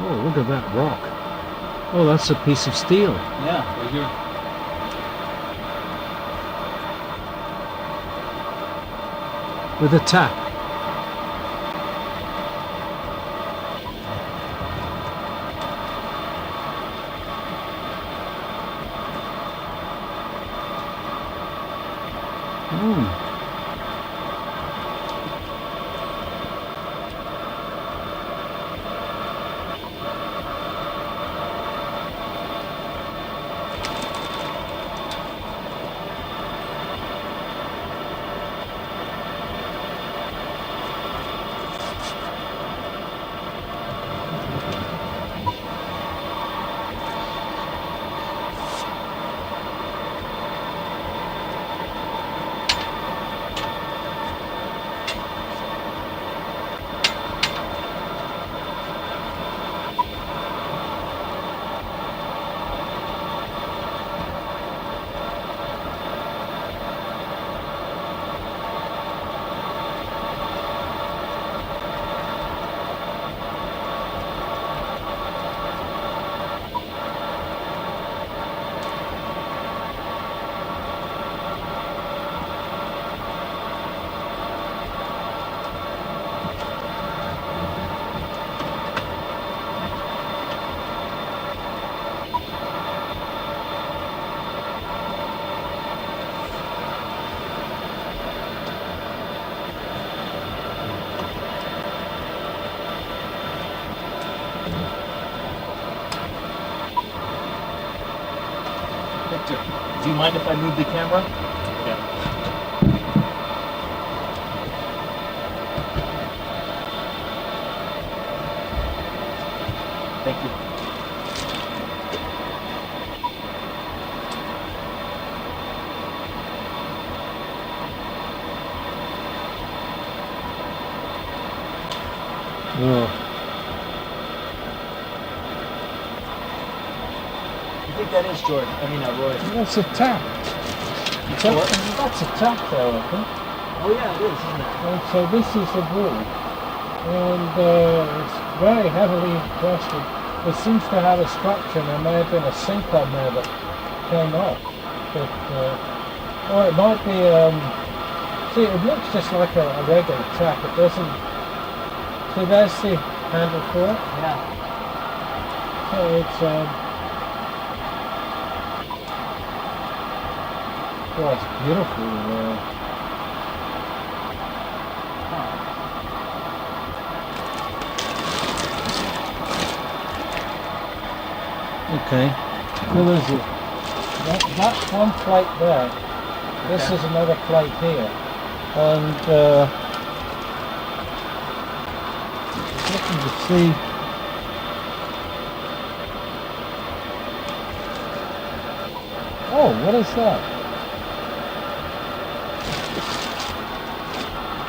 Oh, look at that rock. Oh, that's a piece of steel. Yeah, right here. With a tap. Do you mind if I move the camera? Yeah. Thank you. Oh. You think that is Jordan? I mean, Roy. That's a tap. That's a tap there, I think. Oh yeah, it is, isn't it? And so this is the wall. And it's very heavily encrusted. It seems to have a structure, and there may have been a sink on there that came off. But, or it might be, see, it looks just like a regular tap. It doesn't, so there's the handle for it. Yeah. So it's, well, it's beautiful. Okay, well, is it? That's one plate there. This is another plate here, and looking to see. Oh, what is that?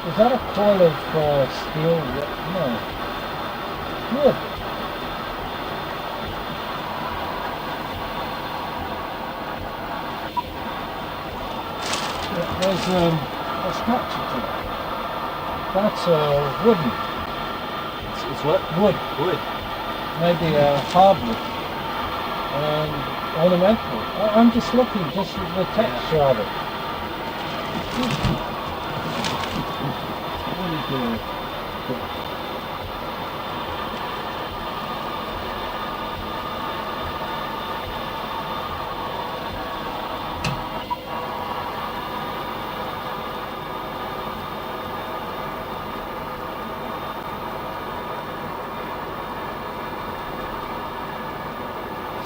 Is that a coil of steel? No. Wood. There's a structure to it. That's wooden. It's what? Wood. Wood. Maybe hardwood and ornamental. I'm just looking, just at the texture of it.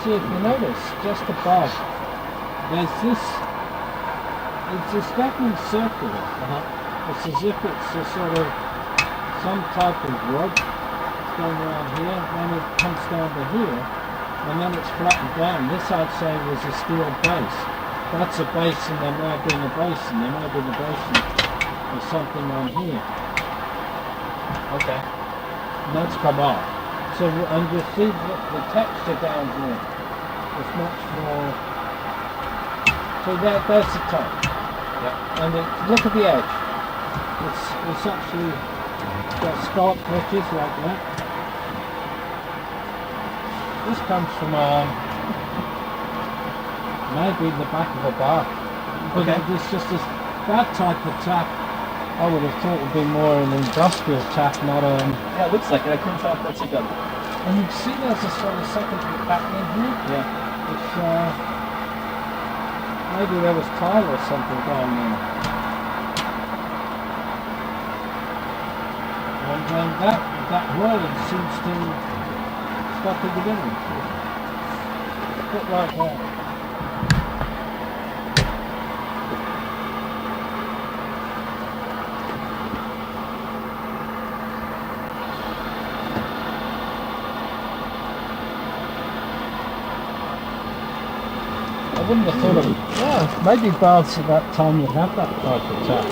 See, if you notice, just above, there's this, it's definitely circular. It's as if it's a sort of, some type of rod going around here, then it comes down to here, and then it's flattened down. This I'd say was a steel base. That's a basin, there might have been a basin, or something on here. Okay. And that's come off. So, and you see the texture down here is much more, so there's the top. Yep. And look at the edge. It's actually got scarp edges like that. This comes from maybe the back of a bark. But Okay. it's just that type of tack. I would have thought would be more an industrial tack, not Yeah, it looks like it. I couldn't tell if that's like a... And you can see there's a sort of secondary pattern in here. Yeah. Which maybe there was tile or something down there. And then that word seems to stop at the beginning. A bit like that. I wouldn't have thought of, yeah, maybe baths at that time would have that type of tack.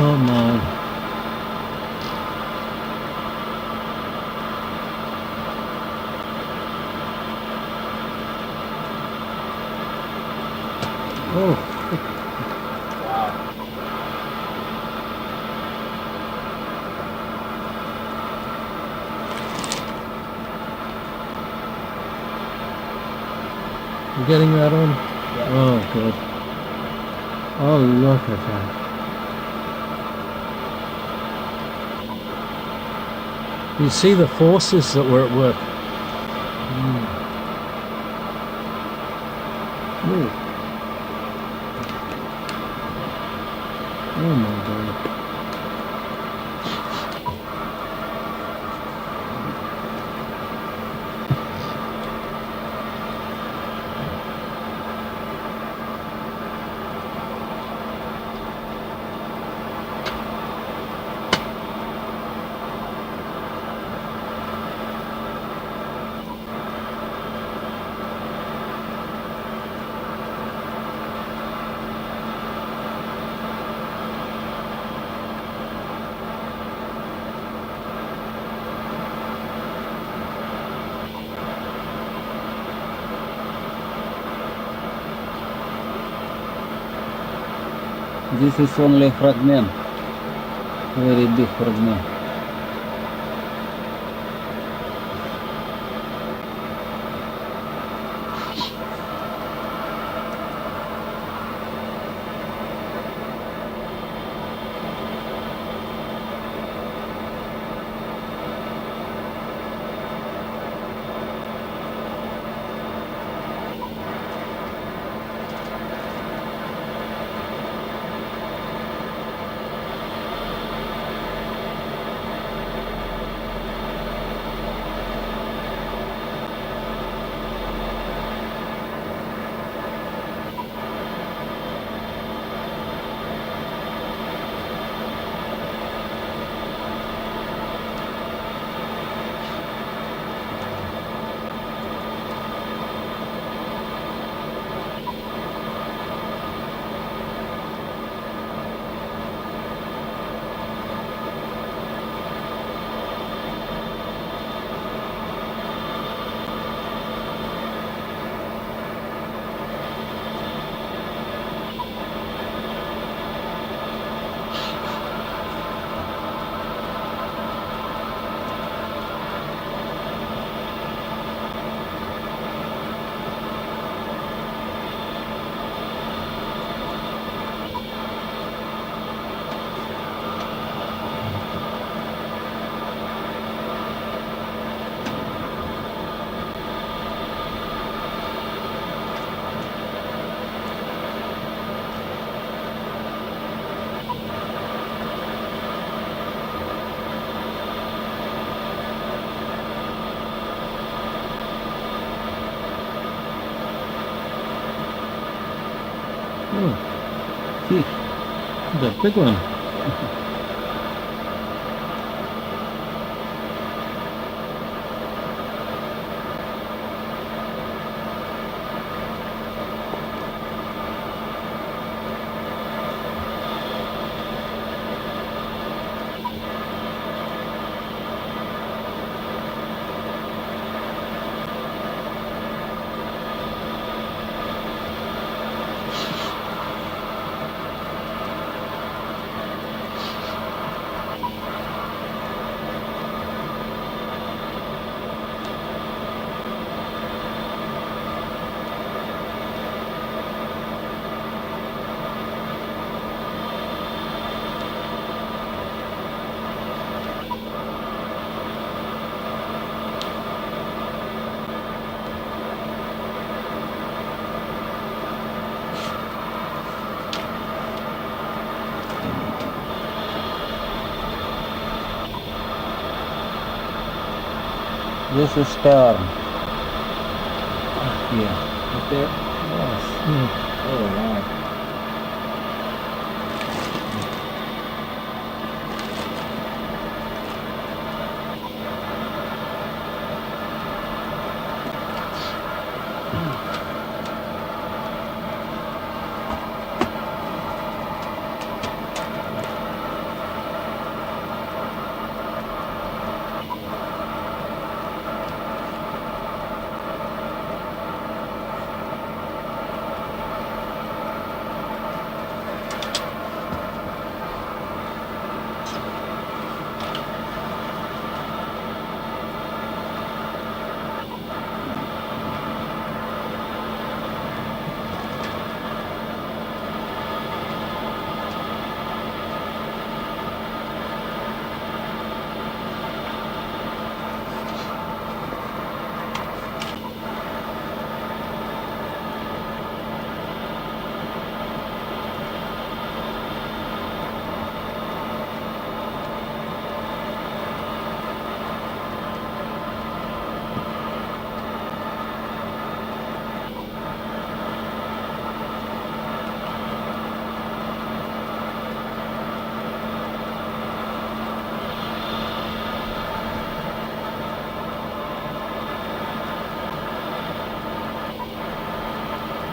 Oh my. Oh. Wow. You getting that on? Yeah. Oh, good. Oh, look at that. You see the forces that were at work. Ooh. Oh my God. This is only fragment, very big fragment. Fish. The big one. This is storm. Here. Up there? Yes. Oh, wow.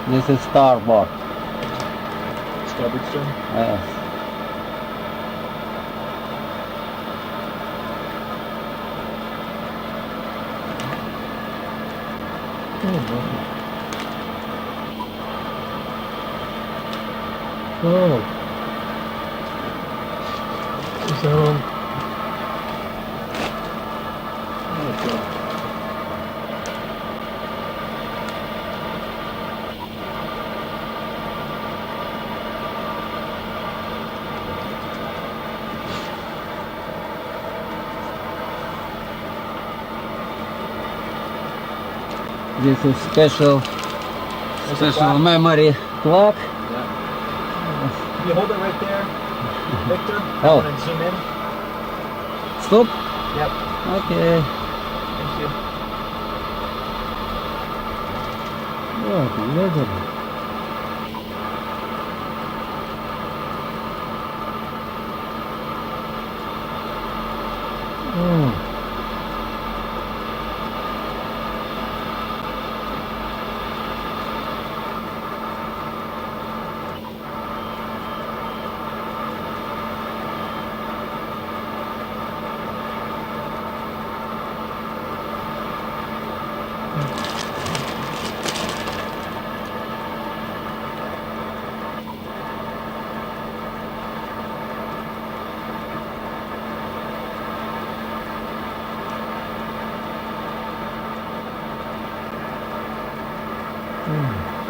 This is starboard. Starboard stern? Yes. Oh. So. This is special memory clock. Yeah. Can you hold it right there, Victor? Oh. And zoom in. Stop. Yep. Okay. Thank you. Oh, leather.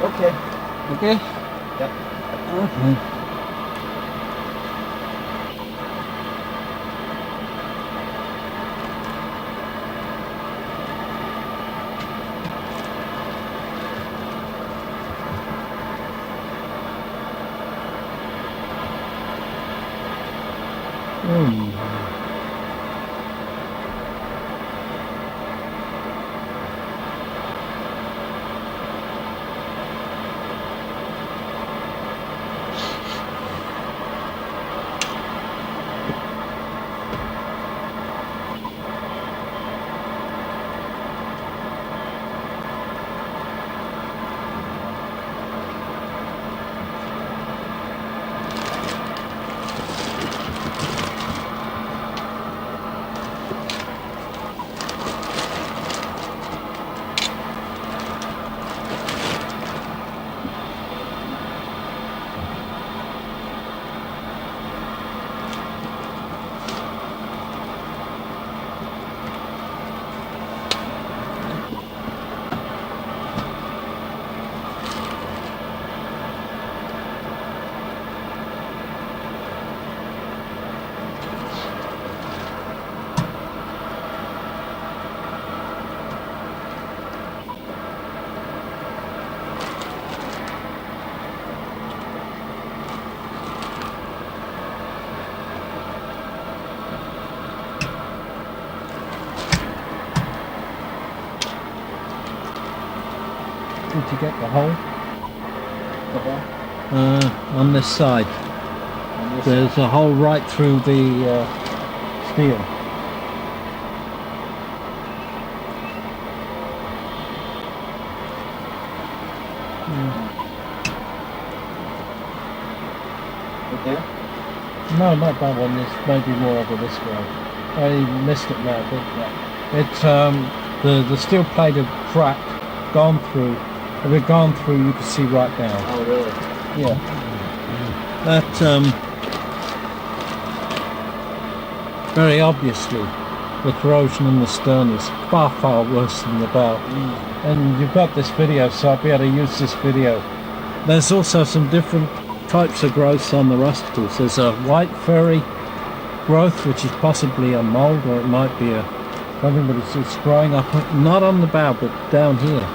Okay. Okay. Yep. Okay. Did you get the hole? The hole? On this side. On this There's a hole right through the steel. Right there? No, not that one. There's maybe more over this way. I missed it now, but it's the steel plate had cracked, gone through. If it had gone through, you could see right down. Oh, really? Yeah. That very obviously, the corrosion in the stern is far, far worse than the bow. And you've got this video, so I'll be able to use this video. There's also some different types of growths on the rusticles. There's a white furry growth, which is possibly a mold, or it might be something, but it's growing up not on the bow, but down here.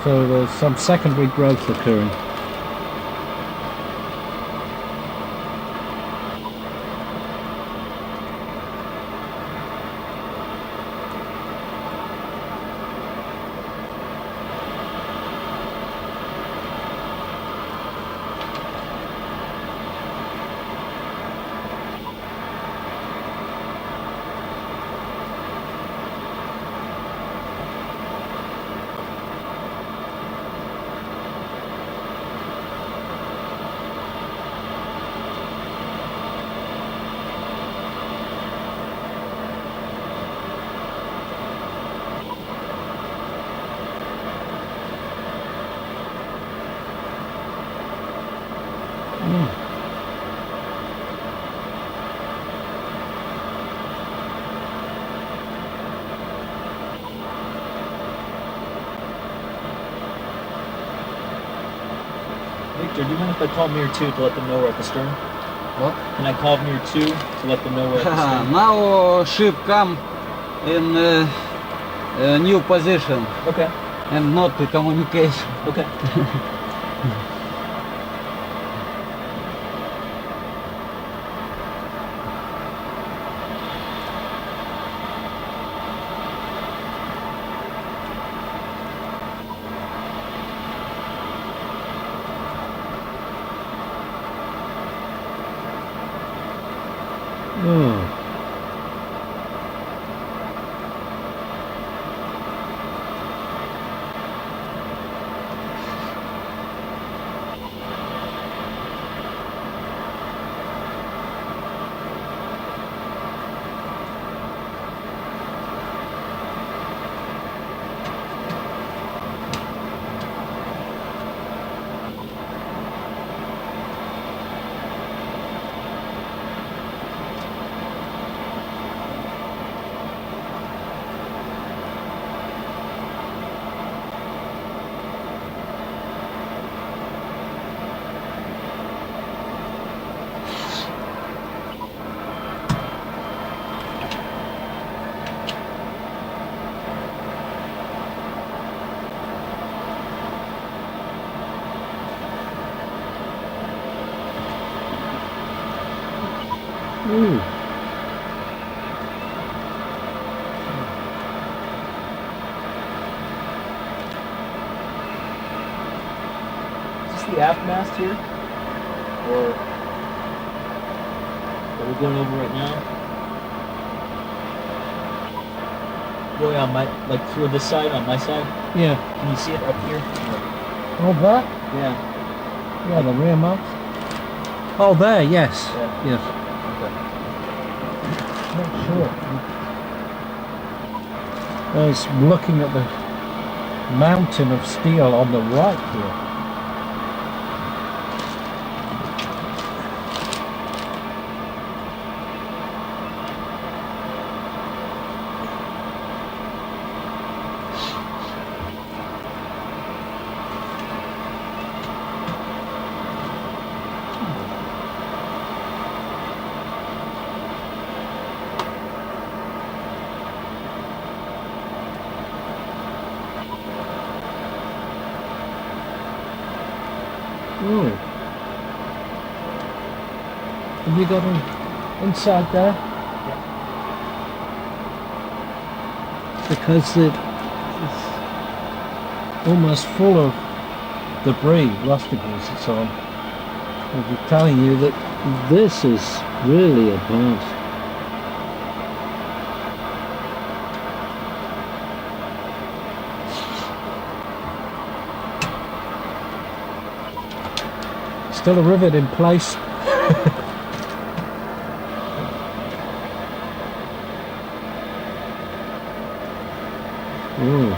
So there's some secondary growth occurring. Victor, do you mind if I call MIR-2 to let them know we're at the stern? What? Can I call MIR-2 to let them know we're at the stern? Now ship come in a new position Okay. and not the communication. Okay. Ooh. Is this the aft mast here? Or are we going over right now? Going on my, like through this side, on my side? Yeah. Can you see it up here? Oh, that? Yeah. Yeah, the rear mast. Oh, there, yes. Yeah. Yes. Okay. Not sure. I was looking at the mountain of steel on the right here. Oh. Have you got him inside there? Yeah. Because almost full of debris, rusticles and so on. I'll be telling you that this is really advanced. Still a rivet in place. Ooh.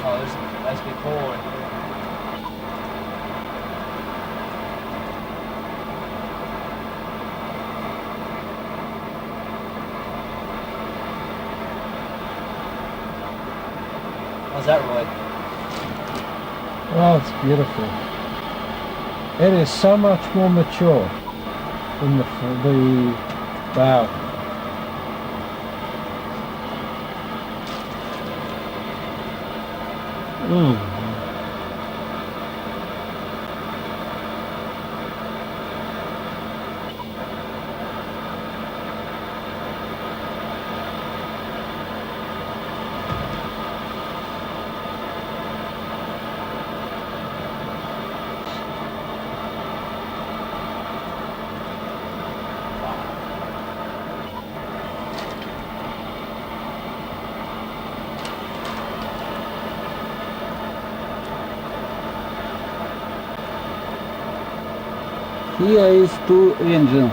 Oh, there's a nice big hole right here. How's that, Roy? Oh, it's beautiful. It is so much more mature than the bow. Mm. Here is two engine.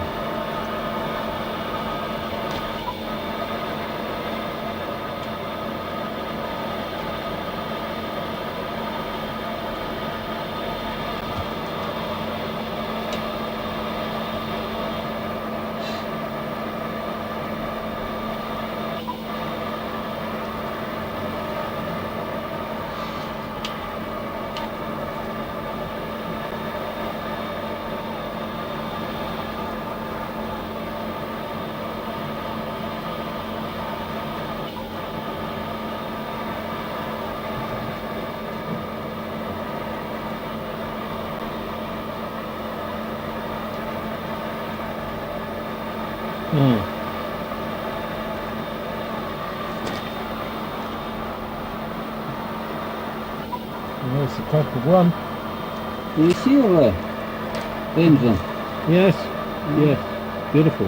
There's the top of one. Do you see our engine? Yes, yes, beautiful.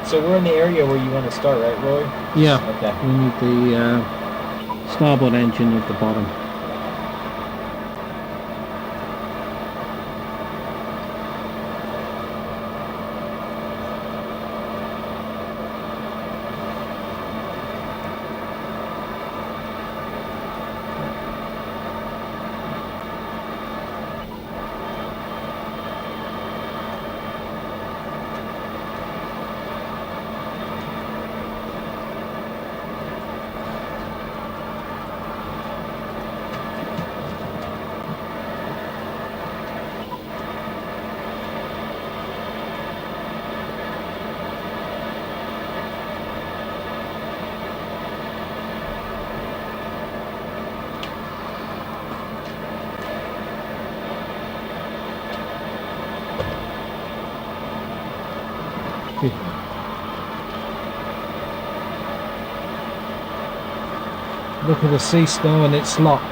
So we're in the area where you want to start, right, Roy? Yeah, Okay. we need the starboard engine at the bottom. Look at the sea snow and its lock.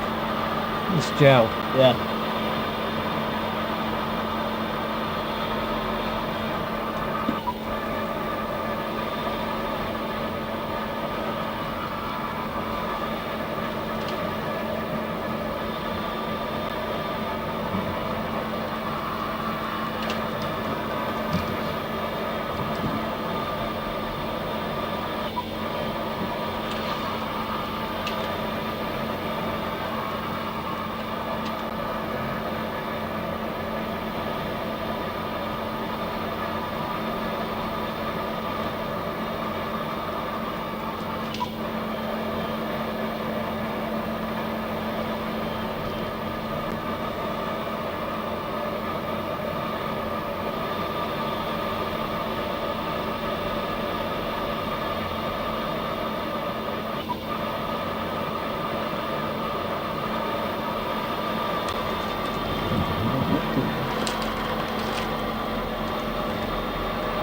It's gel. Yeah.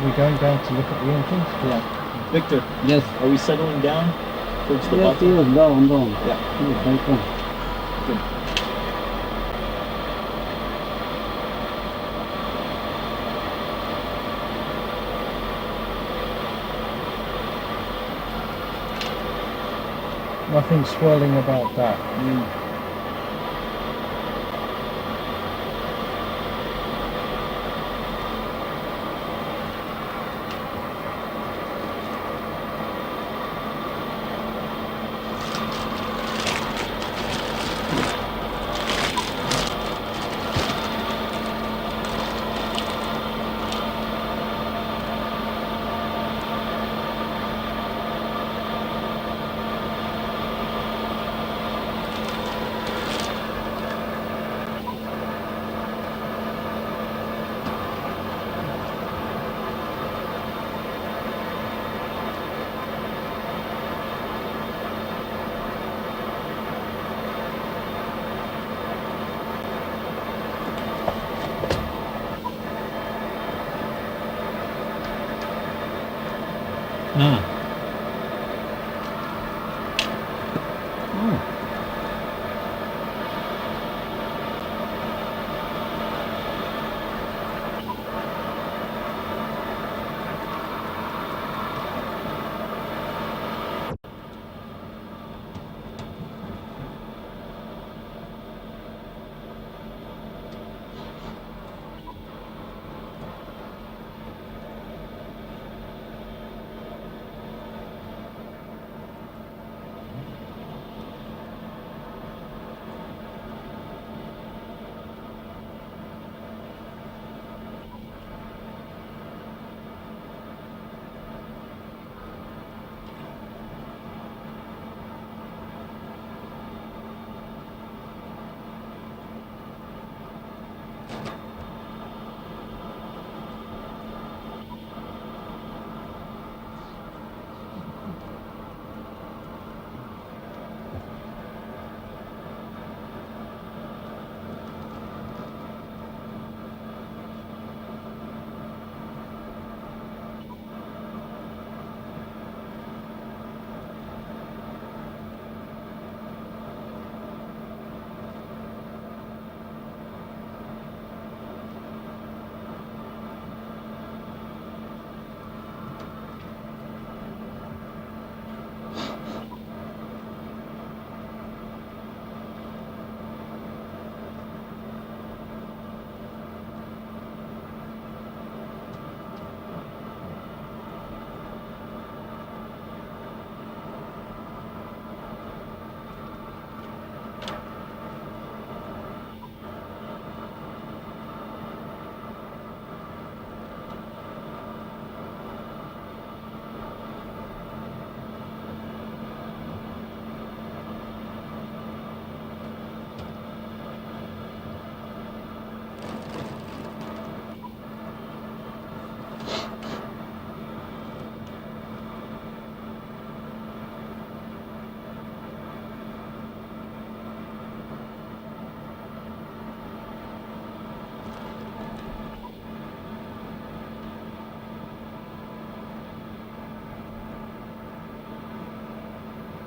We're going down to look at the engines? Yeah. Victor, Yes. are we settling down towards the Yes, bottom? yes, down, down. Yeah. Yes, I can. Good. Nothing swirling about that. Ah. Oh.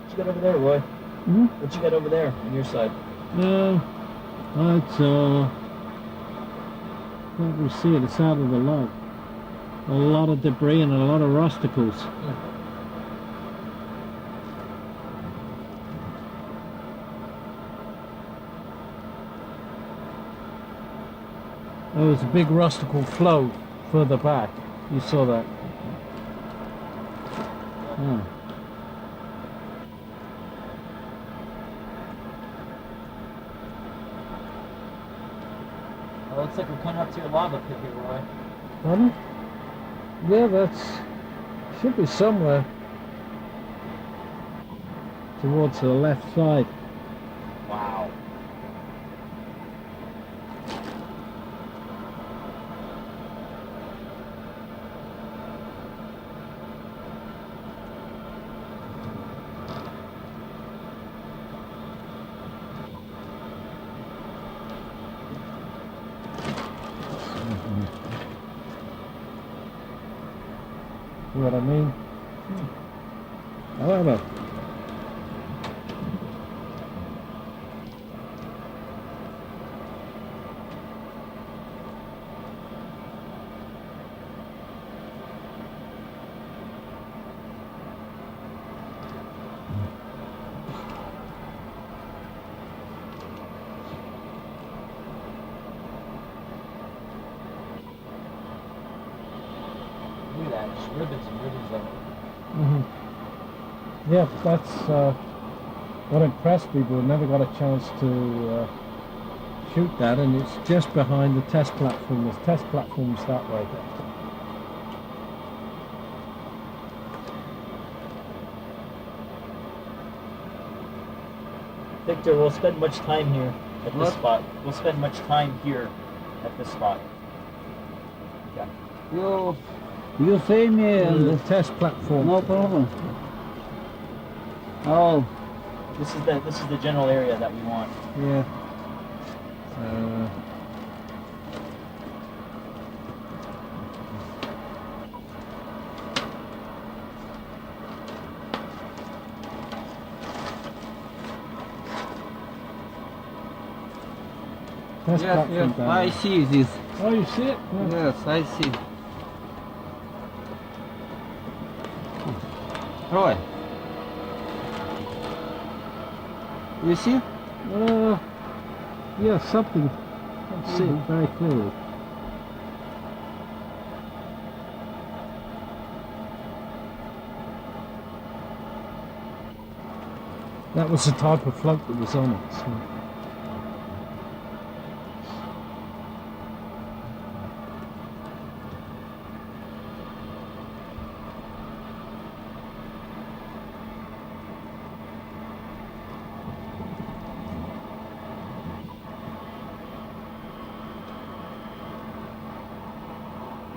What you got over there, Roy? Hmm? What you got over there on your side? It's can't really see it. It's out of the light. A lot of debris and a lot of rusticles. There was a big rusticle flow further back. You saw that. Hmm. Well, looks like we're coming up to your lava pit here, Roy. Pardon? Yeah, that's should be somewhere towards the left side. Wow. See what I mean? However, Look at that, just ribbons and ribbons of it. yeah, that's what impressed people. We never got a chance to shoot that, and it's just behind the test platform. There's test platforms that way. Victor, we'll spend much time here at this spot. We'll spend much time here at this spot. Okay. You say me The test platform. no problem. Oh, This is the general area that we want. Yeah. Test yes, platform yes, down I there. see this. Oh, you see it? Yeah. Yes, I see. Roy, you see? Yeah, something. I can see it very clearly. That was the type of float that was on it. So.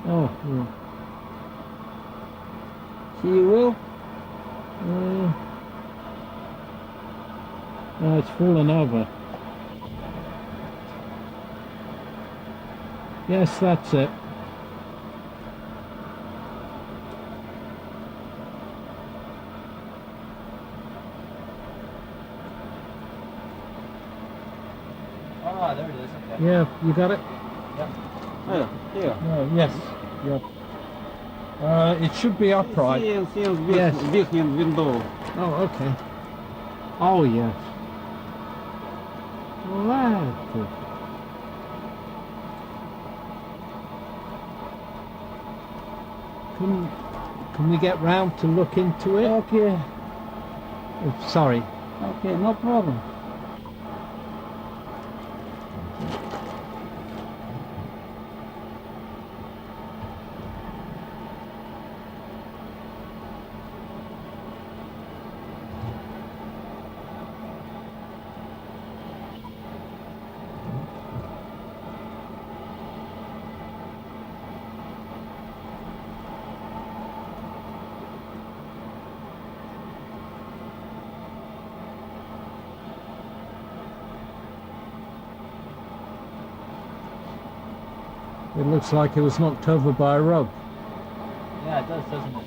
Oh, yeah. See you will? No, it's fallen over. Yes, that's it. Ah, there it is. Okay. Yeah, you got it? Yeah. Yes. Yep. It should be upright. See Yes. behind window. Oh, okay. Oh, yes. Right. Can we get round to look into it? Okay, Sorry. okay, no problem. It looks like it was knocked over by a rug. Yeah, it does, doesn't it?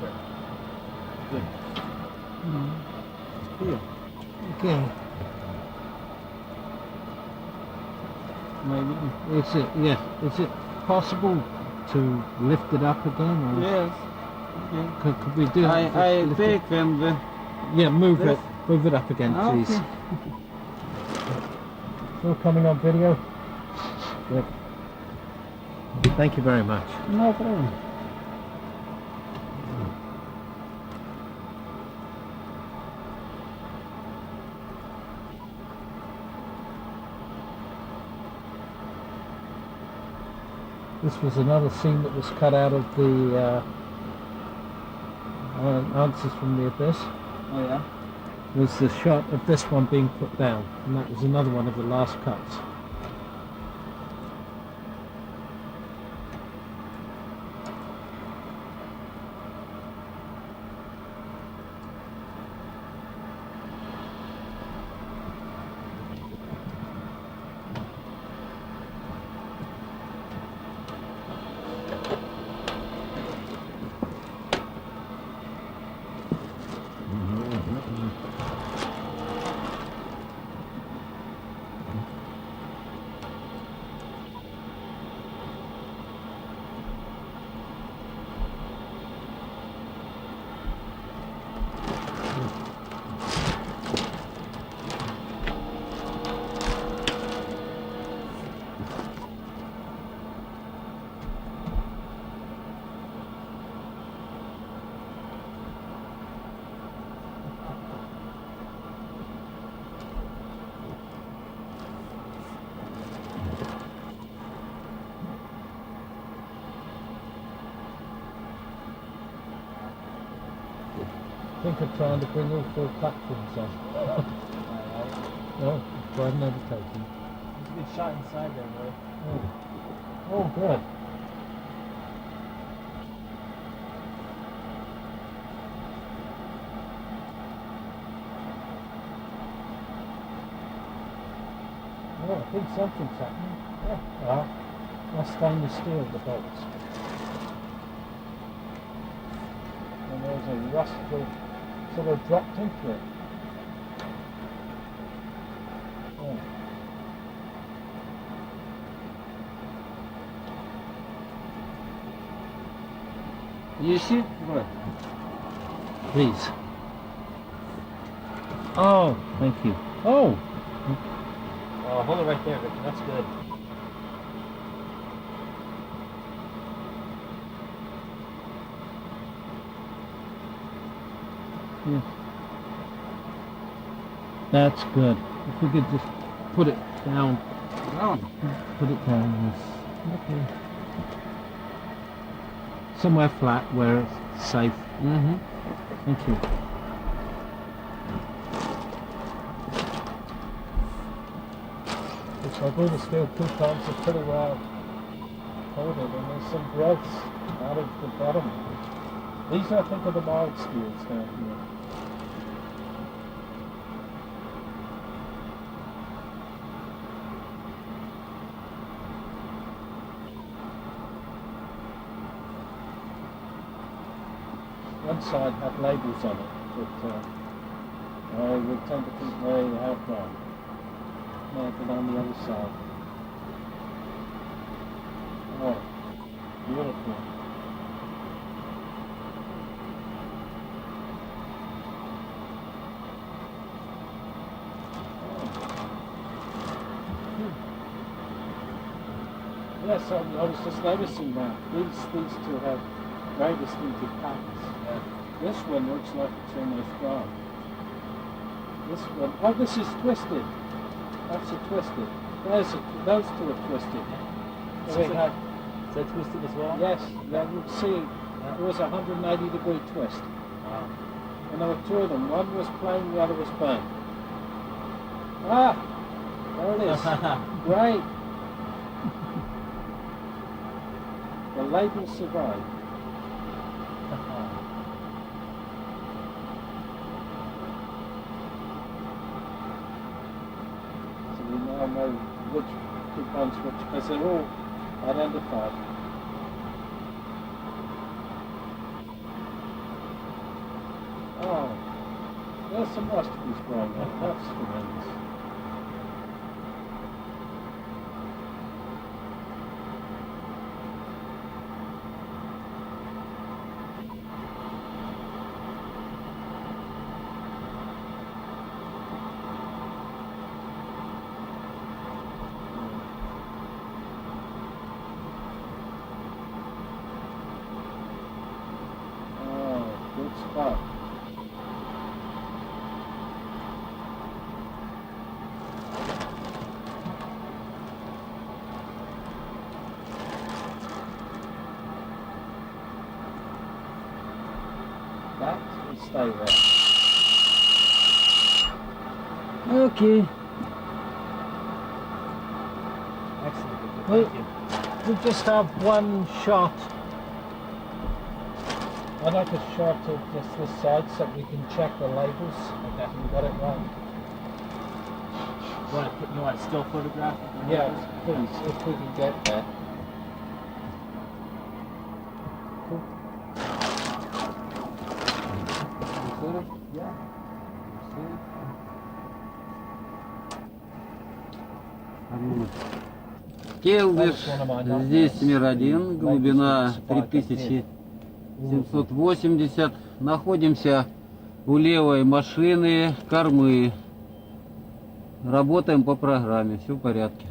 There. Good. Here. Okay. Maybe. Is it, yeah, is it possible to lift it up again? Or Yes. Okay. could we do it? I Lift it- take and Yeah, move this. it up again, please. Okay. Still coming on video? Good. Thank you very much. No problem. This was another scene that was cut out of the Answers from the Abyss. Oh yeah. Was the shot of this one being put down, and that was another one of the last cuts. Think of trying to bring all four platforms on. No, try meditating. There's a good shot inside there, boy. Oh, good. Oh, I think something's happening. Yeah. That's stainless steel, the bolts. And there's a rusticle sort of dropped into it. Oh. You see what? Please. Oh, thank you. Oh, Oh, hold it right there, Victor. That's good. yeah. That's good. If we could just put it down. No. Put it down. Yes. Okay. Somewhere flat where it's safe. Mm-hmm. Thank you. I believe the steel coupons are pretty well coated, and there's some growths out of the bottom. These, I think, are the mild steels down here. One side had labels on it, but I would tend to think they have gone. But on the other side. Oh, beautiful. Yes, I was just noticing that. These two have very distinctive patterns. This one looks like it's almost gone. This one, oh, this is twisted. That's a twisted. Those two are twisted. Is So we had, that twisted as well? yes, then you see it was a 180-degree twist. Wow. And there were two of them. One was plain, the other was burnt. Ah, there it is. Great. The label survived. So we now know which coupons which, because they're all identified. there's some rusticles growing up. That's tremendous. Spot. That will stay there. Okay. Excellent. Well, Thank you. we just have one shot. I'd like a shot of just this side so we can check the labels. Okay, we got it right. You want a still photograph? Yeah, please, if we can get that. Cool. Yeah. Келдыш, здесь МИР-1, глубина 3780. Находимся у левой машины, кормы. Работаем по программе, все в порядке.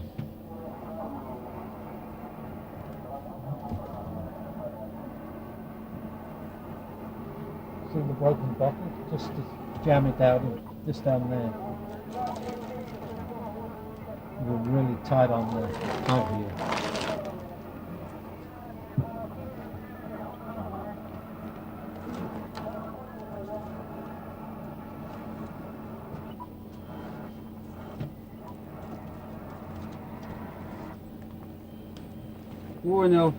See the broken bottle? Just to jam it out, just down there. We're really tight on the hub here. Понял.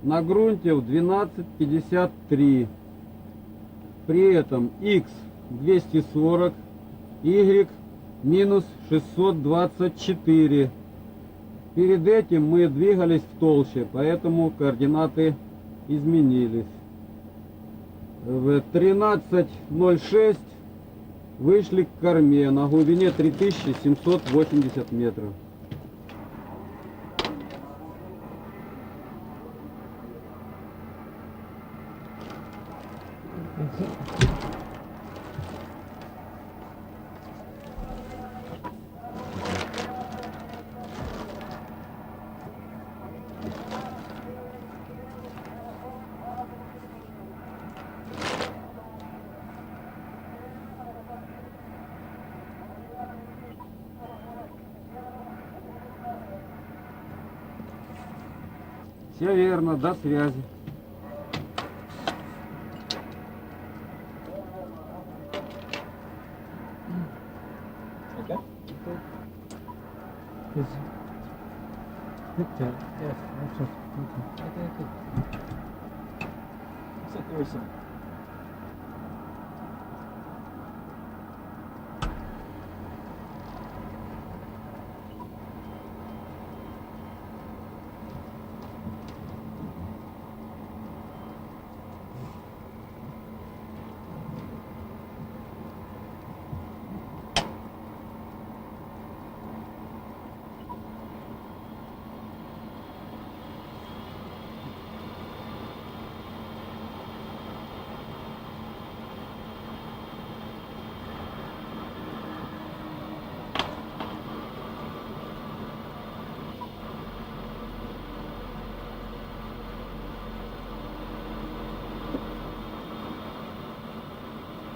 На грунте в 12.53. При этом X 240, Y минус 624. Перед этим мы двигались в толще, поэтому координаты изменились. В 13.06 вышли к корме на глубине 3780 метров. Все верно, до связи. Okay. Is Victor? Yes, that's what. Okay, good. Looks like there was some.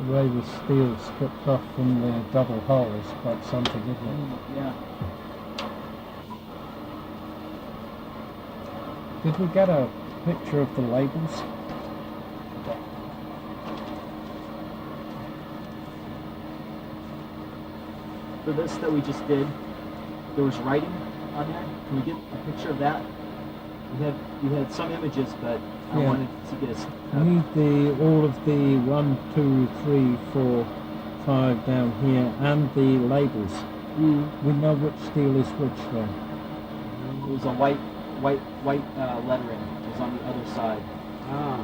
The way the steel stripped off from the double hull is quite something, isn't it? Yeah. Did we get a picture of the labels? For this that we just did, there was writing on there. Can we get a picture of that? We had some images, but I Yeah. wanted to get We need all of the 1, 2, 3, 4, 5 down here and the labels. We know which steel is which then. It was a white lettering. It was on the other side. А,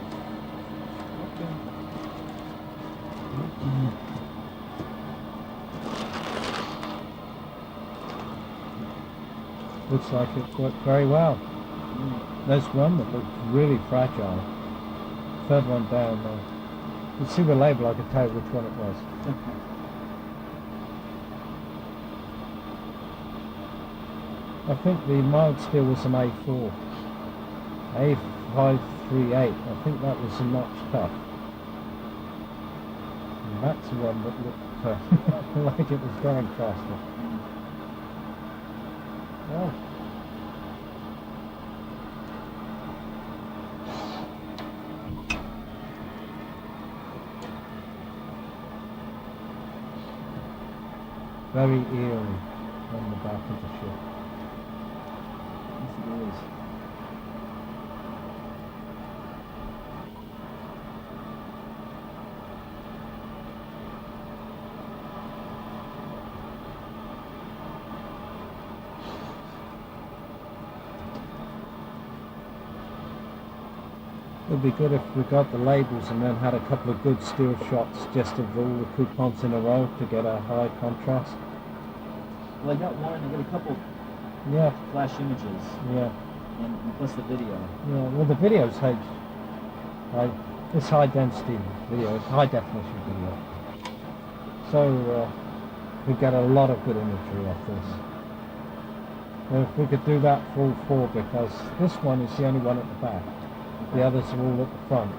Looks like it worked very well. There's one that looks really fragile. Third one down there. You see the label, I could tell you which one it was. I think the mild steel was an A4. A538, I think that was a notch cut. And that's the one that looked like it was going faster. Oh. Very eerie on the back of the ship. Yes, it is. It would be good if we got the labels and then had a couple of good still shots just of all the coupons in a row to get a high contrast. Well, I got one. I got a couple Yeah, flash images, yeah, and plus the video. yeah. Well, the video's it's high density video, it's high definition video. So we get a lot of good imagery off this. And if we could do that for all four, because this one is the only one at the back. The others are all at the front.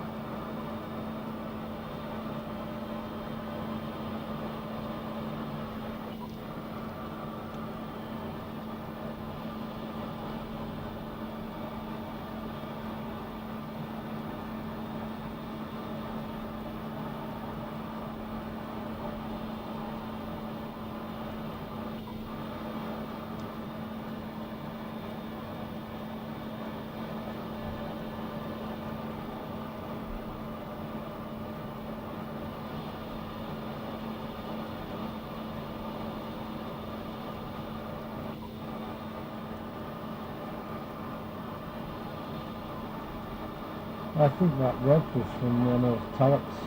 I think that rope was from one of Tullocks.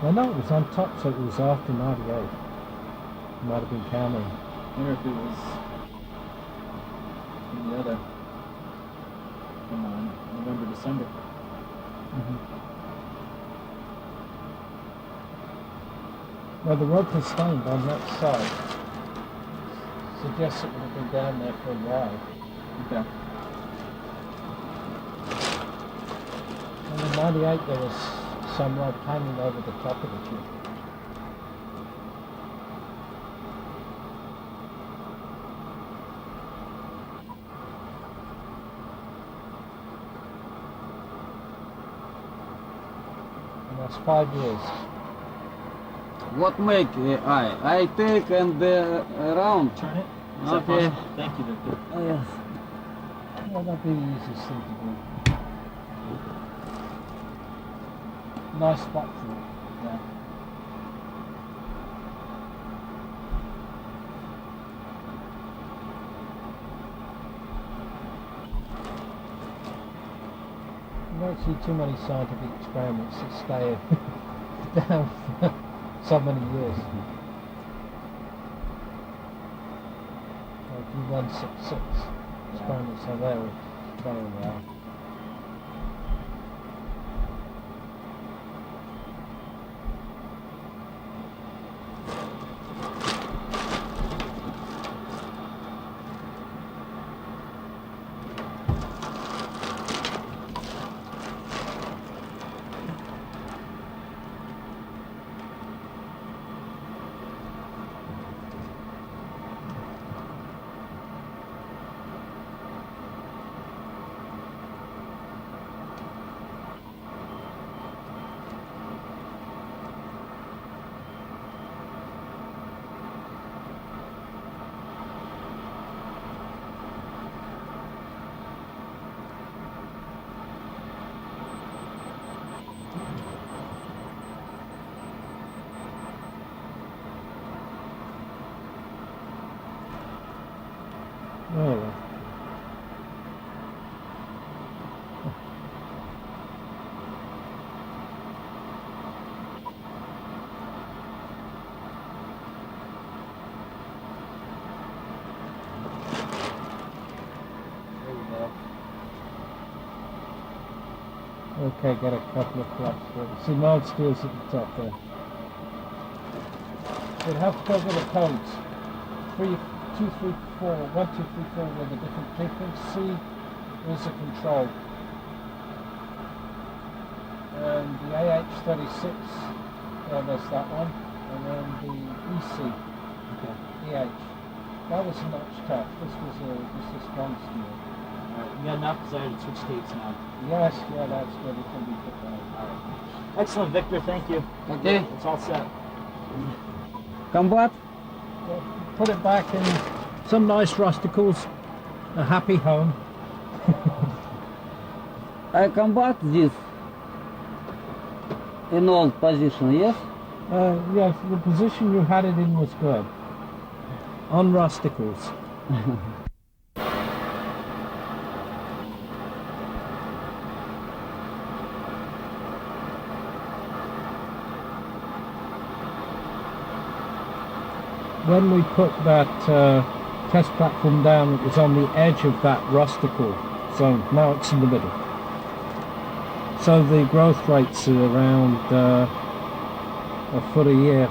I know it was on top, so it was after 98. It might have been counting. I wonder if it was from the other, from November, December. Well, the rope was stained on that side. Suggests it would have been down there for a while. Okay. And in 98 there was some rope hanging over the top of the ship. And that's 5 years. What make I take and around. Turn it. Is that Okay. possible? Thank you, Victor. Yes. Well, that'd be the easiest thing to do. Nice spot for it. Yeah. You don't see too many scientific experiments that stay down for so many years. Like U-166 experiments are there very well. Oh. Okay, get a couple of flaps for it. See, mild steel's at the top there. You'd have to go to the codes. 3, 2, 3, 4, 1, 2, 3, 4 with a different frequency. C is a control. And the AH36, there's that one. And then the EC, EH. That was a notch top. This was a strong steel. Alright, you got enough because I already switched tapes now. Yes, yeah, that's good. It can be put down. Alright. Excellent, Victor. Thank you. Okay. It's all set. Combat. Put it back in some nice rusticles. A happy home. I combat this in old position, yes? Yes, the position you had it in was good. On rusticles. When we put that test platform down, it was on the edge of that rusticle zone. Now it's in the middle. So the growth rates are around a foot a year.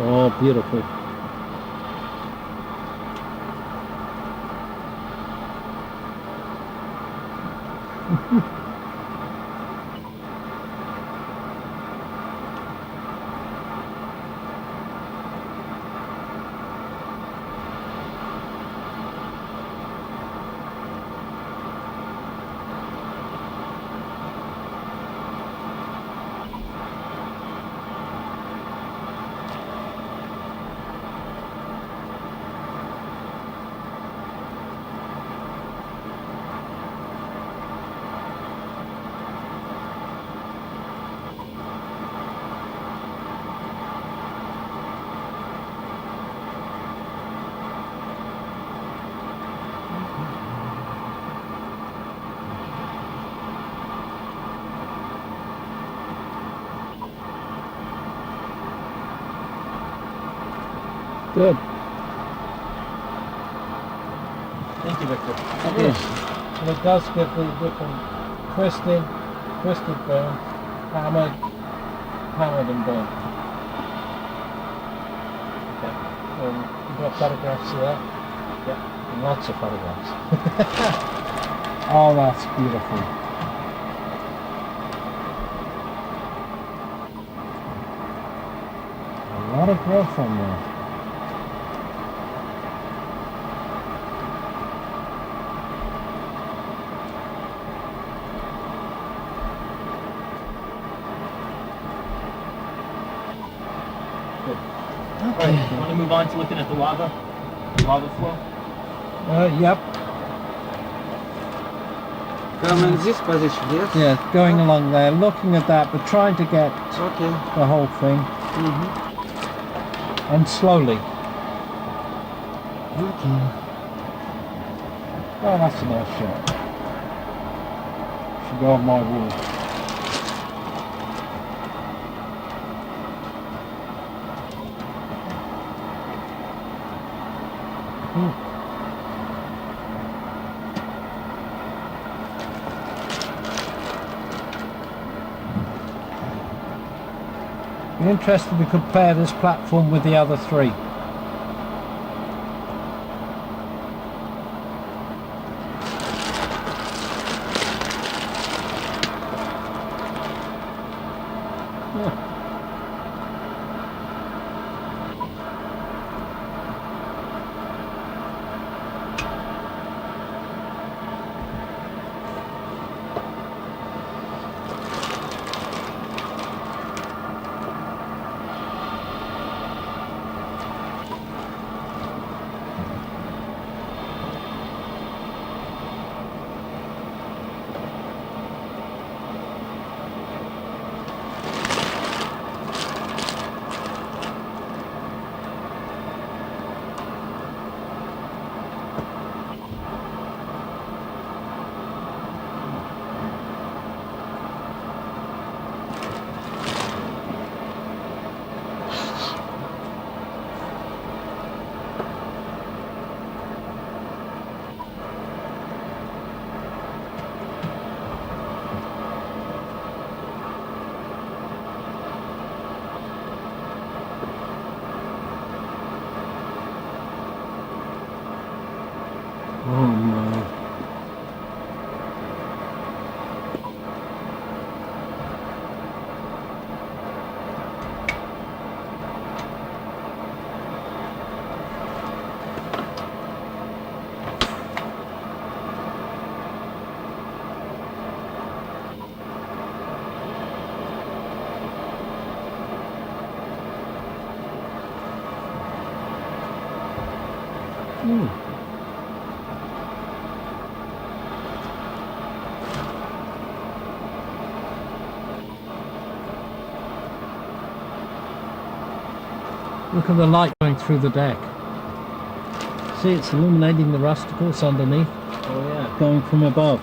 Oh, beautiful. Good. Thank you, Victor. Okay. And it does give the different twisted burn, hammered and burn. Okay. You've got photographs of that? Yep. And lots of photographs. Oh, that's beautiful. A lot of growth on there. Alright, you want to move on to looking at the lava flow? Yep. Come in this position, yes? Yeah, going along there, looking at that, but trying to get Okay. the whole thing. And slowly. Okay. Oh, that's a nice shot. Should go on my wall. Be interested to compare this platform with the other three. Hmm. Look at the light going through the deck. See, it's illuminating the rusticles underneath, Oh yeah. going from above.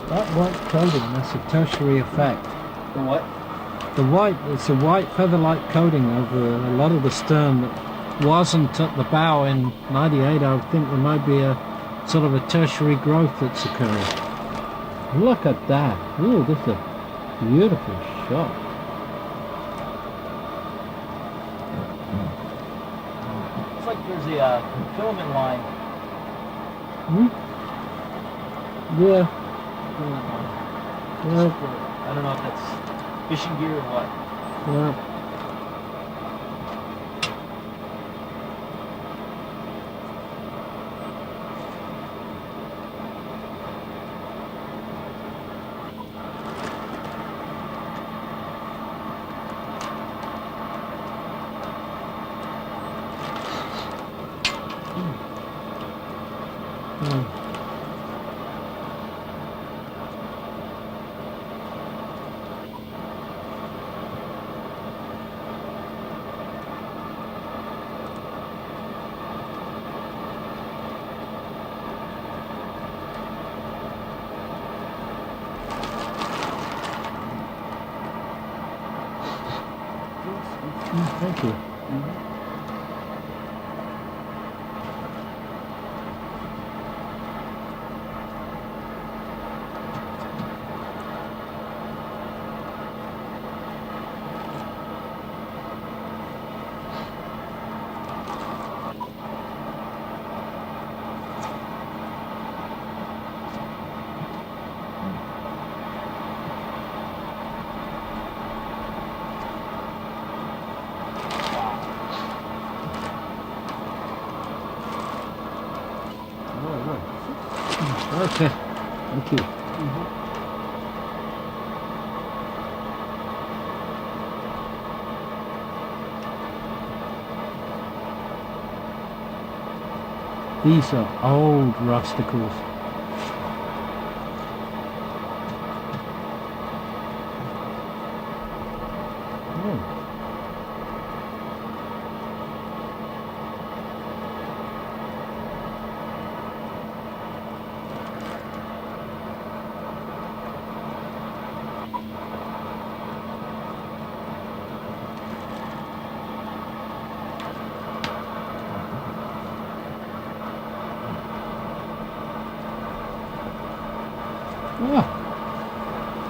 That white coating, that's a tertiary effect. The what? The white, it's a white feather-like coating over a lot of the stern that wasn't at the bow in '98. I think there might be a sort of a tertiary growth that's occurring. Look at that. Ooh, this is a beautiful shot. It's like there's a filament line. Hmm? Yeah. Filament line. Yeah. I don't know if that's fishing gear or what. Yeah. Thank you. Okay, thank you. These are old rusticles.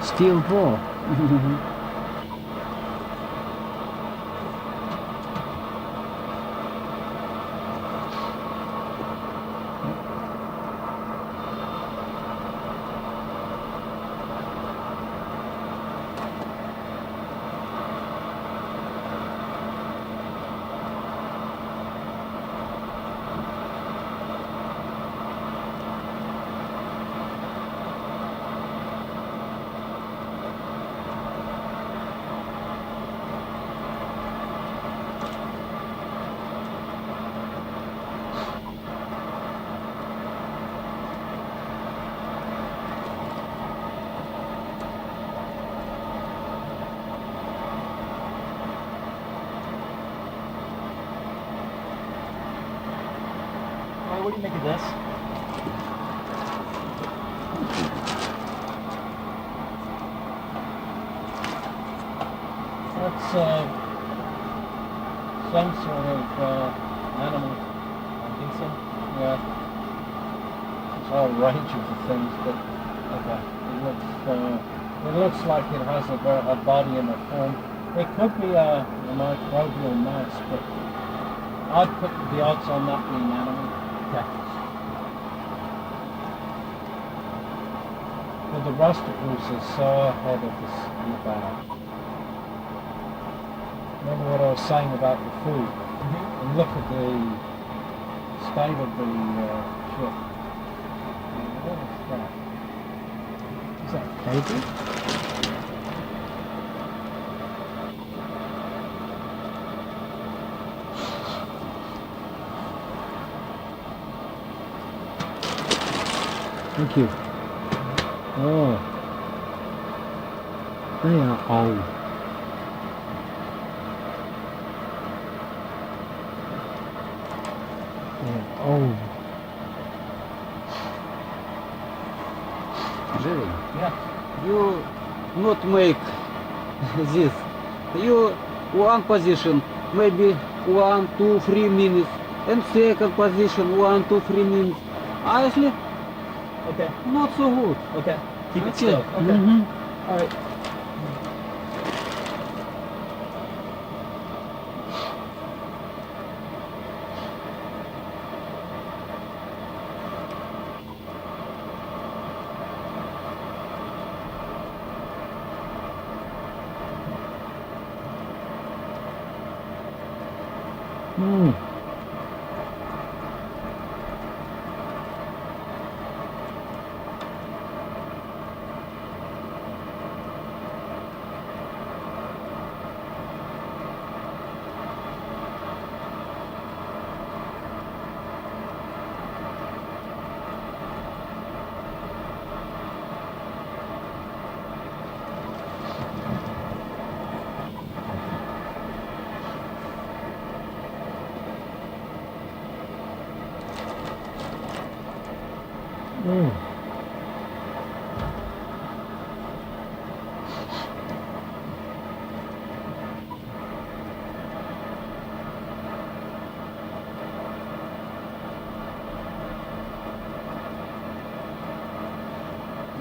Steel draw. What do you make of this? It's some sort of animal. I think so. Yeah. There's a whole range of the things, but okay. It looks like it has a body and a form. It could be a microbial mass, but I'd put the odds on that being animal. Okay. But the rusticles are so ahead of us in the bow. Remember what I was saying about the food? And look at the state of the ship. What is that? Is that cable? Thank you. Oh, they are old. They're old. Jerry, Yeah. you not make this. You one position, maybe 1, 2, 3 minutes, and second position 1, 2, 3 minutes. Honestly, Okay. not so good. Okay. Keep it Okay. still. Okay. All right.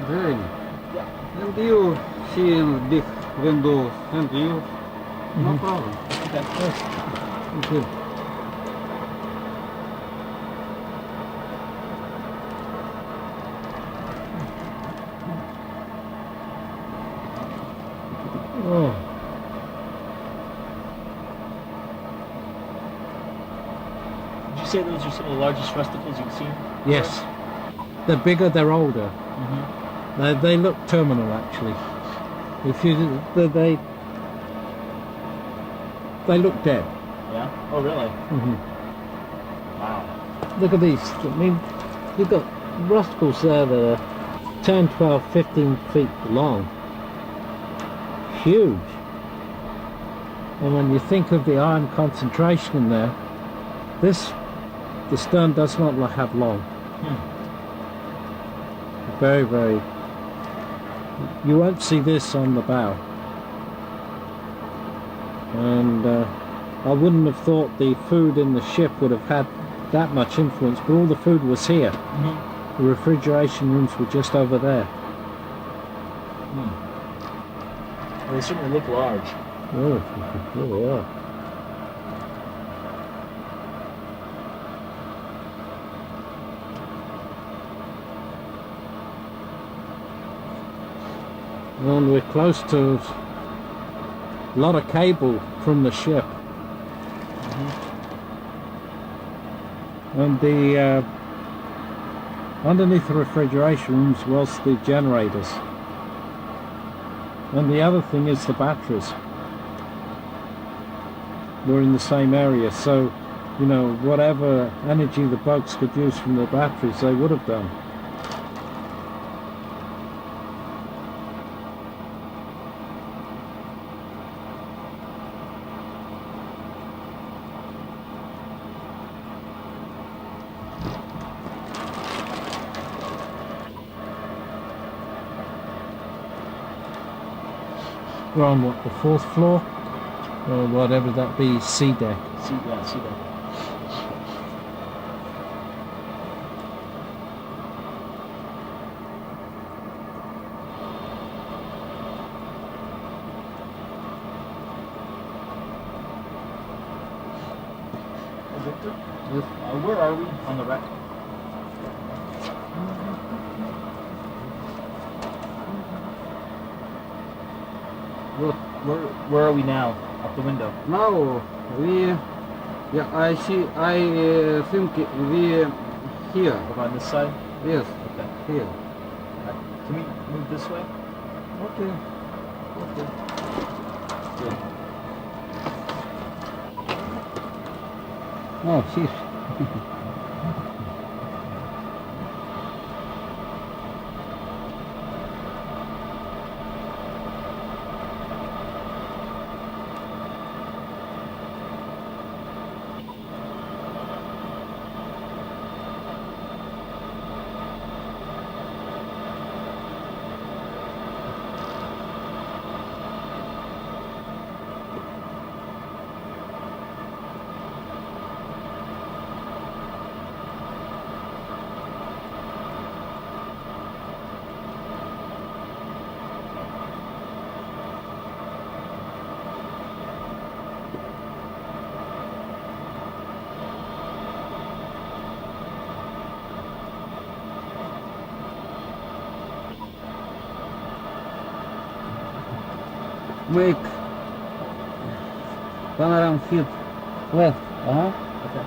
Jerry, Yeah. and you see big windows, and you, no problem. Okay. Thank you. Oh, Did you say those are some of the largest rusticles you've seen? yes. The bigger they're older. Mm-hmm. They look terminal actually. If you they look dead. Yeah. Oh, really? Wow. Look at these. I mean, you've got rusticles there that are 10, 12, 15 feet long. Huge. And when you think of the iron concentration in there, the stern does not have long. Very, very. You won't see this on the bow. And I wouldn't have thought the food in the ship would have had that much influence, but all the food was here. The refrigeration rooms were just over there. Well, they certainly look large. Oh, here they are. And we're close to a lot of cable from the ship. And the underneath the refrigeration rooms was the generators. And the other thing is the batteries. We're in the same area, so you know, whatever energy the boats could use from the batteries, they would have done. We're on what, the 4th floor? or whatever that be, sea deck. See that. Victor? Yes. Where are we on the wreck? What? Where are we now? Out the window. Now we, yeah, I think we here. Over on this side? Yes, Okay. here. Can we move this way? Okay. Good. Oh, fish. Make panorama feet left. Okay.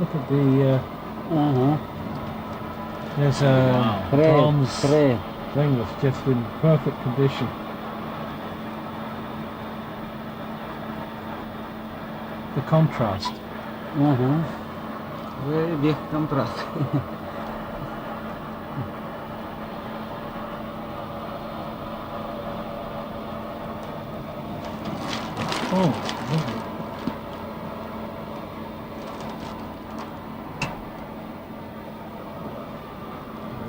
Look at the, there's a bronze thing that's just in perfect condition. The contrast. Very big contrast. Oh, lovely.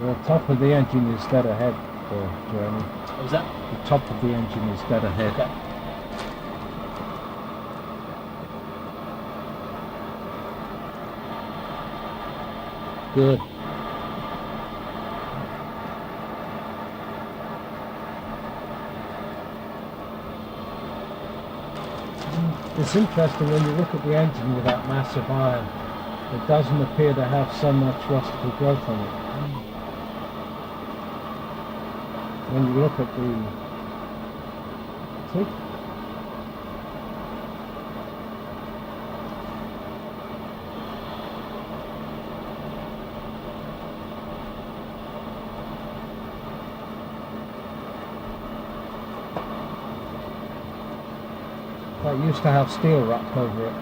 The top of the engine is dead ahead, Jeremy. What was that? The top of the engine is dead ahead. Okay. Good. It's interesting when you look at the engine with that massive iron, it doesn't appear to have so much rustical growth on it. When you look at the... See? That used to have steel wrapped over it.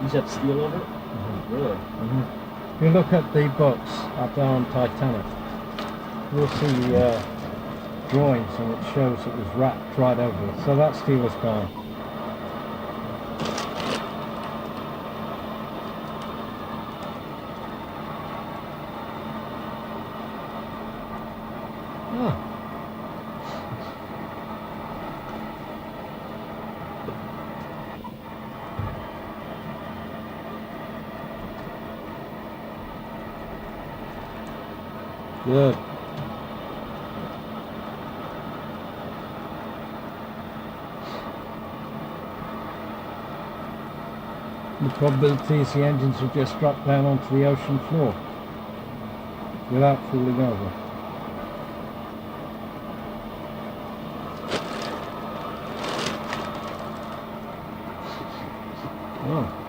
You just have steel over it? Really? If you look at the books up there on Titanic, you'll see drawings and it shows it was wrapped right over it. So that steel is gone. Ah. Good. The probability is the engines will just drop down onto the ocean floor without falling over. Oh.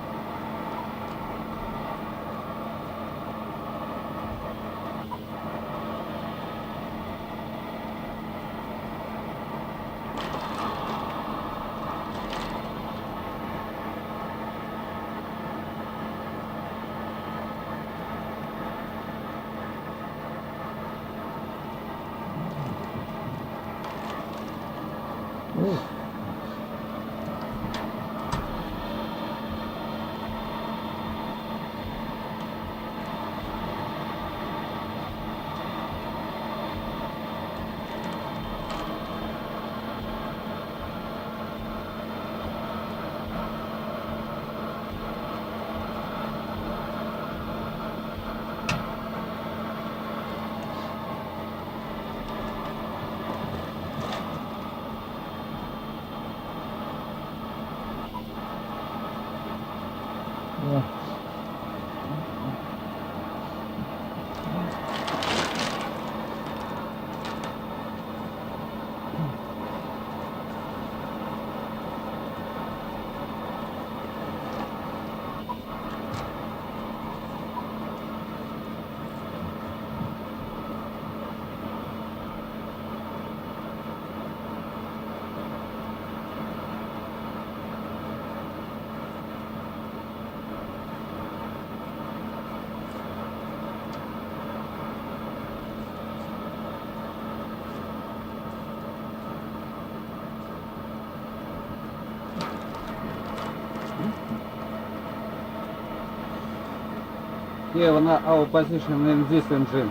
Here on our position in this engine.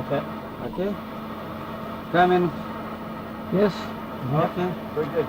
Okay. Okay? Coming. Yes. Okay. Very good.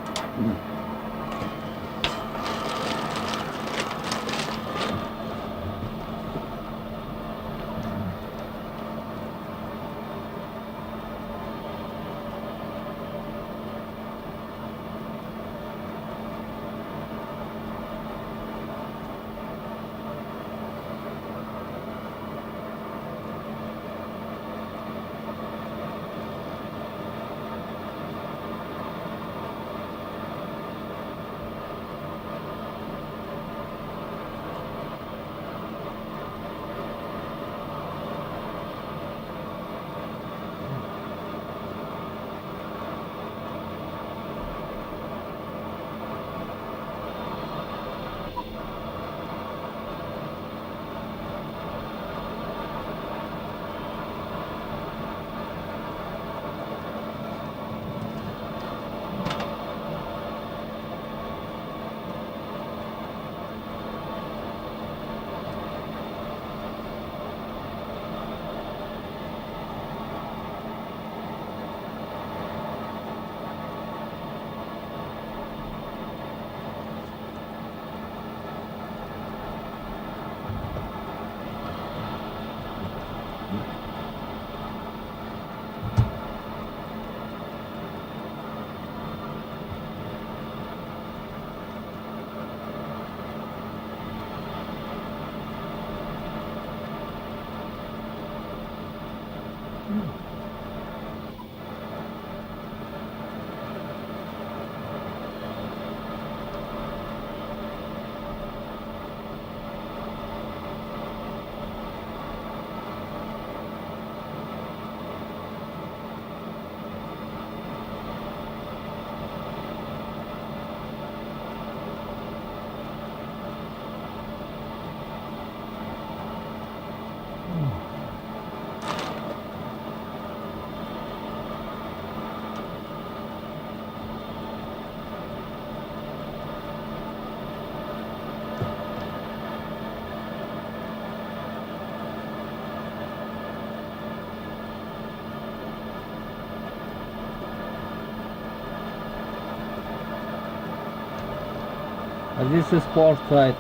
This is port side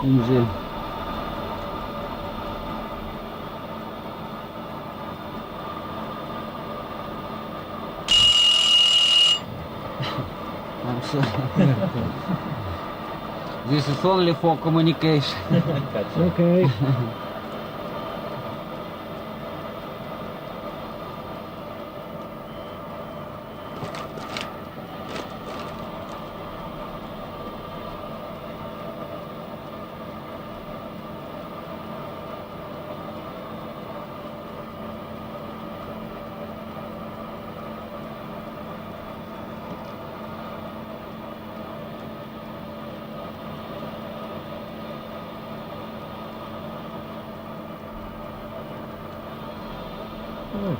engine. I'm sorry. This is only for communication. Okay. Oh.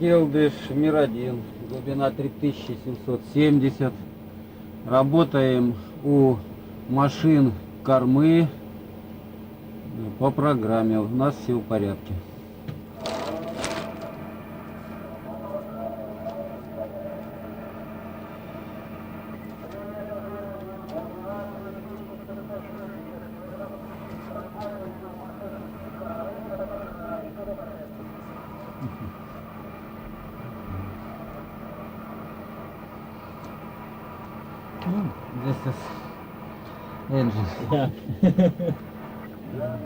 Келдыш МИR-1, глубина 3770. Работаем у машин кормы по программе. У нас все в порядке. This is engine. Yeah.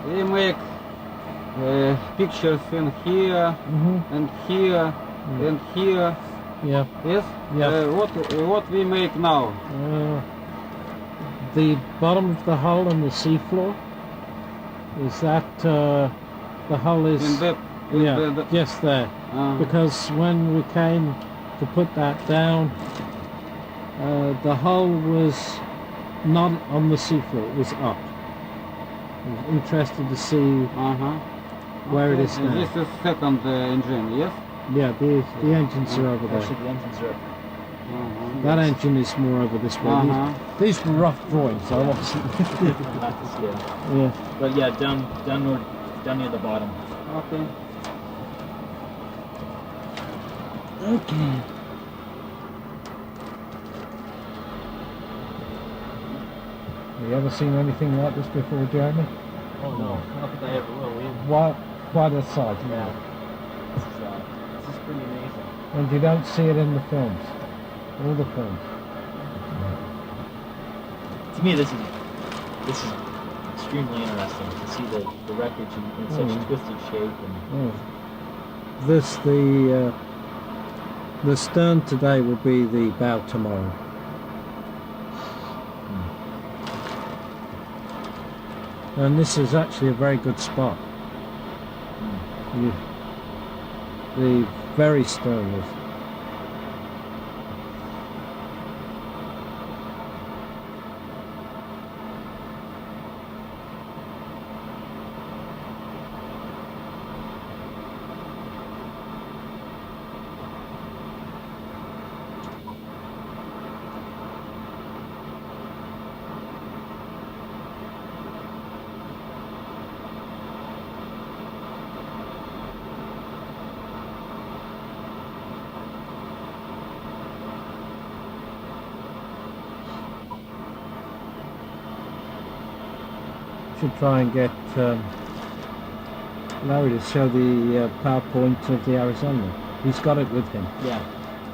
we make pictures in here and here and here. Yeah. Yes. Yeah. What we make now? The bottom of the hull and the seafloor. Is that the hull is? In that. Yeah. Yes, there. Because when we came to put that down, the hull was not on the seafloor, it was up. I was interested to see where it is now. This is second engine, yes? Yeah, the engines are over Actually, there. the engines are. That engine is more over this way. These were rough drawings, I wasn't. Not to scale. Yeah. But yeah, down near the bottom. Okay. Okay. Have you ever seen anything like this before, Jeremy? Oh no, I don't think I ever will. Why the side? Yeah. This is pretty amazing. And you don't see it in the films. All the films. To me, this is extremely interesting to see the wreckage in such twisted shape and. This the stern today will be the bow tomorrow. And this is actually a very good spot. The very stern is. Should try and get Larry to show the PowerPoint of the Arizona. He's got it with him. Yeah.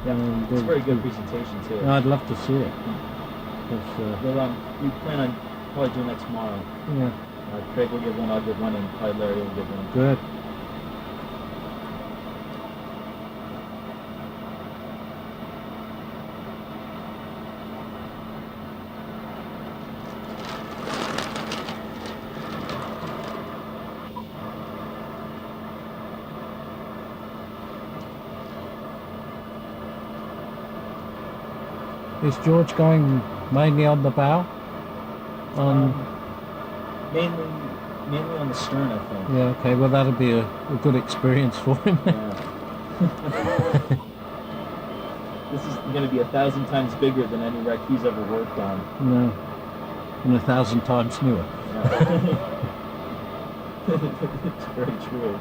And It's a very good presentation too. I'd love to see it. We plan on probably doing that tomorrow. Yeah. Craig will give one, I'll give one, and probably Larry will give one. Good. Is George going mainly on the bow? Mainly on the stern, I think. Yeah, okay, well that'll be a good experience for him. Yeah. This is going to be 1,000 times bigger than any wreck he's ever worked on. No. And 1,000 times newer. Yeah. It's very true.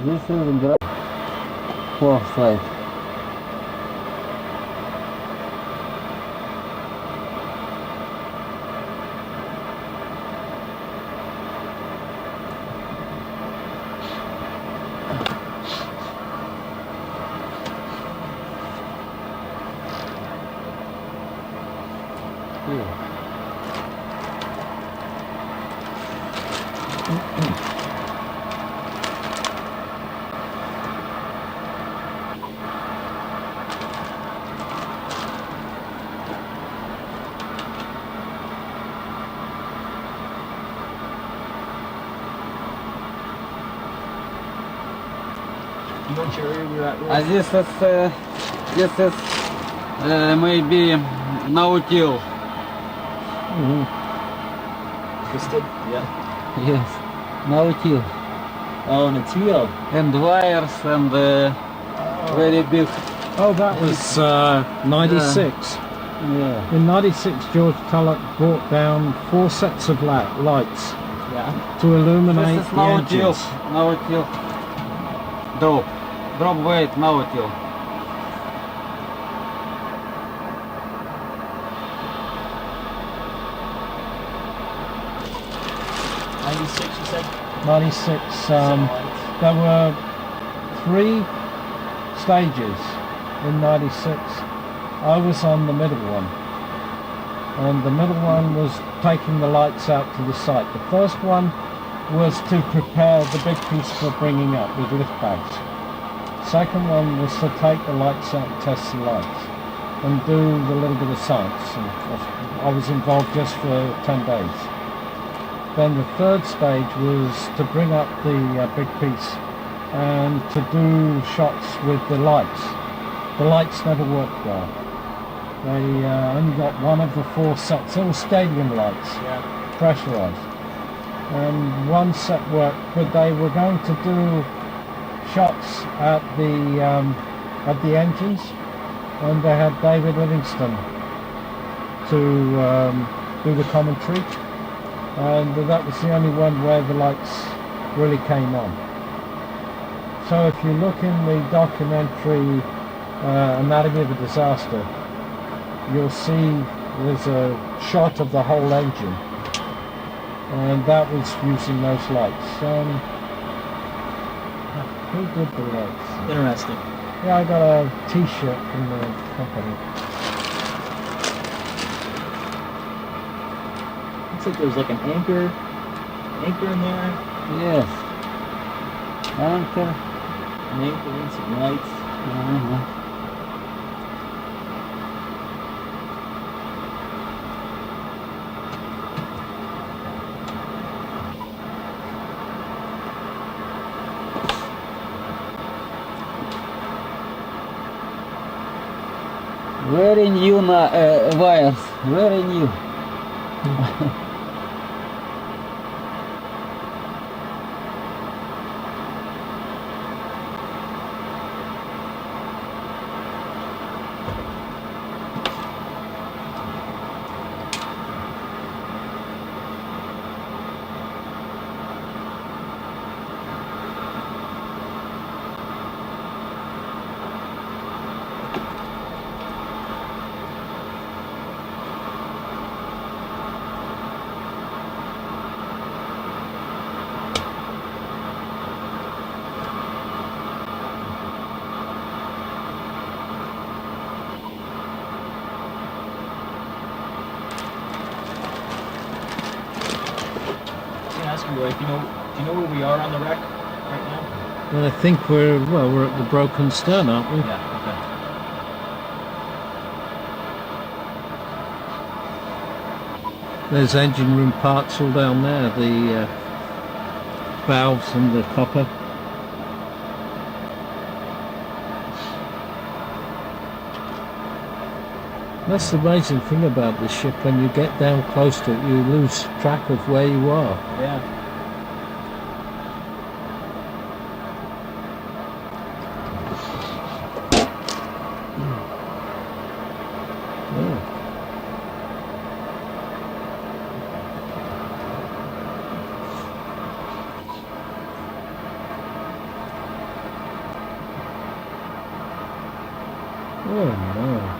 This is the fourth side. You know what your area we're at, Roy? This is maybe nautil. Twisted? Yeah. Yes, nautil. Oh, and a teal. And wires and very big. Oh, that was 96. Yeah. In 96, George Tulloch brought down 4 sets of lights Yeah. to illuminate This is the nautil. engines. Nautil. Drop weight nautil. '96, you said? 96. Some lights. There were 3 stages in 96. I was on the middle one. And the middle one was taking the lights out to the site. The first one was to prepare the big piece for bringing up with lift bags. Second one was to take the lights out and test the lights and do the little bit of science. And I was involved just for 10 days. Then the third stage was to bring up the big piece and to do shots with the lights. The lights never worked well. They only got one of the 4 sets. They were stadium lights, Yeah. pressurized. And one set worked, but they were going to do shots at the engines, and they had David Livingston to do the commentary, and that was the only one where the lights really came on. So if you look in the documentary Anatomy of a Disaster, you'll see there's a shot of the whole engine, and that was using those lights. Who did the lights? Interesting. Yeah, I got a t-shirt from the company. Looks like there's like an anchor in there, Yes. Anchor. an anchor and some lights. Very new wires. Very new. Roy, do you know where we are on the wreck right now? Well, I think we're at the broken stern, aren't we? Yeah, okay. There's engine room parts all down there, the valves and the copper. That's the amazing thing about this ship. When you get down close to it, you lose track of where you are. Yeah. Oh no.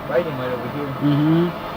writing right over here. Mm-hmm.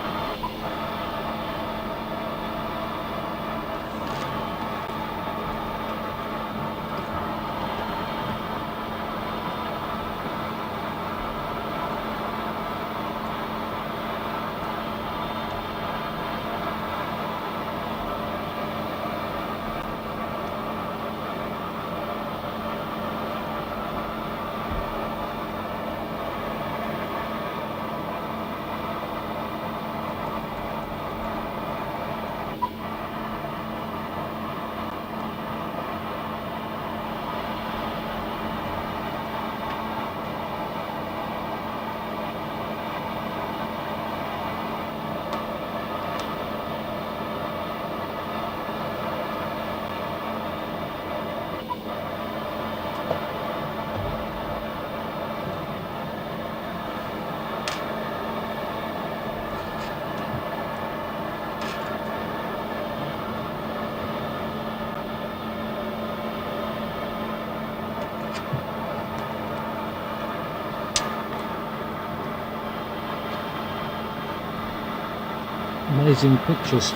Amazing pictures.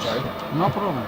Sorry. No problem.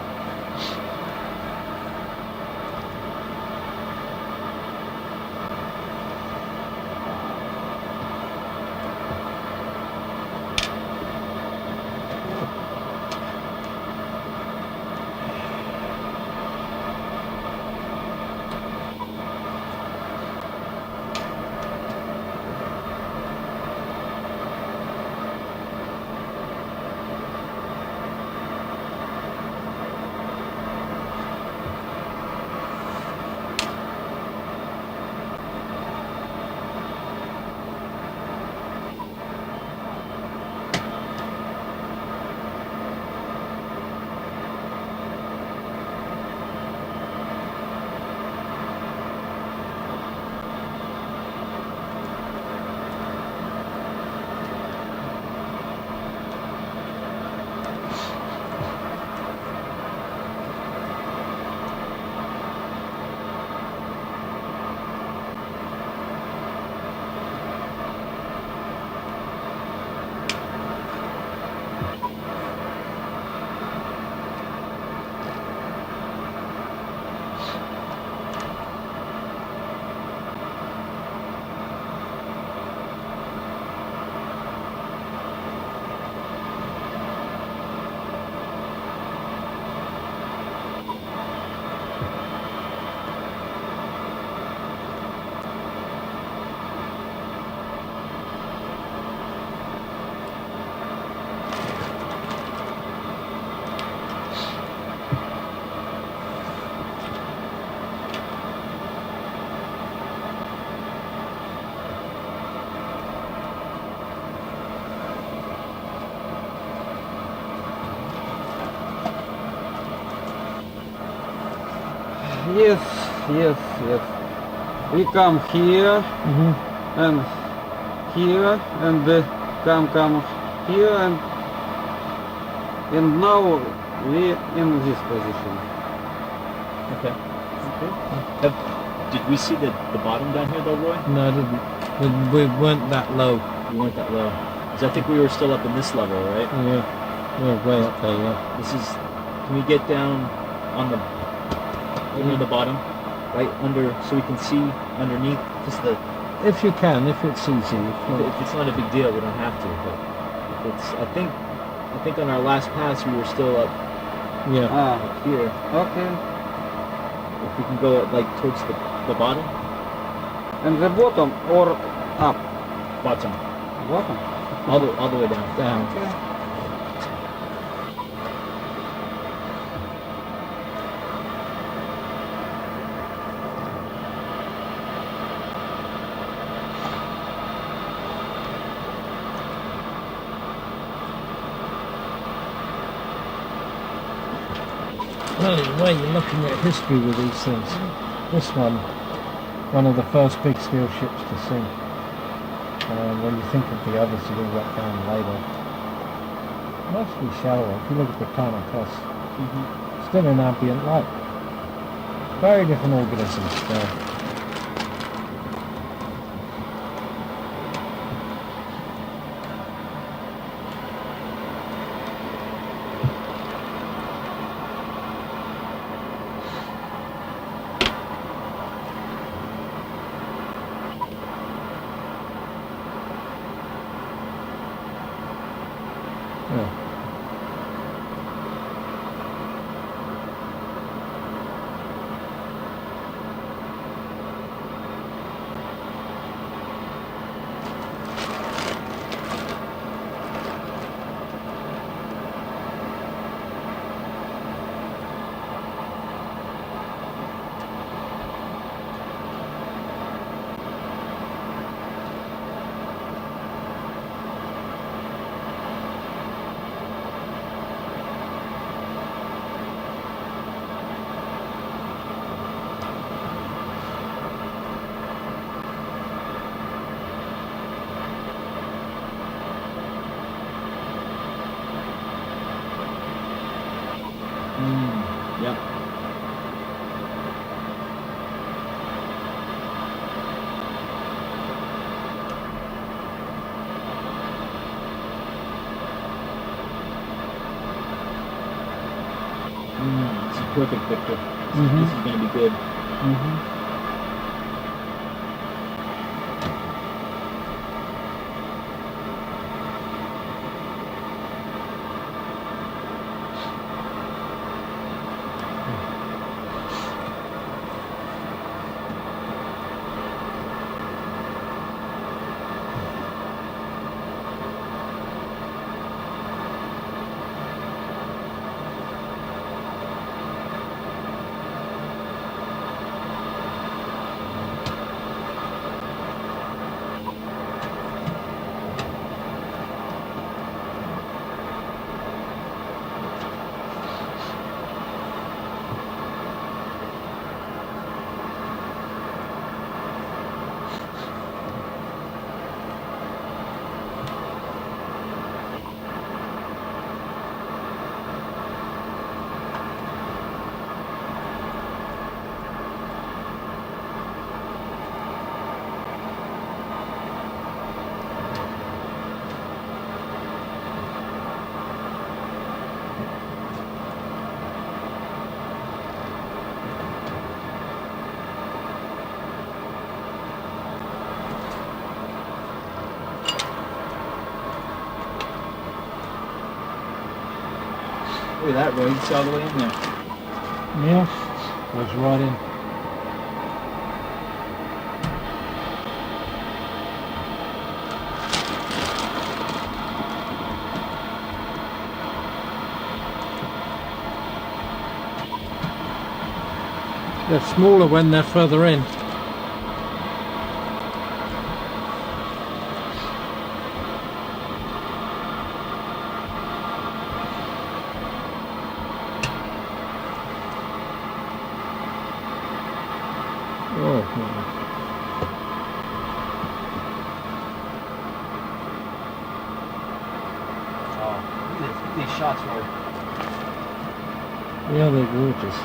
Yes, yes, yes. We come here and here and come here and now we in this position. Okay. Did we see the bottom down here though, Roy? No, I didn't. We weren't that low. We weren't that low. Because I think we were still up in this level, right? Yeah, we're way up there. Yeah. This is. Can we get down on the near the bottom, right under, so we can see underneath? Just the. If you can, if it's easy. If it's not a big deal, we don't have to. But if it's, I think on our last pass we were still up. Yeah. Up here. Okay. If we can go like towards the bottom. And the bottom or up? Bottom. Bottom. All the way down. Down. Okay. Well, in a way, you're looking at history with these things. This one of the first big steel ships to sink. When you think of the others that all went down later, mostly shallower. If you look at the Titanic, still in ambient light. Very different organisms there. Yep. It's a perfect picture. This is going to be good. Look at that, Roy. It's all the way in there. Yeah, goes right in. They're smaller when they're further in. These shots were. Yeah, they're gorgeous.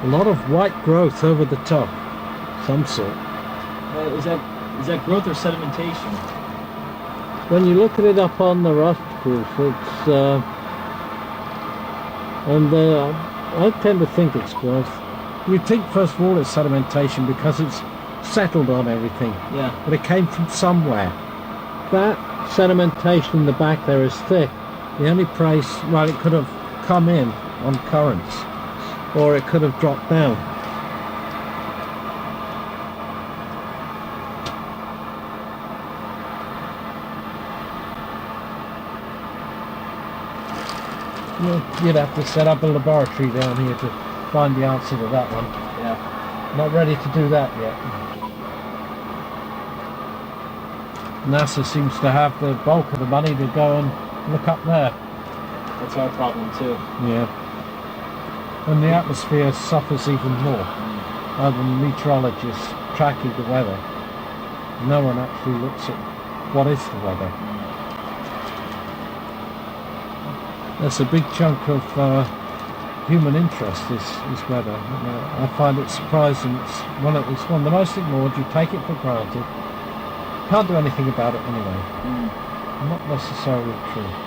A lot of white growth over the top, some sort. Is that growth or sedimentation? When you look at it up on the rusticles, it's I tend to think it's growth. You'd think first of all it's sedimentation because it's settled on everything. Yeah. But it came from somewhere. That sedimentation in the back there is thick. The only place, well, it could have come in on currents, or it could have dropped down. You'd have to set up a laboratory down here to find the answer to that one. Yeah. Not ready to do that yet. NASA seems to have the bulk of the money to go and look up there. That's our problem too. Yeah. And the atmosphere suffers even more. Other than meteorologists tracking the weather, no one actually looks at what is the weather. That's a big chunk of human interest, is weather. I find it surprising. It's one of the most ignored. You take it for granted. Can't do anything about it anyway. Not necessarily true.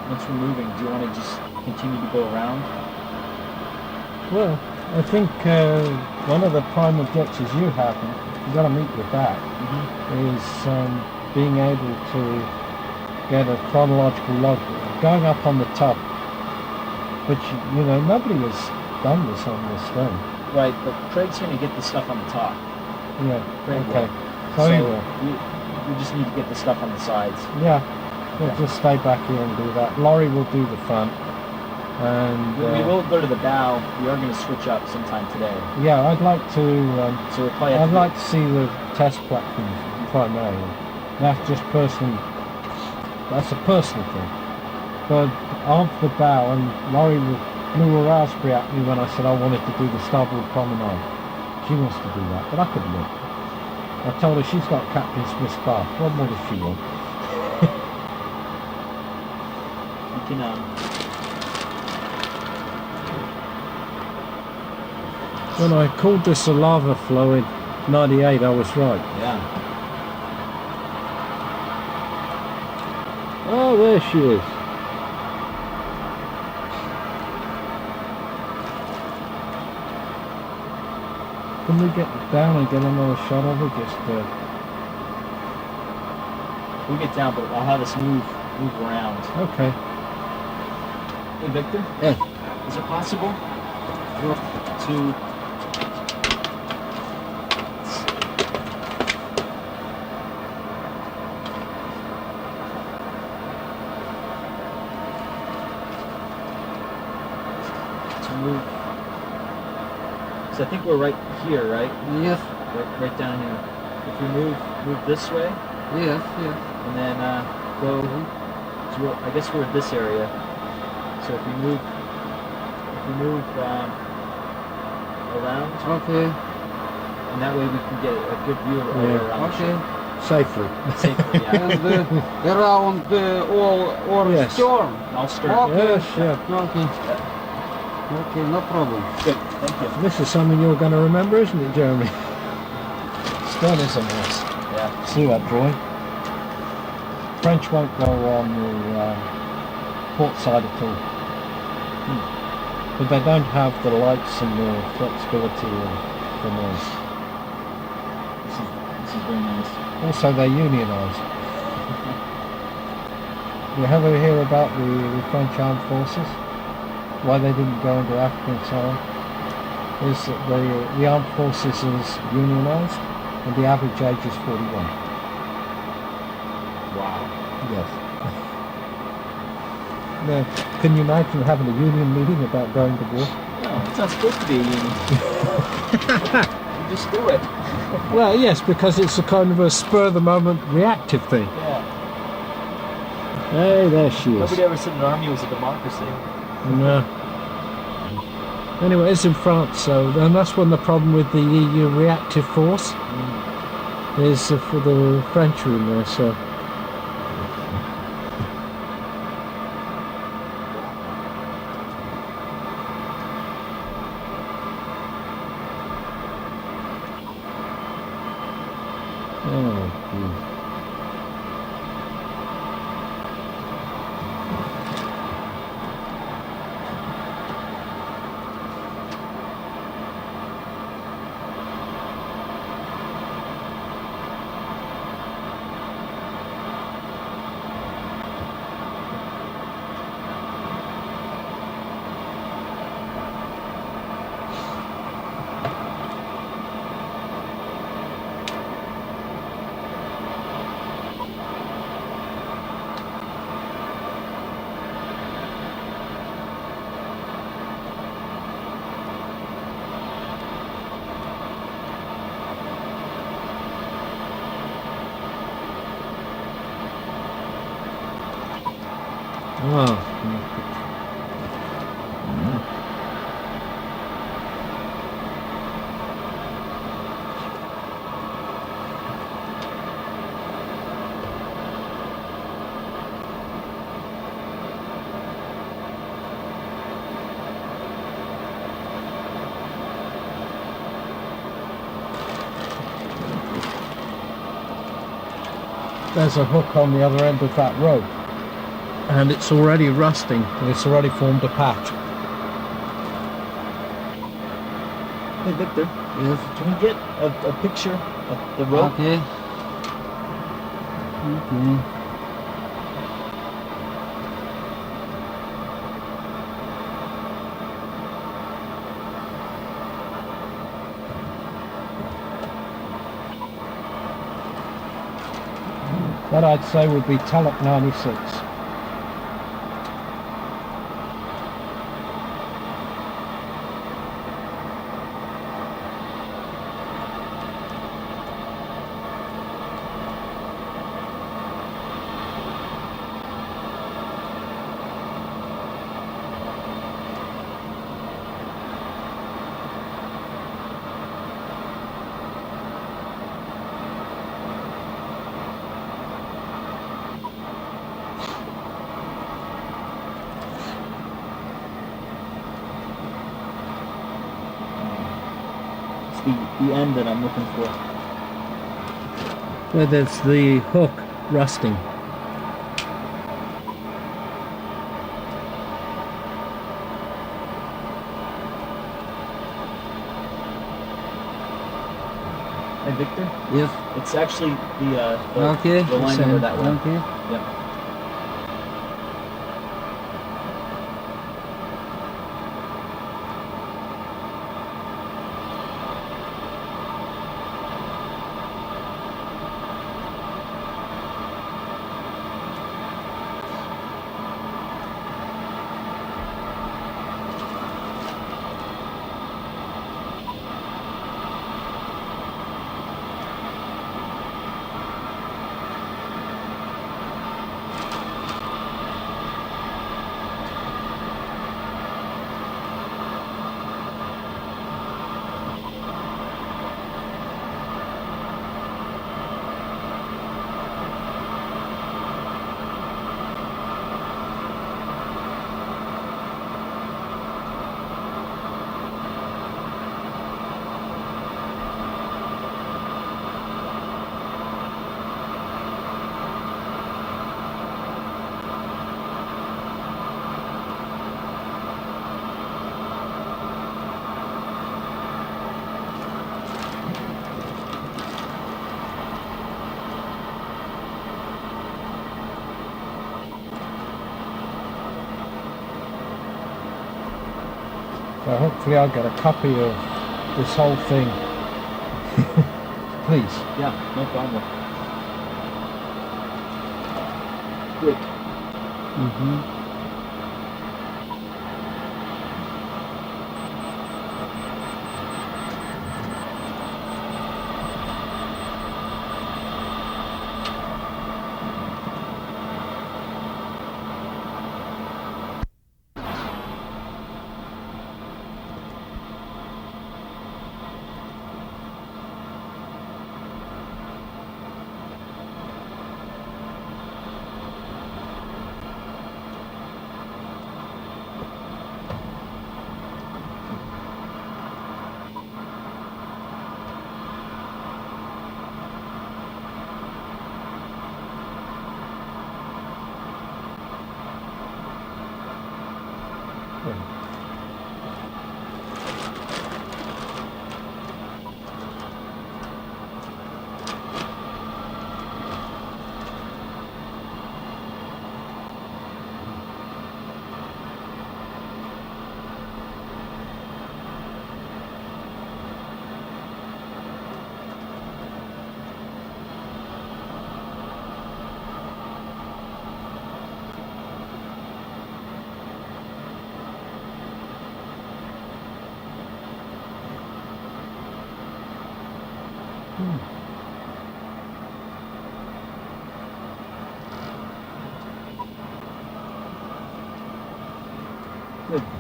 Once we're moving, do you want to just continue to go around? Well, I think one of the prime objectives you have, and you've got to meet with that, is being able to get a chronological log going up on the top. Which, you know, nobody has done this on this thing. Right, but Craig's going to get the stuff on the top. Yeah, Craig okay. will. So you will. We just need to get the stuff on the sides. Yeah. We'll just stay back here and do that. Laurie will do the front. And we will go to the bow. We are going to switch up sometime today. Yeah, I'd like to. So we'll probably I'd like to see the test platform primarily. That's just personal. That's a personal thing. But of the bow, and Laurie blew a raspberry at me when I said I wanted to do the starboard promenade. She wants to do that, but I couldn't look. I told her she's got Captain Smith's bath. What more does she want? You can. When I called this a lava flow in '98, I was right. Yeah. Oh, there she is. Can we get down and get another shot of it? Just we'll get down, but I'll have us move around. okay. Hey, Victor? Yeah. Is it possible to move? So I think we're right here, right? Yes, Right down here. If we move this way, yes. and then go. So I guess we're in this area. So if we move around, Okay, and that way we can get a good view of all around. okay. Safely. Safely, yeah. And around all Yes. storm. All stern. Okay. Yes, yeah. Okay. Okay, no problem. Good. Thank you. This is something you're going to remember, isn't it, Jeremy? Stern is a mess. Yeah. See that drawing? French won't go on the port side at all. But they don't have the lights and the flexibility for noise. This is very nice. Also, they're unionised. You ever hear about the French armed forces? Why they didn't go into Africa and so on? Is that the armed forces is unionised and the average age is 41. Wow. Yes. Now, can you imagine having a union meeting about going to war? No, it's not supposed to be a union. You just do it. Well, yes, because it's a kind of a spur-of-the-moment reactive thing. Yeah. Hey, there she is. Nobody ever said an army was a democracy. No. Anyway, it's in France, so and that's one of the problem with the EU reactive force is for the French are in there. So oh, geez. Oh. There's a hook on the other end of that rope, and it's already rusting, and it's already formed a patch. Hey Victor, Yes. can we get a picture of the rope? Okay. Okay. That I'd say would be Titanic 96. It's the end that I'm looking for. Where there's the hook rusting. Hey Victor, Yes. it's actually the Okay. the line number that way. Okay. Yeah. So hopefully I'll get a copy of this whole thing. Please. Yeah, no problem. Good. Mm-hmm.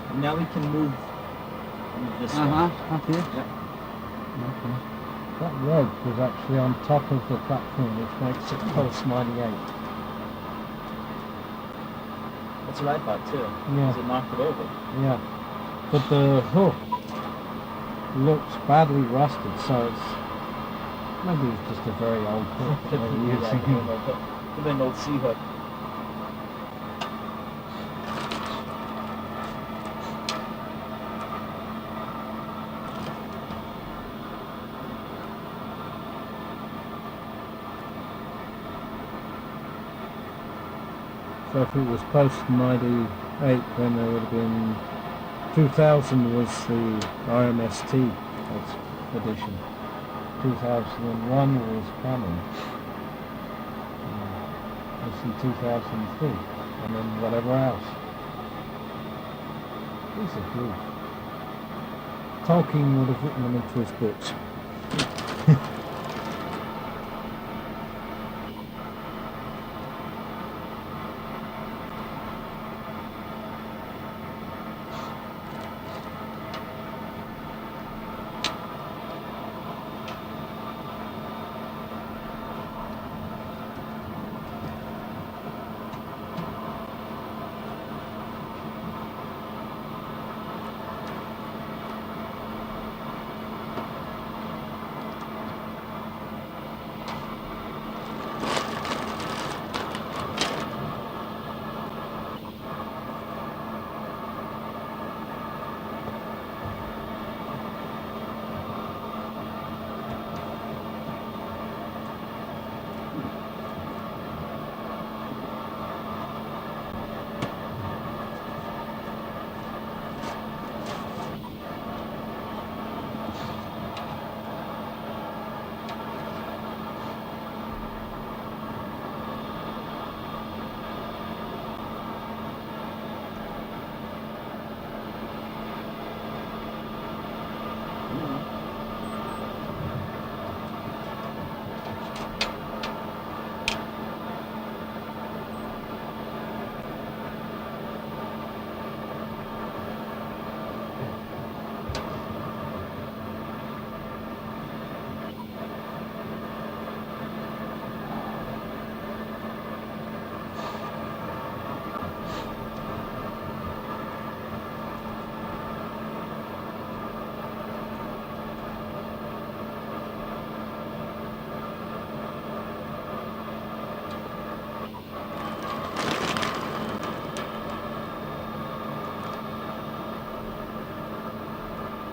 And now we can move this one. Okay. Yep. Okay. That rope was actually on top of the platform, which makes it Pulse 98. That's what I thought too. Yeah. Because it knocked it over. Yeah. But the hook looks badly rusted, so it's maybe it's just a very old hook that they're using. Could be an old sea hook. So if it was post 98, then there would have been 2000 was the RMS expedition. 2001 was Canon. This in 2003, and then whatever else. These are good. Tolkien would have written them into his books.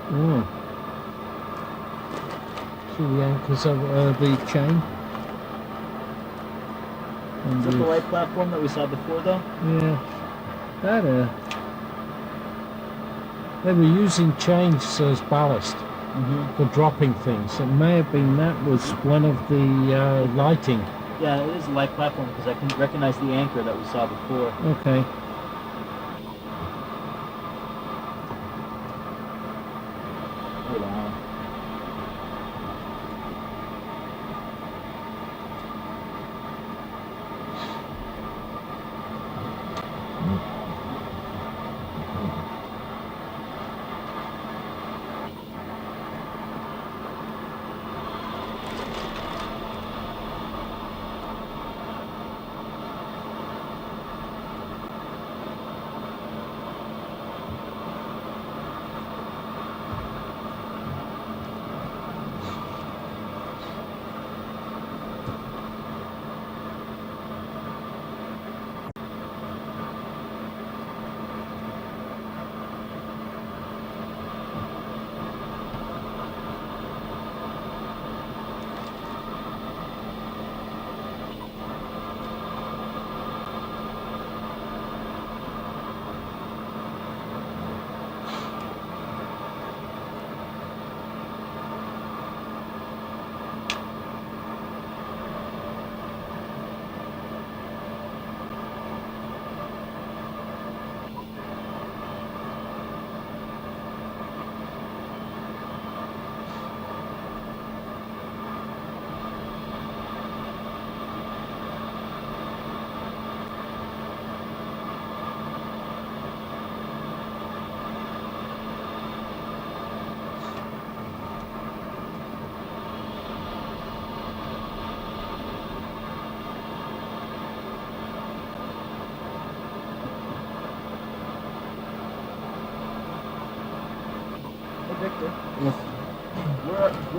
Oh. See the anchors of the chain. Is that the light platform that we saw before though? Yeah. That they were using chains as ballast for dropping things. It may have been that was one of the lighting. Yeah, it is a light platform because I can recognize the anchor that we saw before. Okay. Hold on.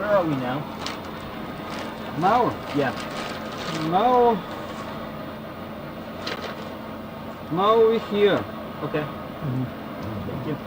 where are we now? Now, Yeah. now we're here. Okay. Mhm. Thank you.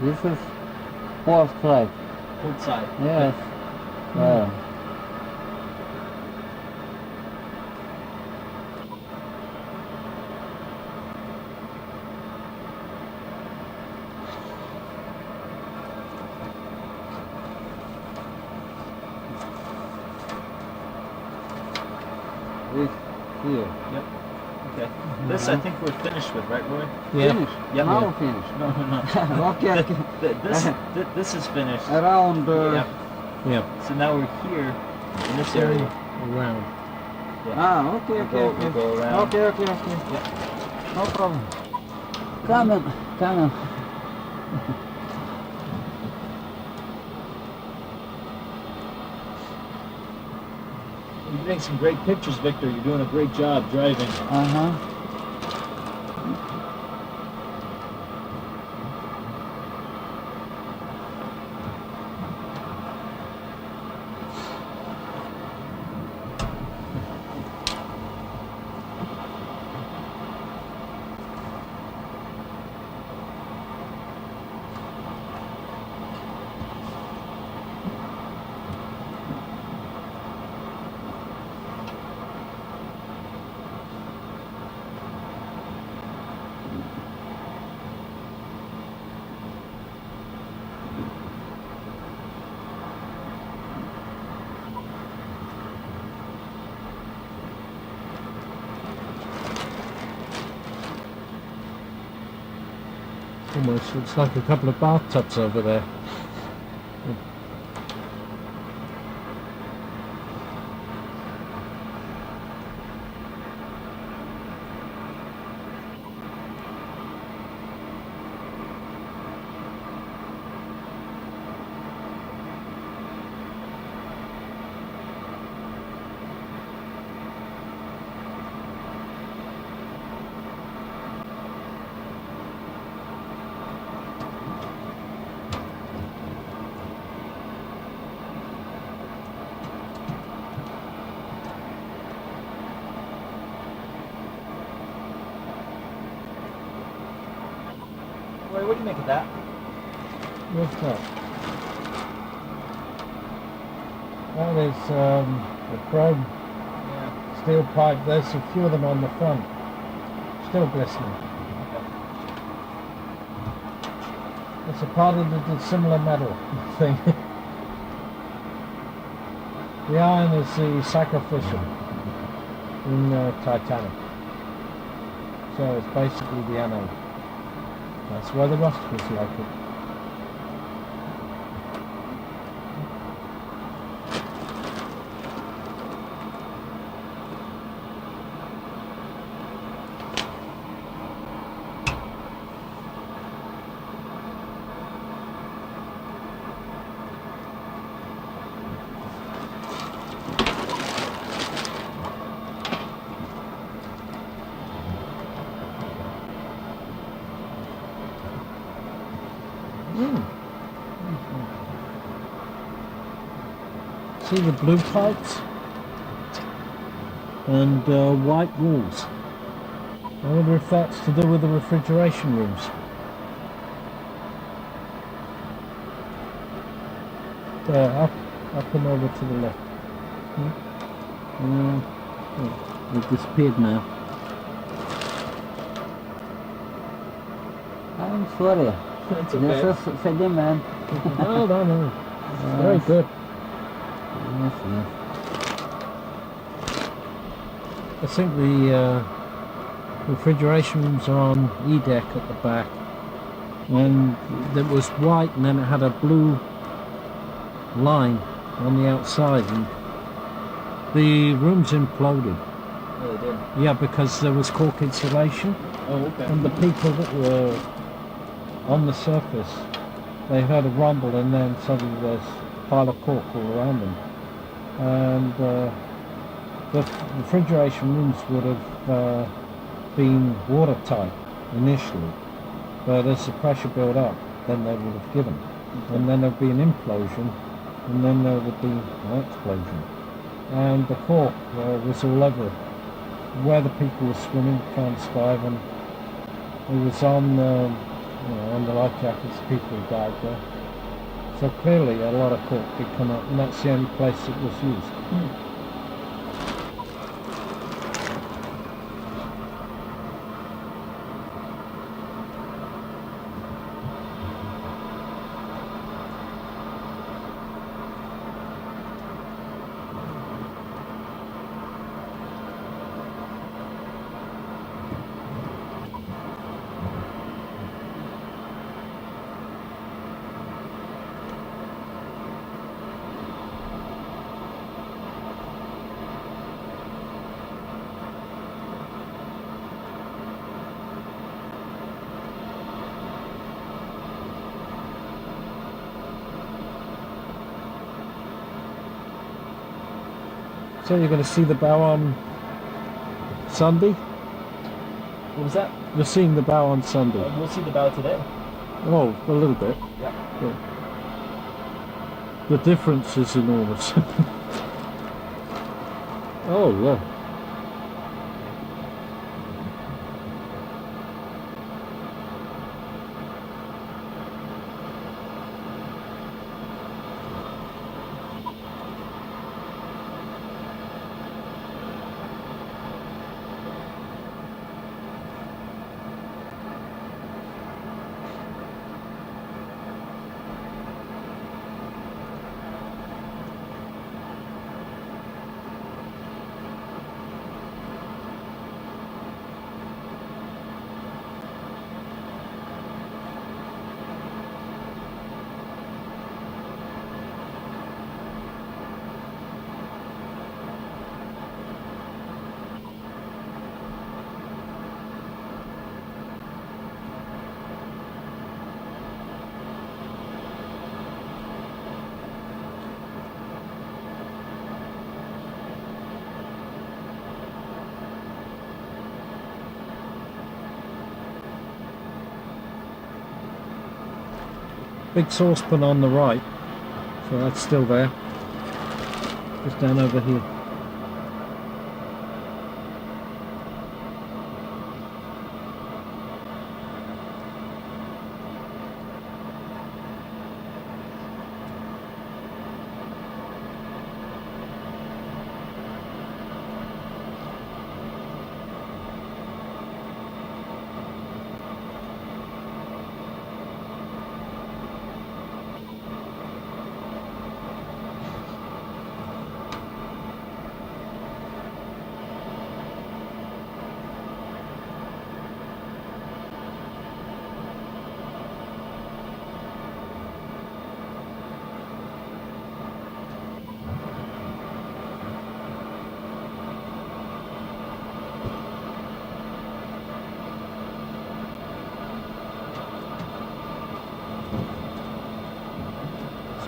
This is port side. Port side. Yes. Well, this here. Yep. Okay. This I think we're finished with, right, Roy? Yeah. Finish. Yep. Now Yeah. finish. No, no. Okay, okay. This is finished. Around. Yep. Yeah. So now we're here in this area. Around. Ah, okay, okay, We'll okay. go around. Okay, okay, okay. Yeah. No problem. Come on, come on. You're getting some great pictures, Victor. You're doing a great job driving. Uh-huh. Almost looks like a couple of bathtubs over there. Roy, what do you make of that? What's that? That is the chrome Yeah. steel pipe. There's a few of them on the front. Still glistening. It's a part of the similar metal thing. The iron is the sacrificial in Titanic. So it's basically the anode. That's why the rusticles like it. See the blue pipes and white walls. I wonder if that's to do with the refrigeration rooms. There, up and over to the left. It disappeared now. I'm sorry. That's This okay. is sediment. No. Very good. Yes, yes. I think the refrigeration rooms are on E-deck at the back, and it was white and then it had a blue line on the outside, and the rooms imploded. Oh, they did. Yeah, because there was cork insulation, Oh, okay. and the people that were on the surface, they heard a rumble and then suddenly there's a pile of cork all around them. And the refrigeration rooms would have been watertight initially, but as the pressure built up, then they would have given. And then there would be an implosion, and then there would be an explosion. And the cork was all over where the people were swimming, trying to dive, and it was on the life jackets, people who died there. So clearly a lot of cork did come up, and that's the only place it was used. So you're going to see the bow on Sunday? What was that? You're seeing the bow on Sunday? We'll see the bow today. Oh, a little bit. Yeah. The difference is enormous. Oh, look. big saucepan on the right, so that's still there. Just down over here.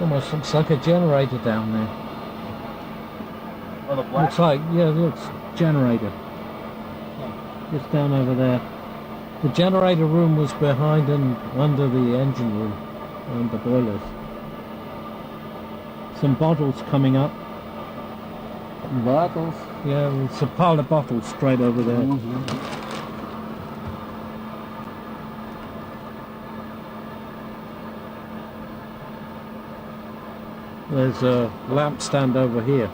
Almost looks like a generator down there. Oh, the black? Looks like, yeah, it looks generator. Just down over there. The generator room was behind and under the engine room, and the boilers. Some bottles coming up. Bottles. Yeah, there's a pile of bottles straight over there. Mm-hmm. There's a lamp stand over here.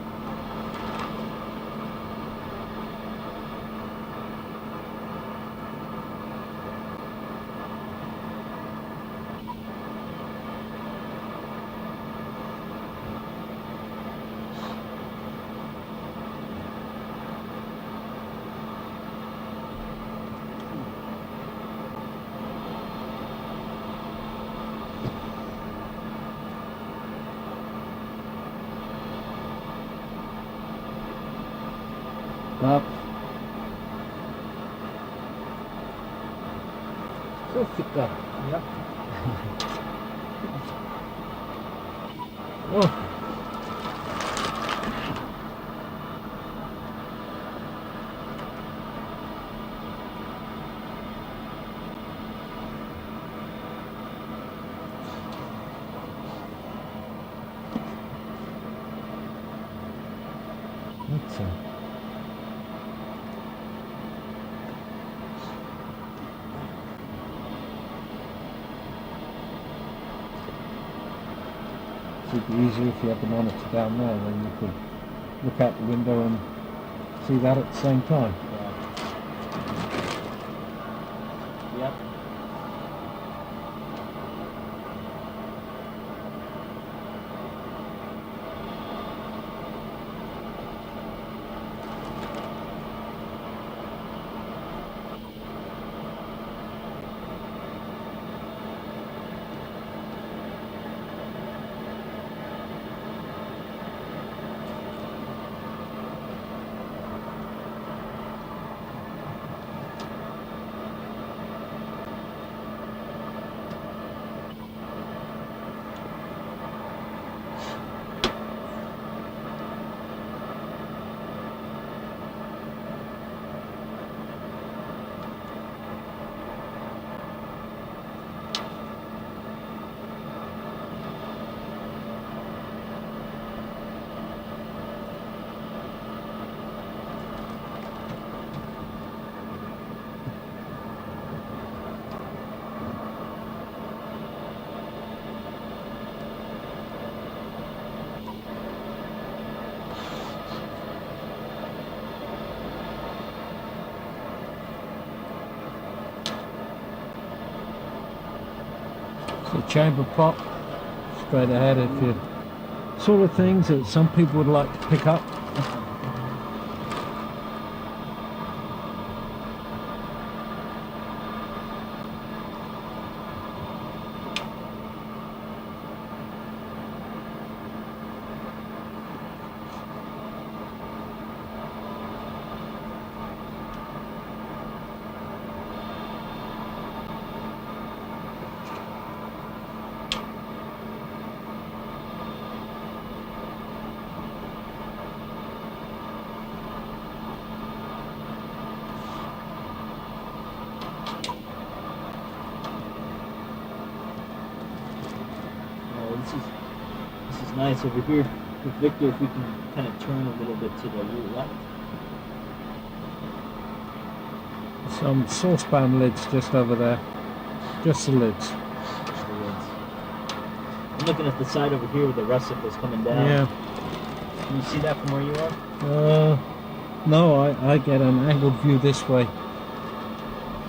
Up. Sofika. Yep. Oh. That's it'd be easier if you had the monitor down there, then you could look out the window and see that at the same time. Yep. The chamber pot straight ahead if you sort of things that some people would like to pick up. Nice over here with Victor. If we can kind of turn a little bit to the left. Some saucepan lids just over there. Just the lids. I'm looking at the side over here with the rusticles coming down. Yeah. Can you see that from where you are? No, I get an angled view this way.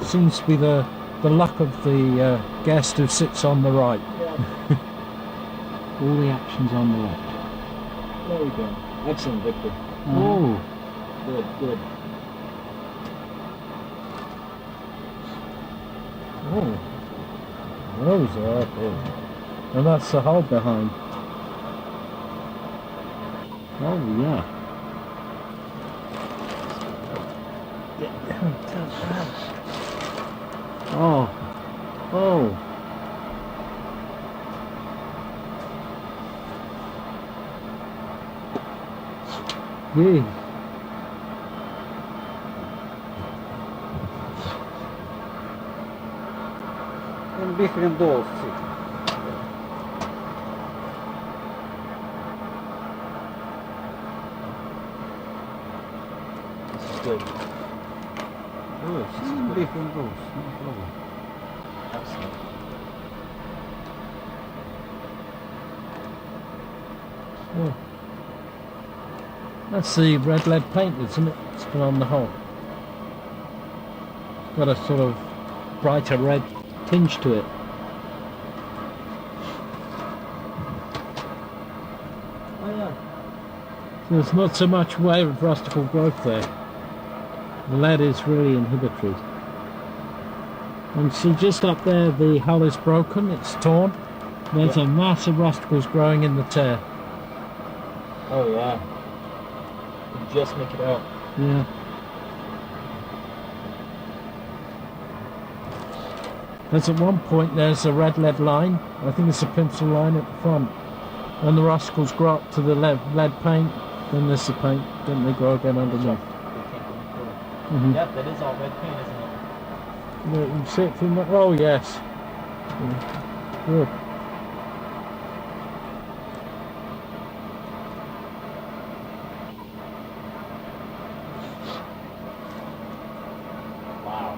Seems to be the luck of the guest who sits on the right. Yeah. All the action's on the left. There we go. Excellent, Victor. Oh. Good, good. Oh. Those are big. And that's the hull behind. Oh yeah. Oh. Oh. Gee. And different doors. This is good. Good. Different doors. No problem. Excellent. Oh. That's the red lead paint, isn't it? It's been on the hull. It's got a sort of brighter red tinge to it. Oh yeah. So there's not so much way of rustical growth there. The lead is really inhibitory. And see, just up there the hull is broken, it's torn. There's a mass of rusticles growing in the tear. Oh yeah. You can just make it out. Yeah. There's at one point there's a red lead line. I think it's a pencil line at the front. And the rusticles grow up to the lead paint, then there's the paint, then they grow again underneath. Mm-hmm. Yep, that is all red paint, isn't it? You can see it from the... Oh yes. Yeah. Good. Wow.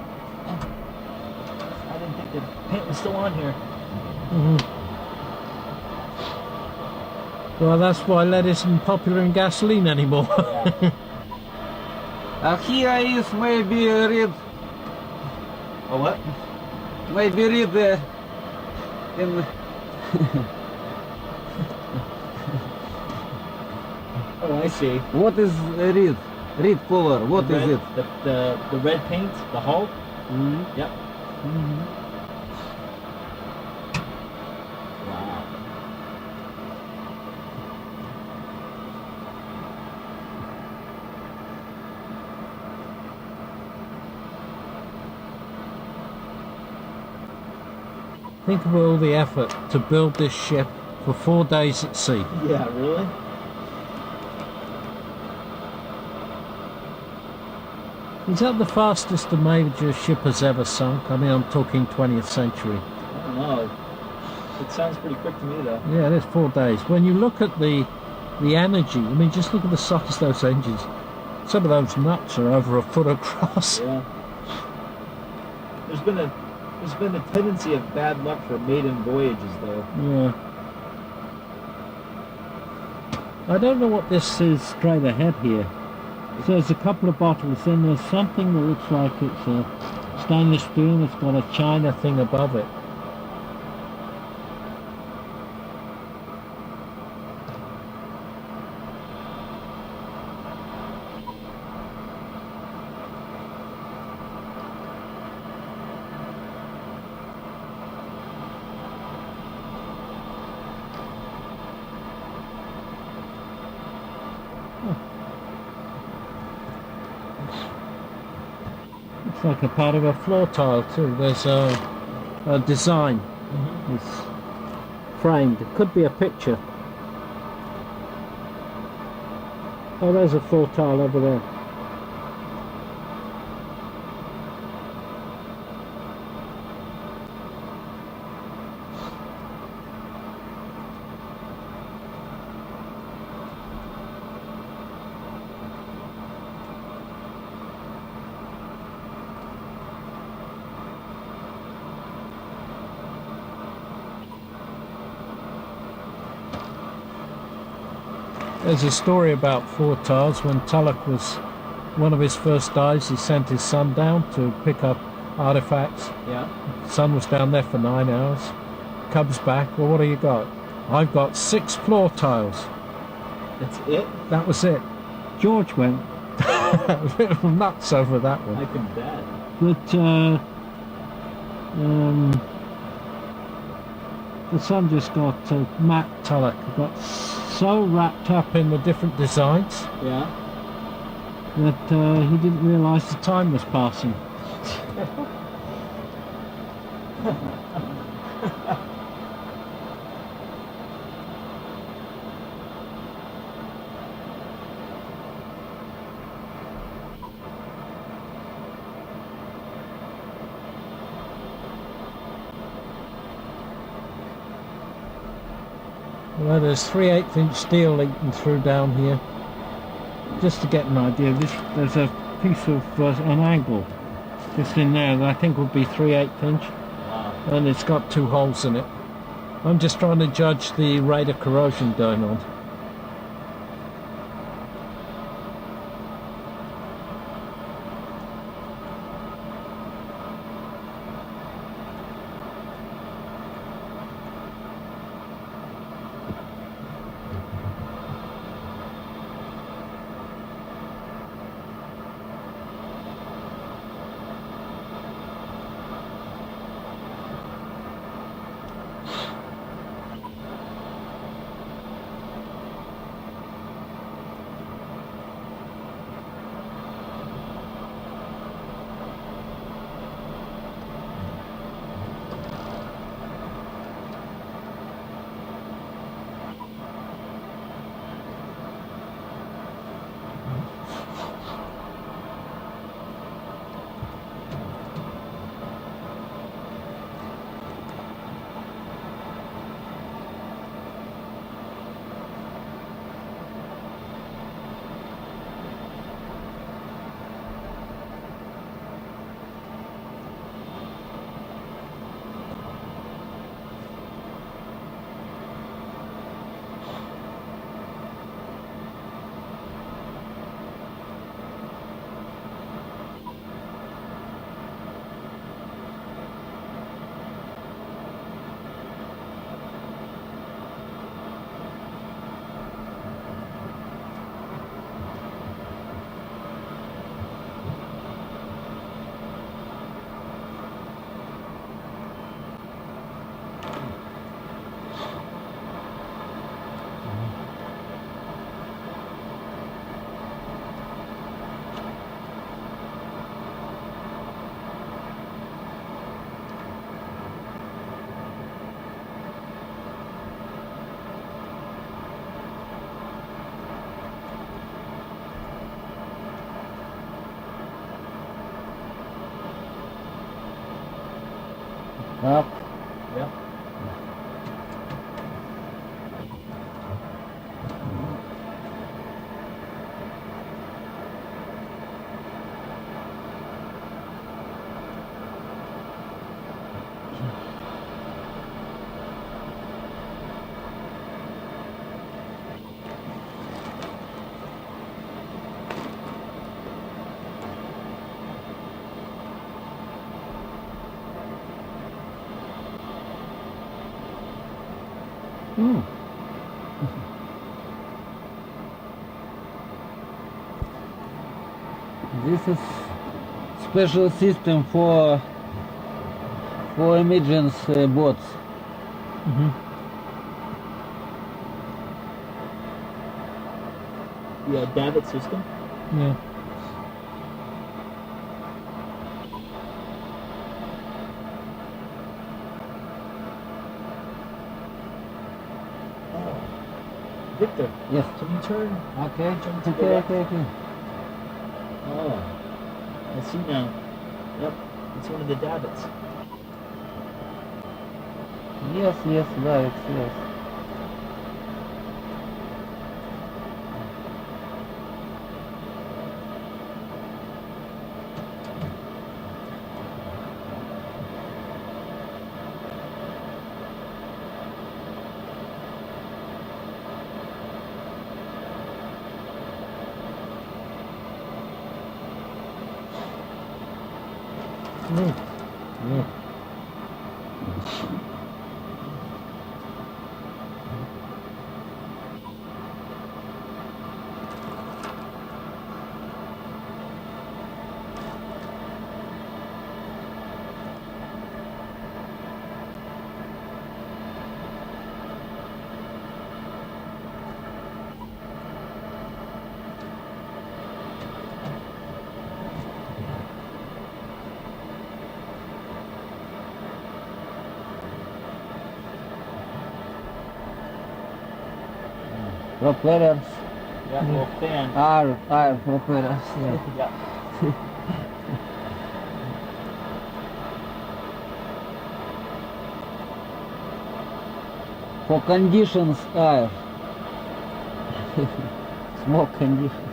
I didn't think the paint was still on here. Mm-hmm. Well, that's why lead isn't popular in gasoline anymore. Yeah. Here is maybe red. Oh, what? Maybe red in Oh, I see. what is red? Red color. What The is red, it? The red paint, the hull. Mm-hmm. Yep. Mm-hmm. Wow. Think of all the effort to build this ship for 4 days at sea. Yeah, really? Is that the fastest a major ship has ever sunk? I mean, I'm talking 20th century. I don't know. It sounds pretty quick to me, though. Yeah, it is 4 days. When you look at the energy, I mean, just look at the size of those engines. Some of those nuts are over a foot across. Yeah. There's been a tendency of bad luck for maiden voyages, though. Yeah. I don't know what this is straight ahead here. So there's a couple of bottles, then there's something that looks like it's a stainless steel and it's got a china thing above it. It's like a part of a floor tile too. There's a design. Mm-hmm. It's framed. It could be a picture. Oh, there's a floor tile over there. There's a story about 4 tiles. When Tulloch was one of his first dives, he sent his son down to pick up artifacts. Yeah. Son was down there for 9 hours. Comes back. Well, what do you got? I've got 6 floor tiles. That's it? That was it. George went a little nuts over that one. I can bet. But the son just got Matt Tulloch got so wrapped up in the different designs Yeah. that he didn't realise the time was passing. Well, there's 3/8 inch steel leaking through down here. Just to get an idea, there's a piece of an angle just in there that I think would be 3/8 inch, Wow. and it's got 2 holes in it. I'm just trying to judge the rate of corrosion going on. Up. Yeah. Hmm. This is special system for emergency boats. Mm-hmm. Yeah, davit system. Yeah. Victor, Yes. can you turn? Okay. Turn to the Okay. left. Okay. Oh, I see now. Yep, it's one of the davits. Yes. Yes. Right. Yes. Yeah. Propellers Yeah, well, fan. are propellers. Yeah. Yeah. For conditions are smoke conditions.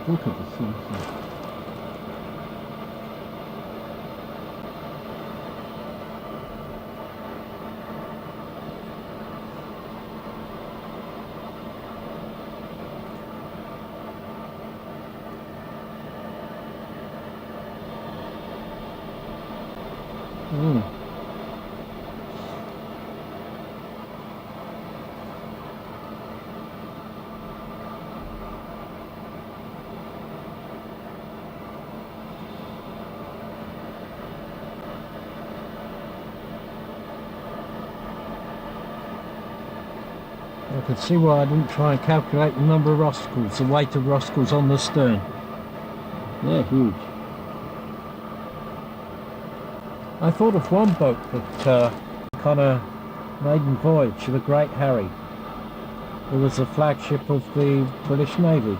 Look at the sunset. I could see why I didn't try and calculate the number of rusticles, the weight of rusticles on the stern. They're huge. I thought of one boat that kind of maiden voyage, the Great Harry. It was a flagship of the British Navy,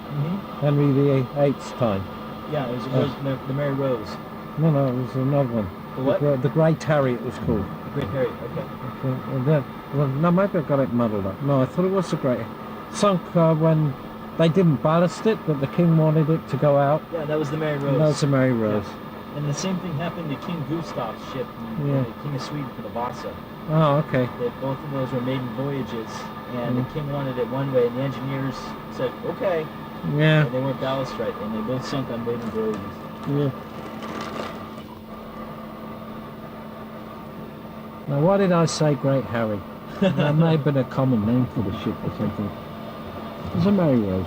Henry VIII's time. Yeah, it was the Mary Rose. No, it was another one. The what? The Great Harry it was called. The Great Harry, okay. And then, well, no, maybe I got it muddled up. No, I thought it was the Great. Sunk when they didn't ballast it, but the king wanted it to go out. Yeah, that was the Mary Rose. That was the Mary Rose. Yeah. And the same thing happened to King Gustav's ship, King of Sweden for the Vasa. Oh, okay. Both of those were maiden voyages, and the king wanted it one way, and the engineers said, okay. Yeah. And they weren't ballast right, and they both sunk on maiden voyages. Yeah. Now, why did I say Great Harry? That may have been a common name for the ship or something. It was a Mary Rose.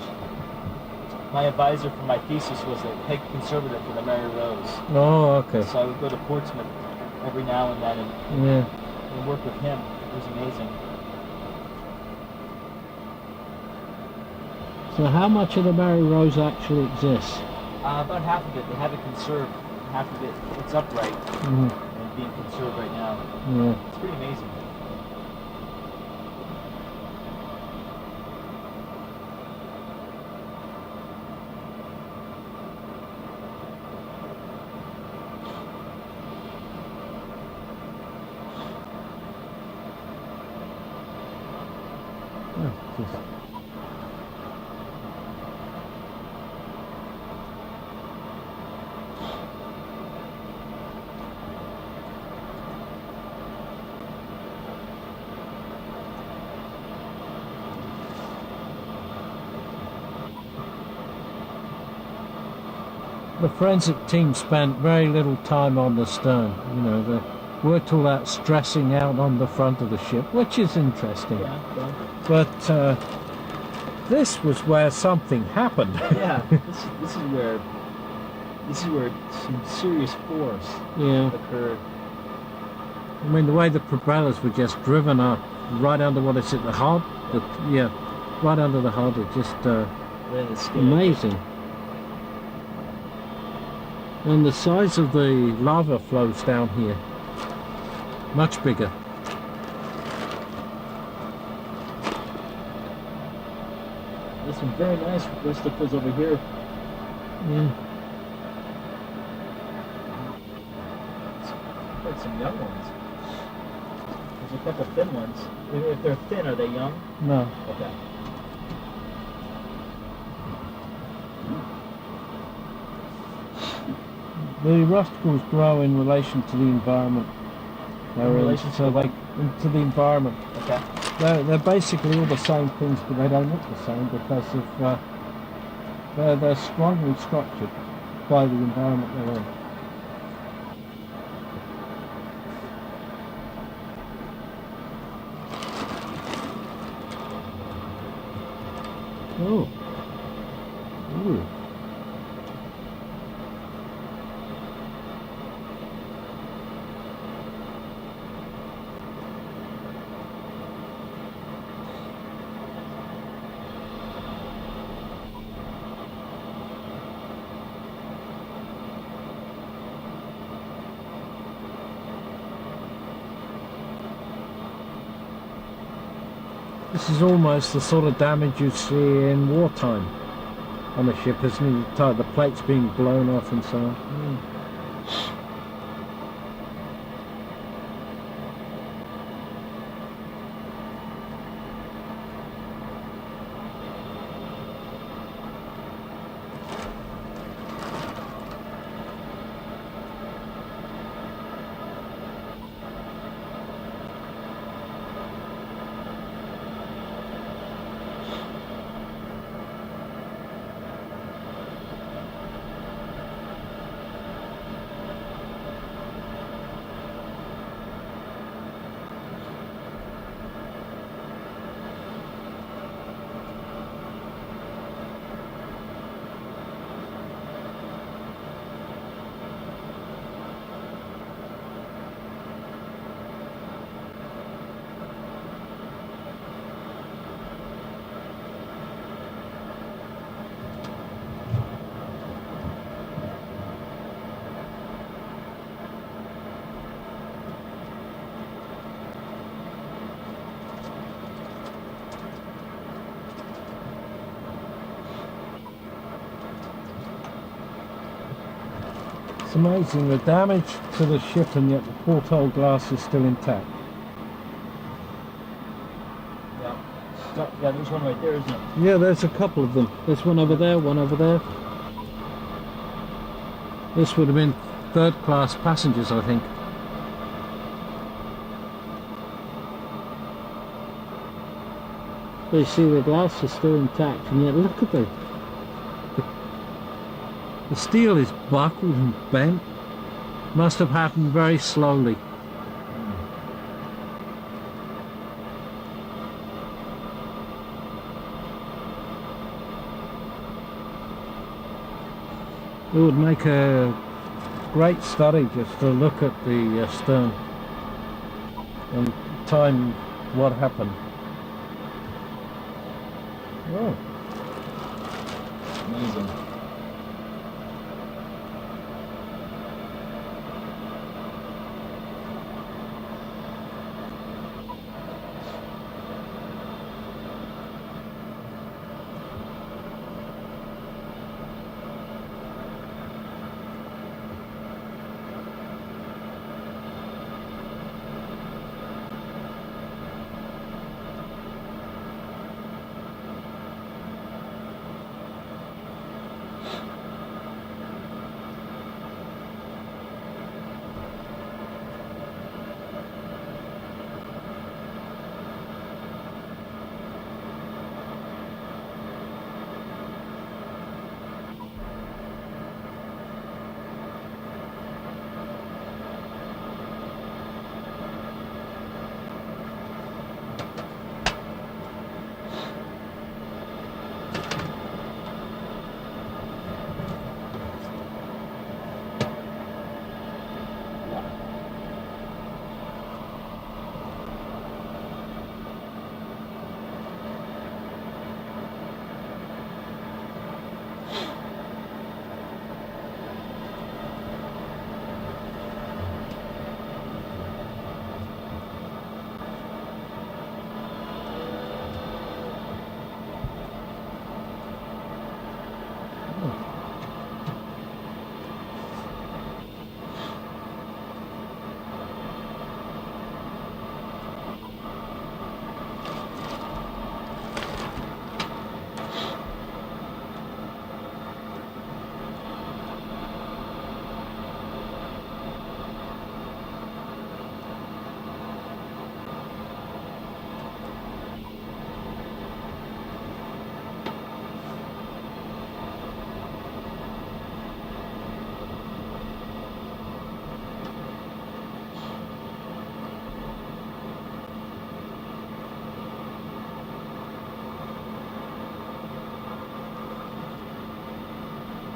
My advisor for my thesis was the head conservator for the Mary Rose. Oh, okay. So I would go to Portsmouth every now and then and work with him. It was amazing. So how much of the Mary Rose actually exists? About half of it. They have it conserved. Half of it, it's upright Mm. and being conserved right now. Yeah. It's pretty amazing. Oh, just. The forensic team spent very little time on the stern. You know, they worked all that stressing out on the front of the ship, which is interesting. Yeah. But this was where something happened. Yeah. This is where some serious force Yeah. occurred. I mean, the way the propellers were just driven up right under what is it, the hull? Yeah, right under the hull. It just Then the scale. amazing. And the size of the lava flows down here, much bigger. There's some very nice rusticles over here. Yeah. Got some young ones. There's a couple thin ones. If they're thin, are they young? No. Okay. The rusticles grow in relation to the environment. In relation to what? to the environment. Okay. They're basically all the same things, but they don't look the same because of they're strongly structured by the environment they're in. Oh. Ooh. This is almost the sort of damage you see in wartime on a ship, isn't it? The plates being blown off and so on. It's amazing, the damage to the ship and yet the porthole glass is still intact. Yeah. Yeah, there's one right there, isn't there? Yeah, there's a couple of them. There's one over there, one over there. This would have been third class passengers, I think. But you see the glass is still intact, and yet look at the steel is buckled and bent. Must have happened very slowly. It would make a great study just to look at the stern and time what happened. Oh. Amazing.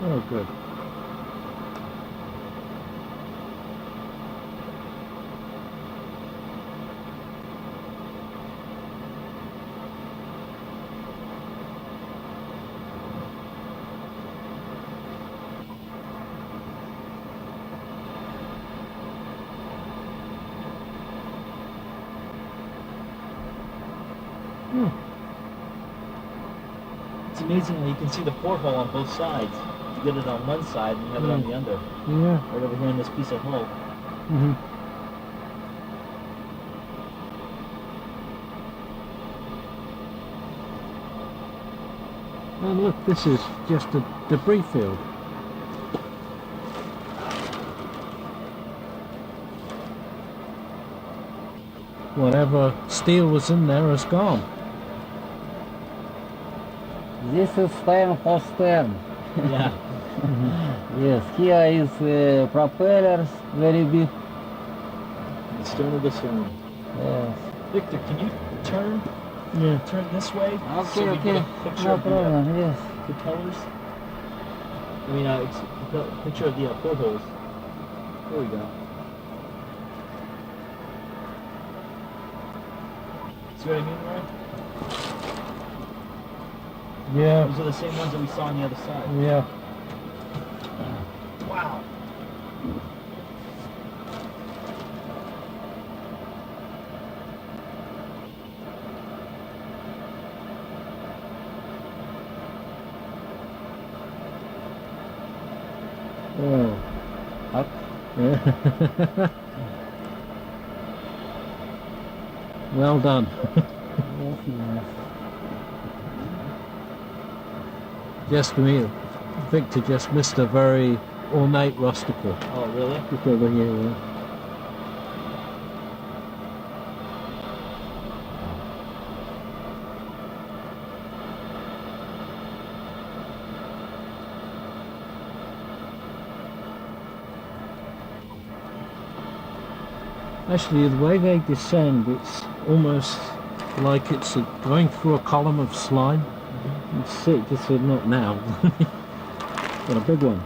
Oh, good. It's amazing how you can see the porthole on both sides. You get it on one side and you have it on the other. Yeah. Right over here in this piece of hull. Mm-hmm. And look, this is just a debris field. Whatever steel was in there is gone. This is stern for stern. Yeah. Yes, here is propellers, very big. The stern of the stern. Yes. Victor, can you turn this way? Okay, so we okay. get a picture No of problem, yes. the propellers? I mean, a picture of the portholes. There we go. See what I mean, Ryan? Yeah, Those are the same ones that we saw on the other side. yeah. Wow. Oh. Up. Well done. Yes, yes. Just me. Victor just missed a very ornate rusticle. Oh, really? Just over here. Yeah. Actually, the way they descend, it's almost like it's going through a column of slime. Just not now, but a big one.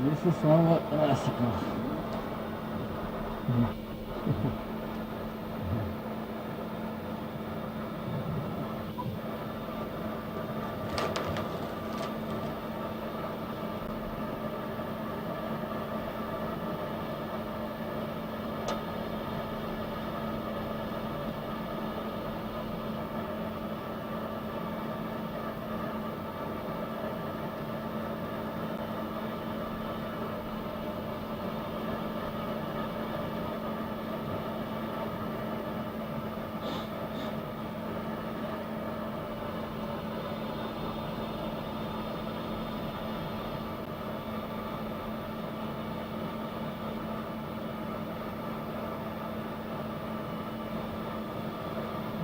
This is our rusticles.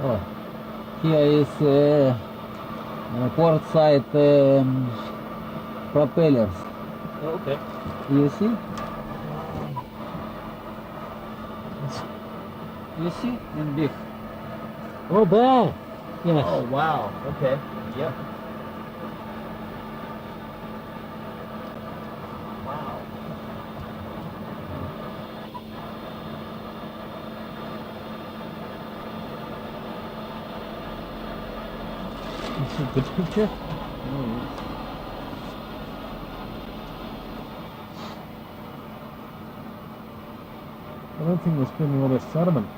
Oh, here is port side propellers. Oh, okay. You see? You see? In big. Oh, there! Yes. Oh, wow. Okay. Yep. Wow. a good picture. I don't think there's been all this sediment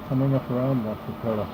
coming up around that propeller.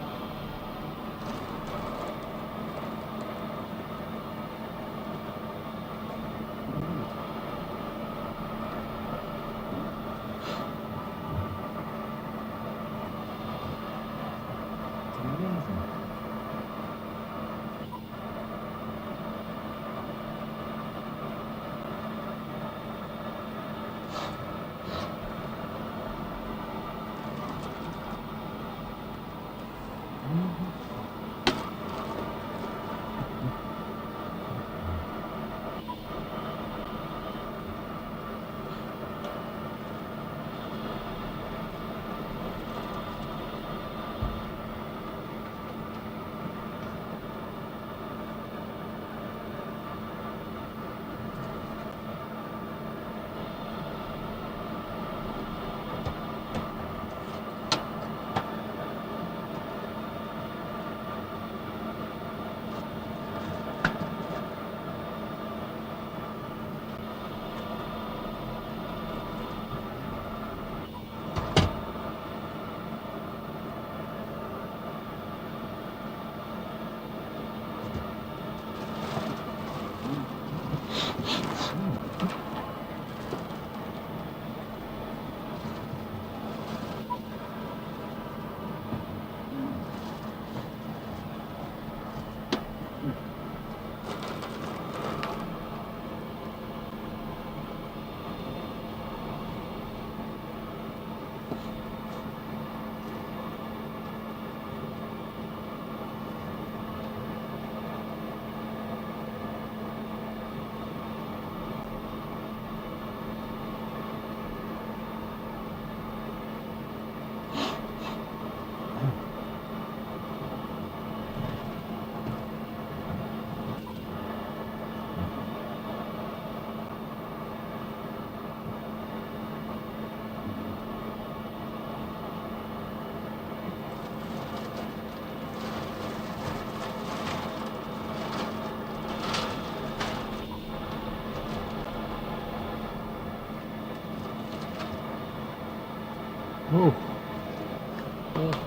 Oh,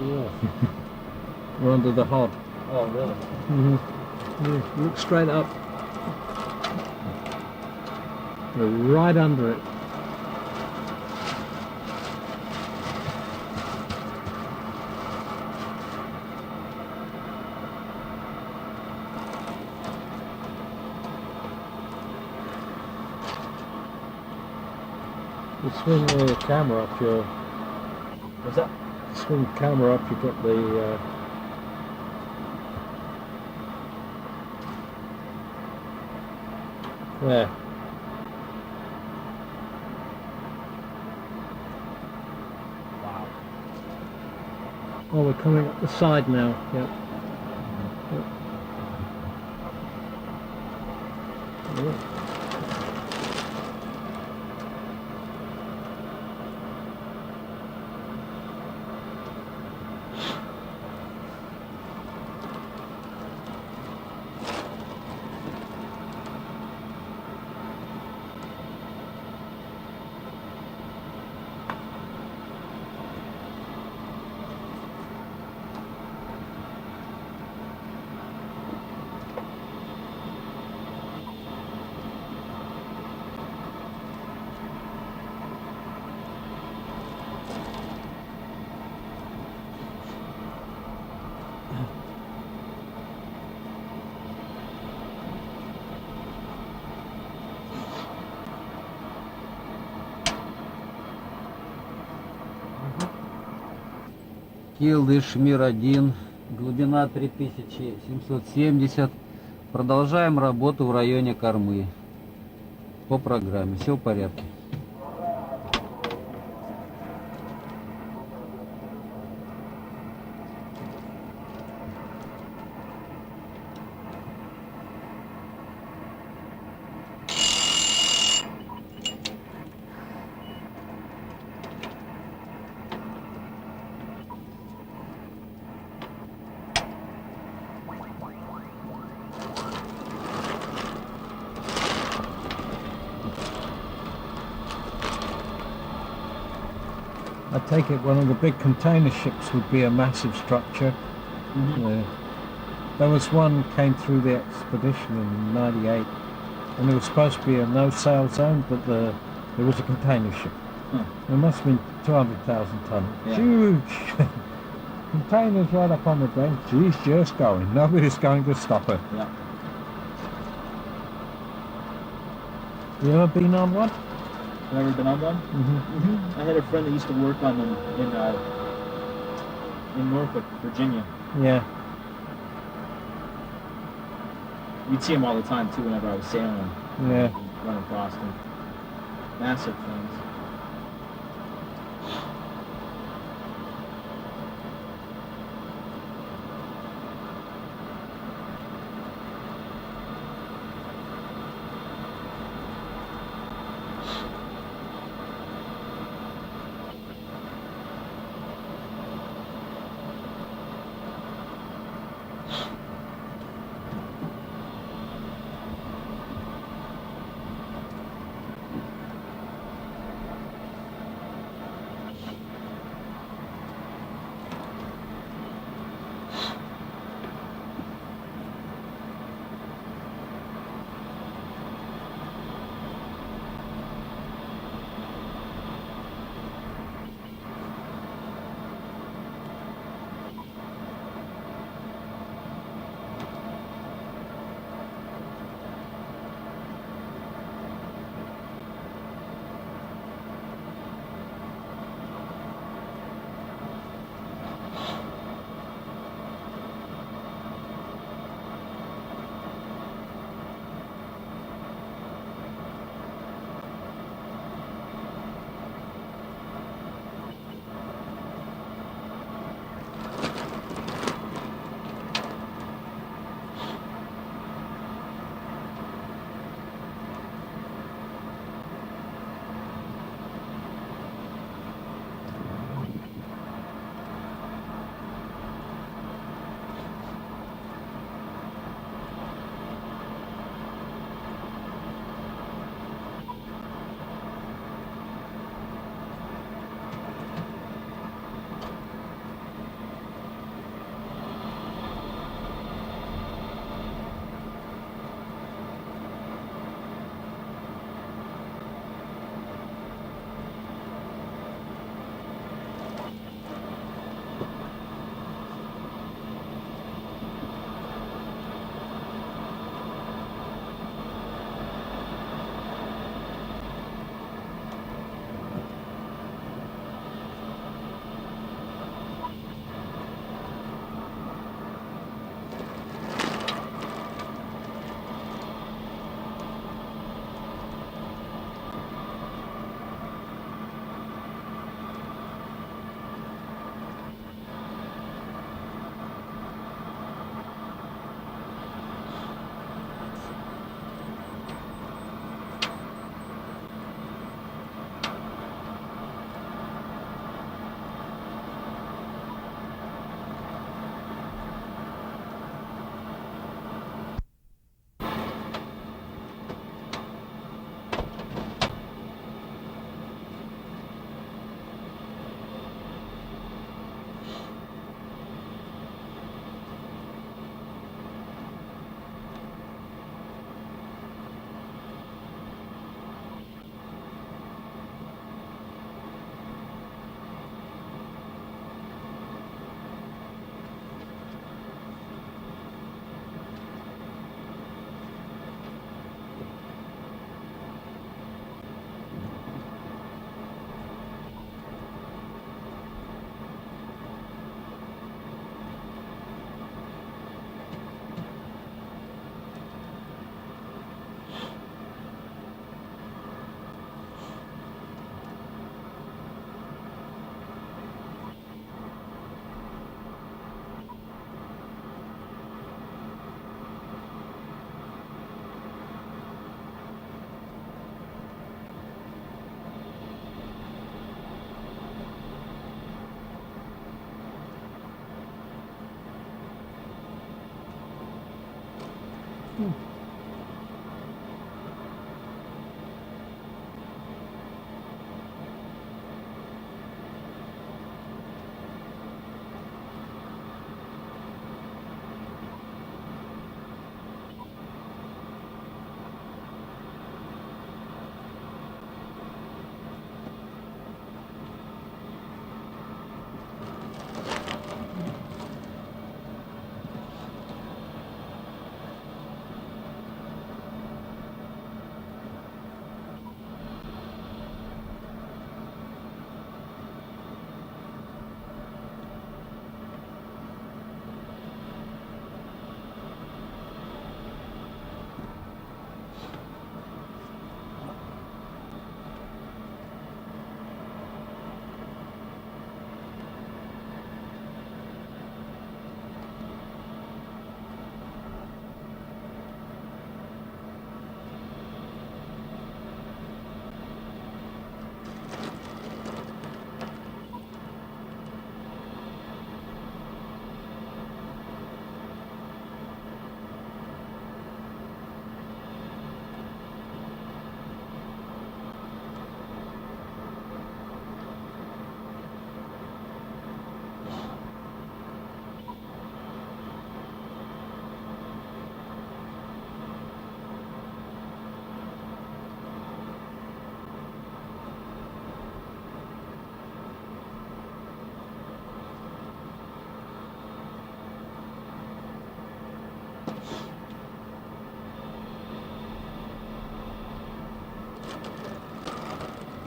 yeah. we're under the hod. Oh, really? Mm-hmm. Look straight up. We're right under it. You swing the camera up your... What's that? Swing the camera up, you've got the... there. Wow. Oh, we're coming up the side now. Yep. Yep. Килдыш, МИР-1, глубина 3770. Продолжаем работу в районе кормы. По программе. Все в порядке. take it one of the big container ships would be a massive structure. There was one came through the expedition in '98, and there was supposed to be a no-sail zone, but there was a container ship. It must have been 200,000 tons. Yeah. Huge! Containers right up on the deck. She's just going. Nobody's going to stop her. Yeah. You ever been on one? Have you ever been on one? Mm-hmm. I had a friend that used to work on them in Norfolk, Virginia. Yeah. We'd see them all the time too whenever I was sailing them. Yeah. Run across them. Massive things.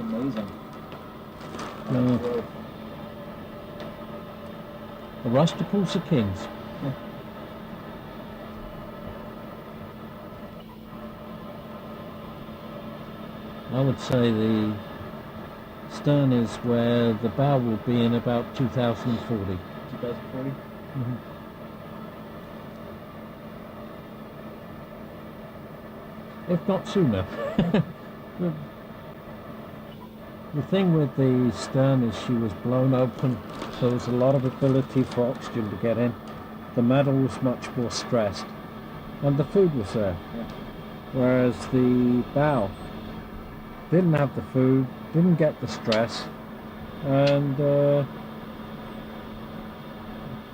amazing. Yeah. The rusticles are kings. I would say the stern is where the bow will be in about 2040. 2040? If not sooner. The thing with the stern is she was blown open, so there was a lot of ability for oxygen to get in. The metal was much more stressed, and the food was there. Yeah. Whereas the bow didn't have the food, didn't get the stress, and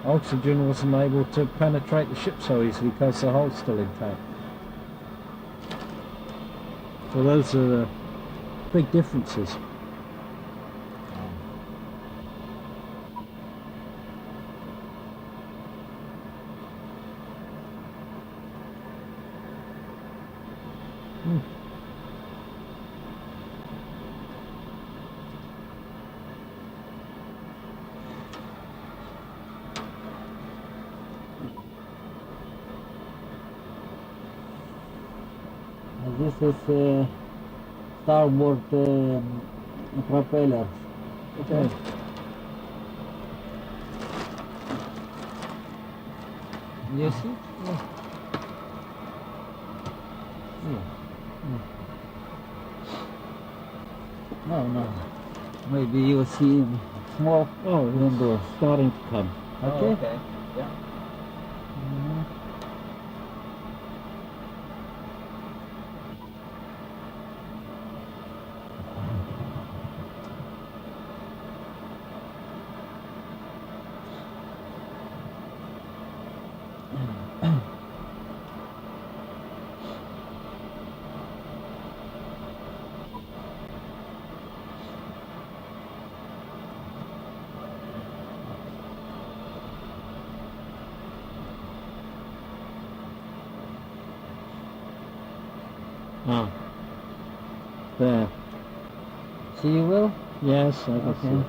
oxygen wasn't able to penetrate the ship so easily because the hull's still intact. So those are the big differences. This is starboard propeller. Okay. You see? No. Maybe you see small window starting to come. Okay? Oh, okay. Yeah. Ah, there. See you well? Yes, I can see. Okay.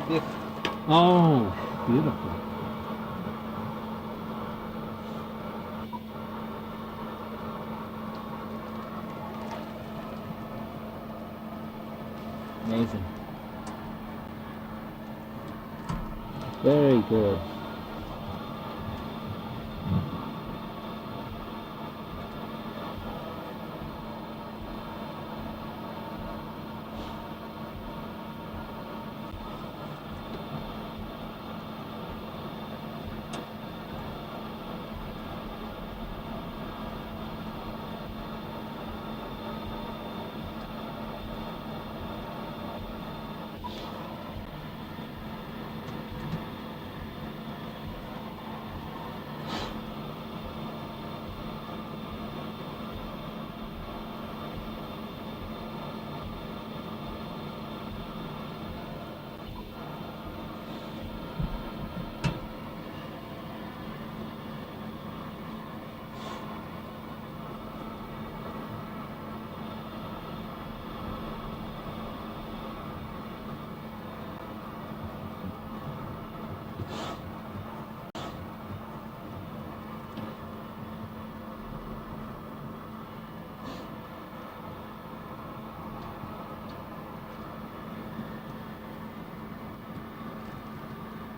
Big. Oh, beautiful. Amazing. Very good.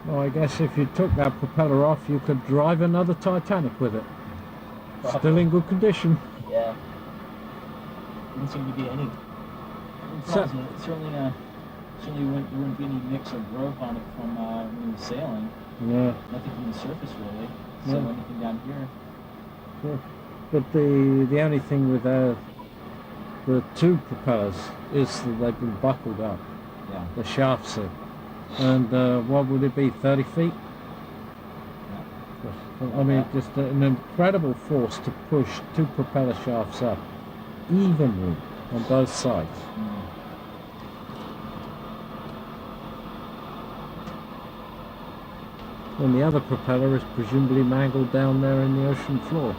Well, I guess if you took that propeller off, you could drive another Titanic with it. Still in good condition. Yeah. Didn't seem to be any problems with it. Certainly wouldn't be any mix or growth on it from when you were sailing. Yeah. Nothing from the surface really. So Yeah. anything down here. Sure. But the only thing with the two propellers is that they've been buckled up. Yeah. The shafts are. And what would it be, 30 feet? Yeah. I mean, just an incredible force to push two propeller shafts up evenly on both sides. Mm. And the other propeller is presumably mangled down there in the ocean floor.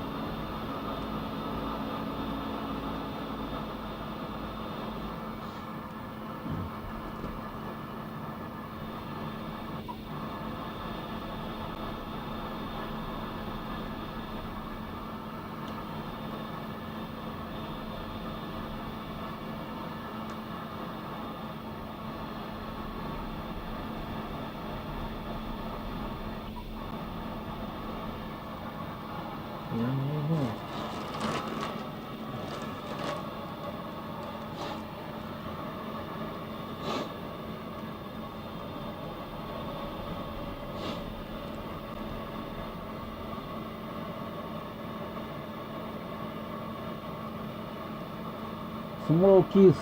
Small kiss.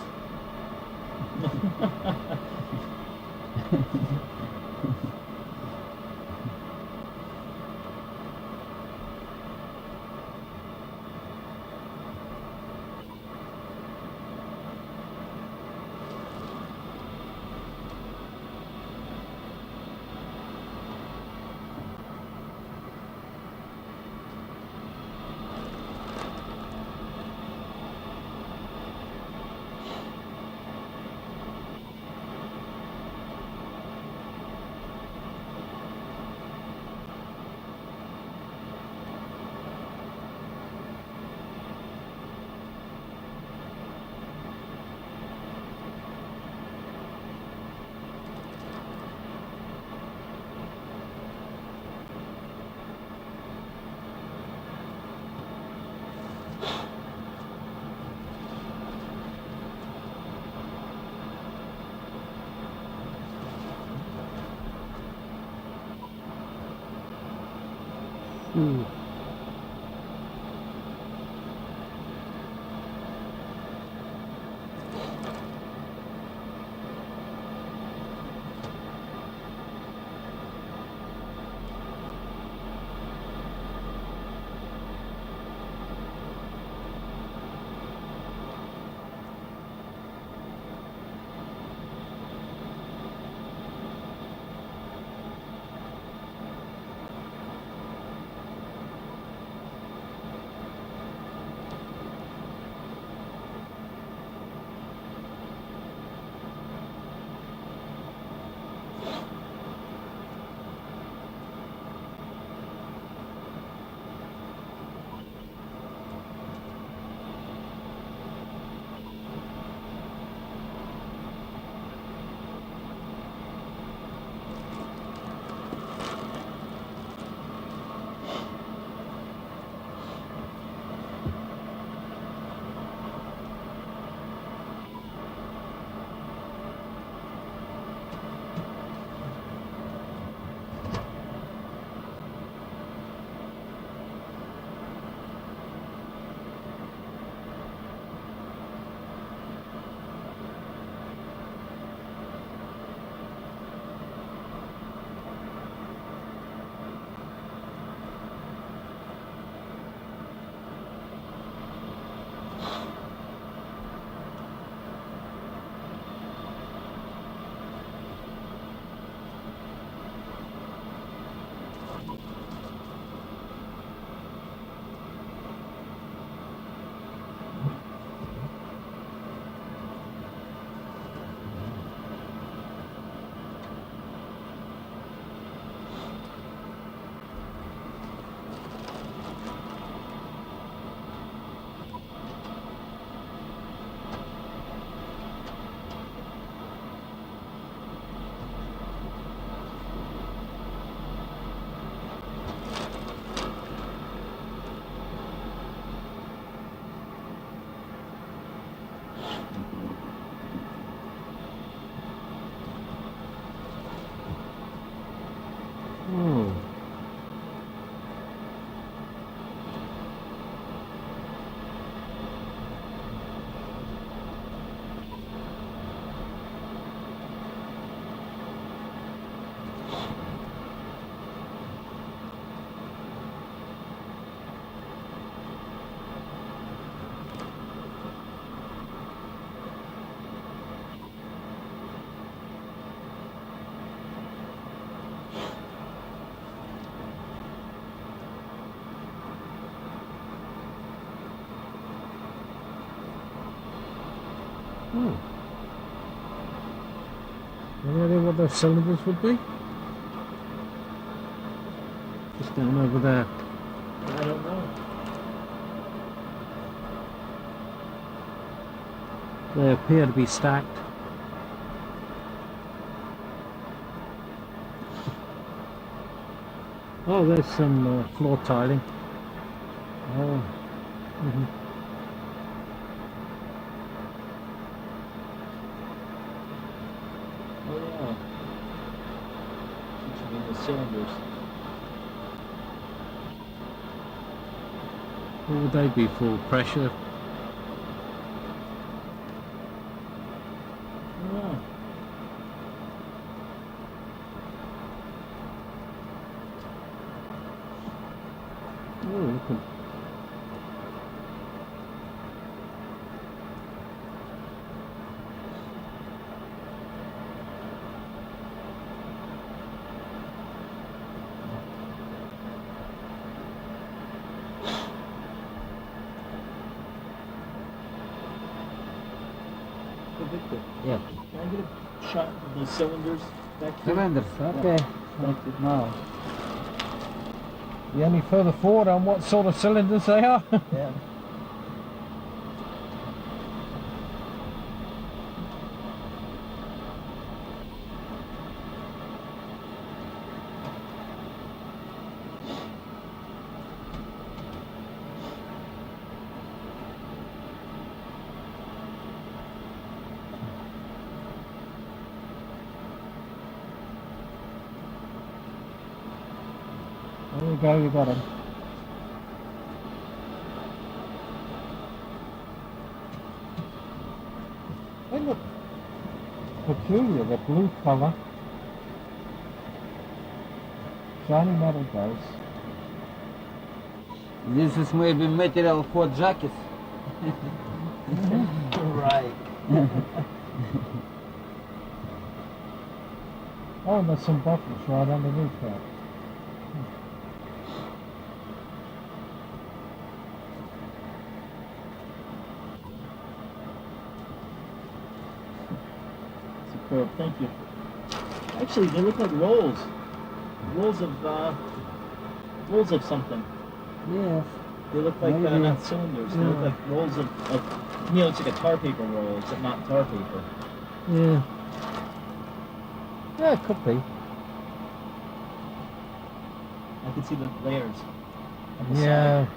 Oh. Any idea what those cylinders would be? Just down over there. I don't know. They appear to be stacked. Oh, there's some floor tiling. Oh, Oh yeah. Should be the cylinders. What would they be for? Pressure? Yeah. Oh, look at... Hey, Victor, yeah. can I get a shot of the cylinders back here? Cylinders, okay. Thank you. Now, You any further forward on what sort of cylinders they are? Yeah. There you go, you got them. They look peculiar, the blue colour. Shiny metal base. this is maybe material for jackets. Right. Oh, and there's some bottles right underneath that. Superb, thank you. Actually, they look like rolls. Rolls of something. Yes. They look like Maybe. not cylinders. They look Yeah. like rolls of it's like a tar paper roll, except not tar paper. Yeah. Yeah, it could be. I can see the layers on the Yeah. side.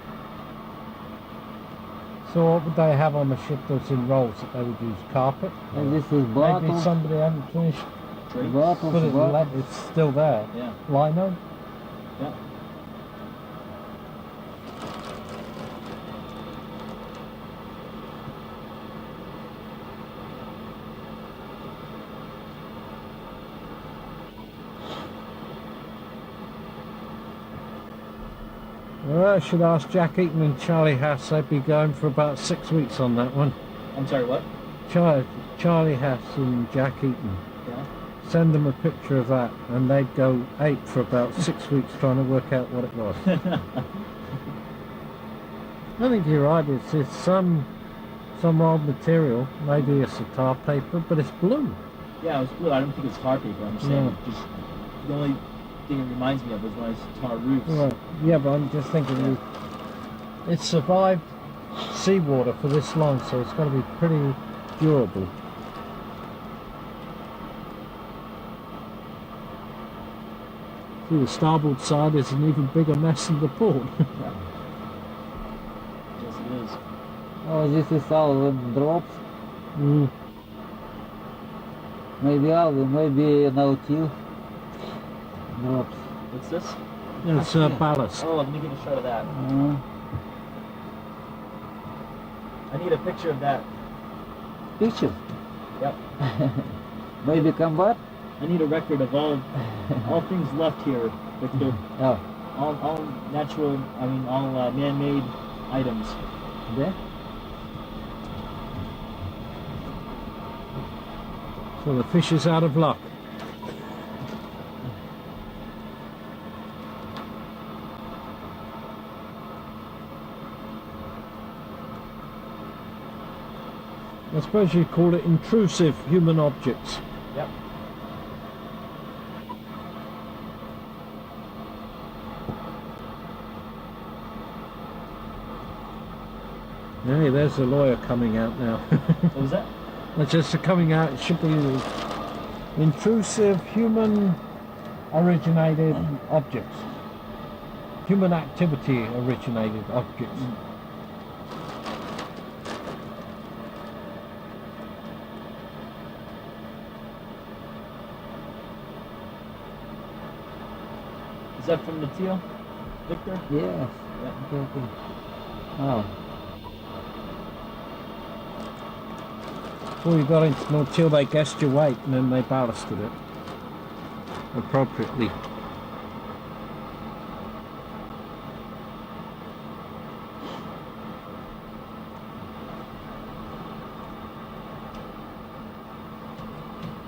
So what would they have on the ship that's in rolls that they would use? Carpet? And this is Maybe bottles. somebody hadn't finished, Drapes. Bottles, put it in bottles. it's still there. Yeah. Lino? Yeah. Well, I should ask Jack Eaton and Charlie Haas. They'd be going for about 6 weeks on that one. I'm sorry, what? Charlie Haas and Jack Eaton. Yeah. Send them a picture of that and they'd go ape for about 6 weeks trying to work out what it was. I think you're right, it's some old material, maybe it's a tar paper, but it's blue. Yeah, it was blue. I don't think it's tar paper. I'm saying No. just the only thing it reminds me of is when I saw tar roofs. Right. Yeah, but I'm just thinking it's survived seawater for this long, so it's got to be pretty durable. See, the starboard side is an even bigger mess than the port. Yeah. Yes, it is. Oh, this is all the drops. Mm. Maybe all, maybe nautil drops. What's this? It's ballast. Oh, let me get a shot of that. I need a picture of that. Picture. Yep. Maybe combat. I need a record of all things left here, Victor. Oh, All natural, all man-made items. there. So the fish is out of luck. I suppose you'd call it intrusive human objects. Yep. Hey, there's the lawyer coming out now. What was that? That's just coming out. It should be intrusive human originated objects. Human activity originated objects. Is that from the teal, Victor? Yes. Yeah. Okay. Oh. Before you got into Nautil, they guessed your weight and then they ballasted it appropriately.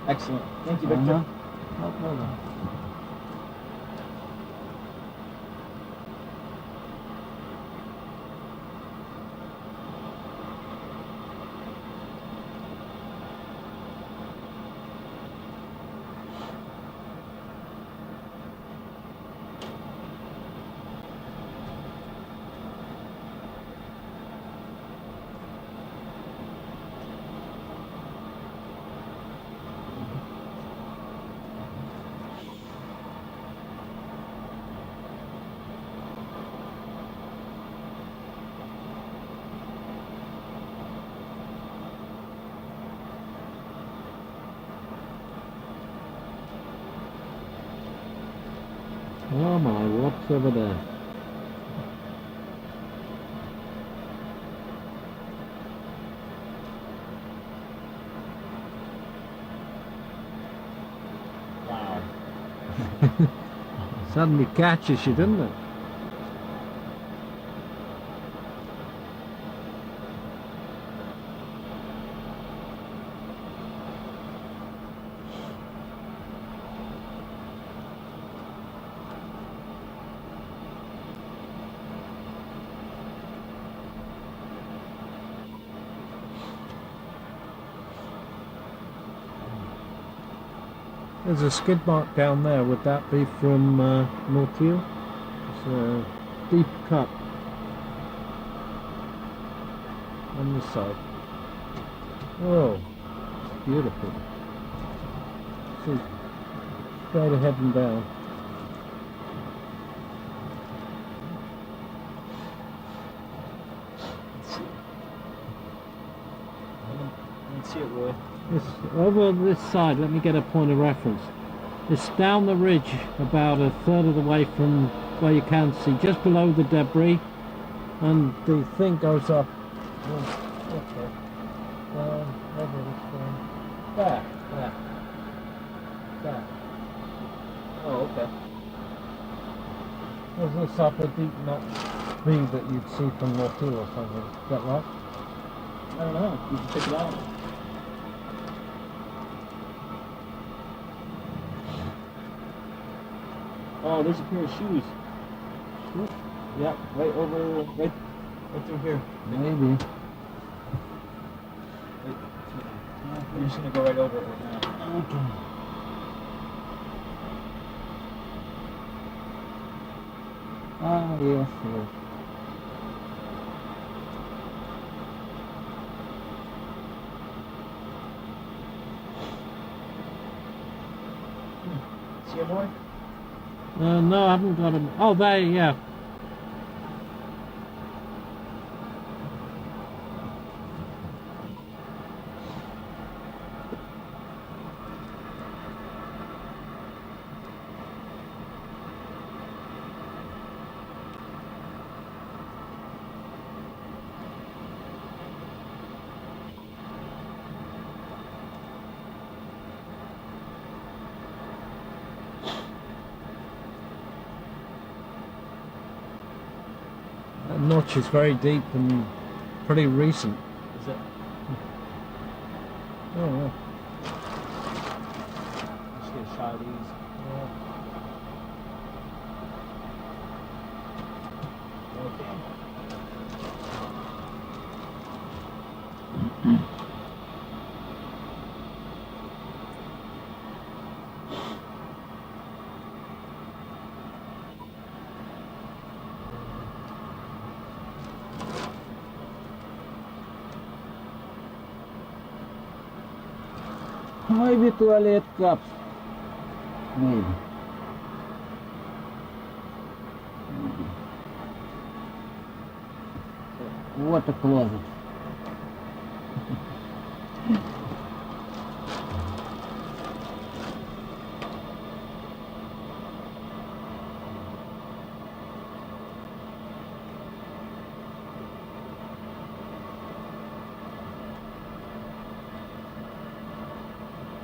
Excellent. Thank you, Victor. No problem. Oh my, what's over there? Wow. Suddenly catches you, didn't it? There's a skid mark down there. Would that be from Nautil? It's a deep cut on this side. Oh, it's beautiful. See, straight ahead and down. Let's see it, Roy. It's over this side, let me get a point of reference. It's down the ridge about a third of the way from where you can see, just below the debris, and the thing goes up. There. Oh, okay. There's this up a deep notch V that you'd see from Nautil or something. Is that right? I don't know. You can check it out. Oh, there's a pair of shoes. Yep, right through here. Maybe. We're just gonna go right over it right now. Okay. Ah, yes, yes. See a boy? No, I haven't got him. Oh, there, yeah. That notch is very deep and pretty recent. Is it? Oh, yeah. Let's get a shot of these. Okay. Maybe toilet cups. Maybe. Water closet.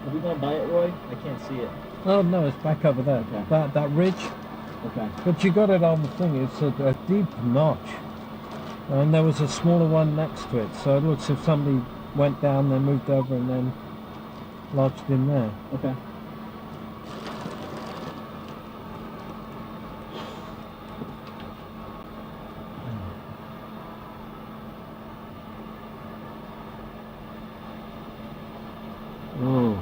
Are we going by it, Roy? I can't see it. Oh no, it's back over there. Okay. That ridge. Okay. But you got it on the thing. It's a deep notch, and there was a smaller one next to it. So it looks as if somebody went down, then moved over, and then lodged in there. Okay. Oh.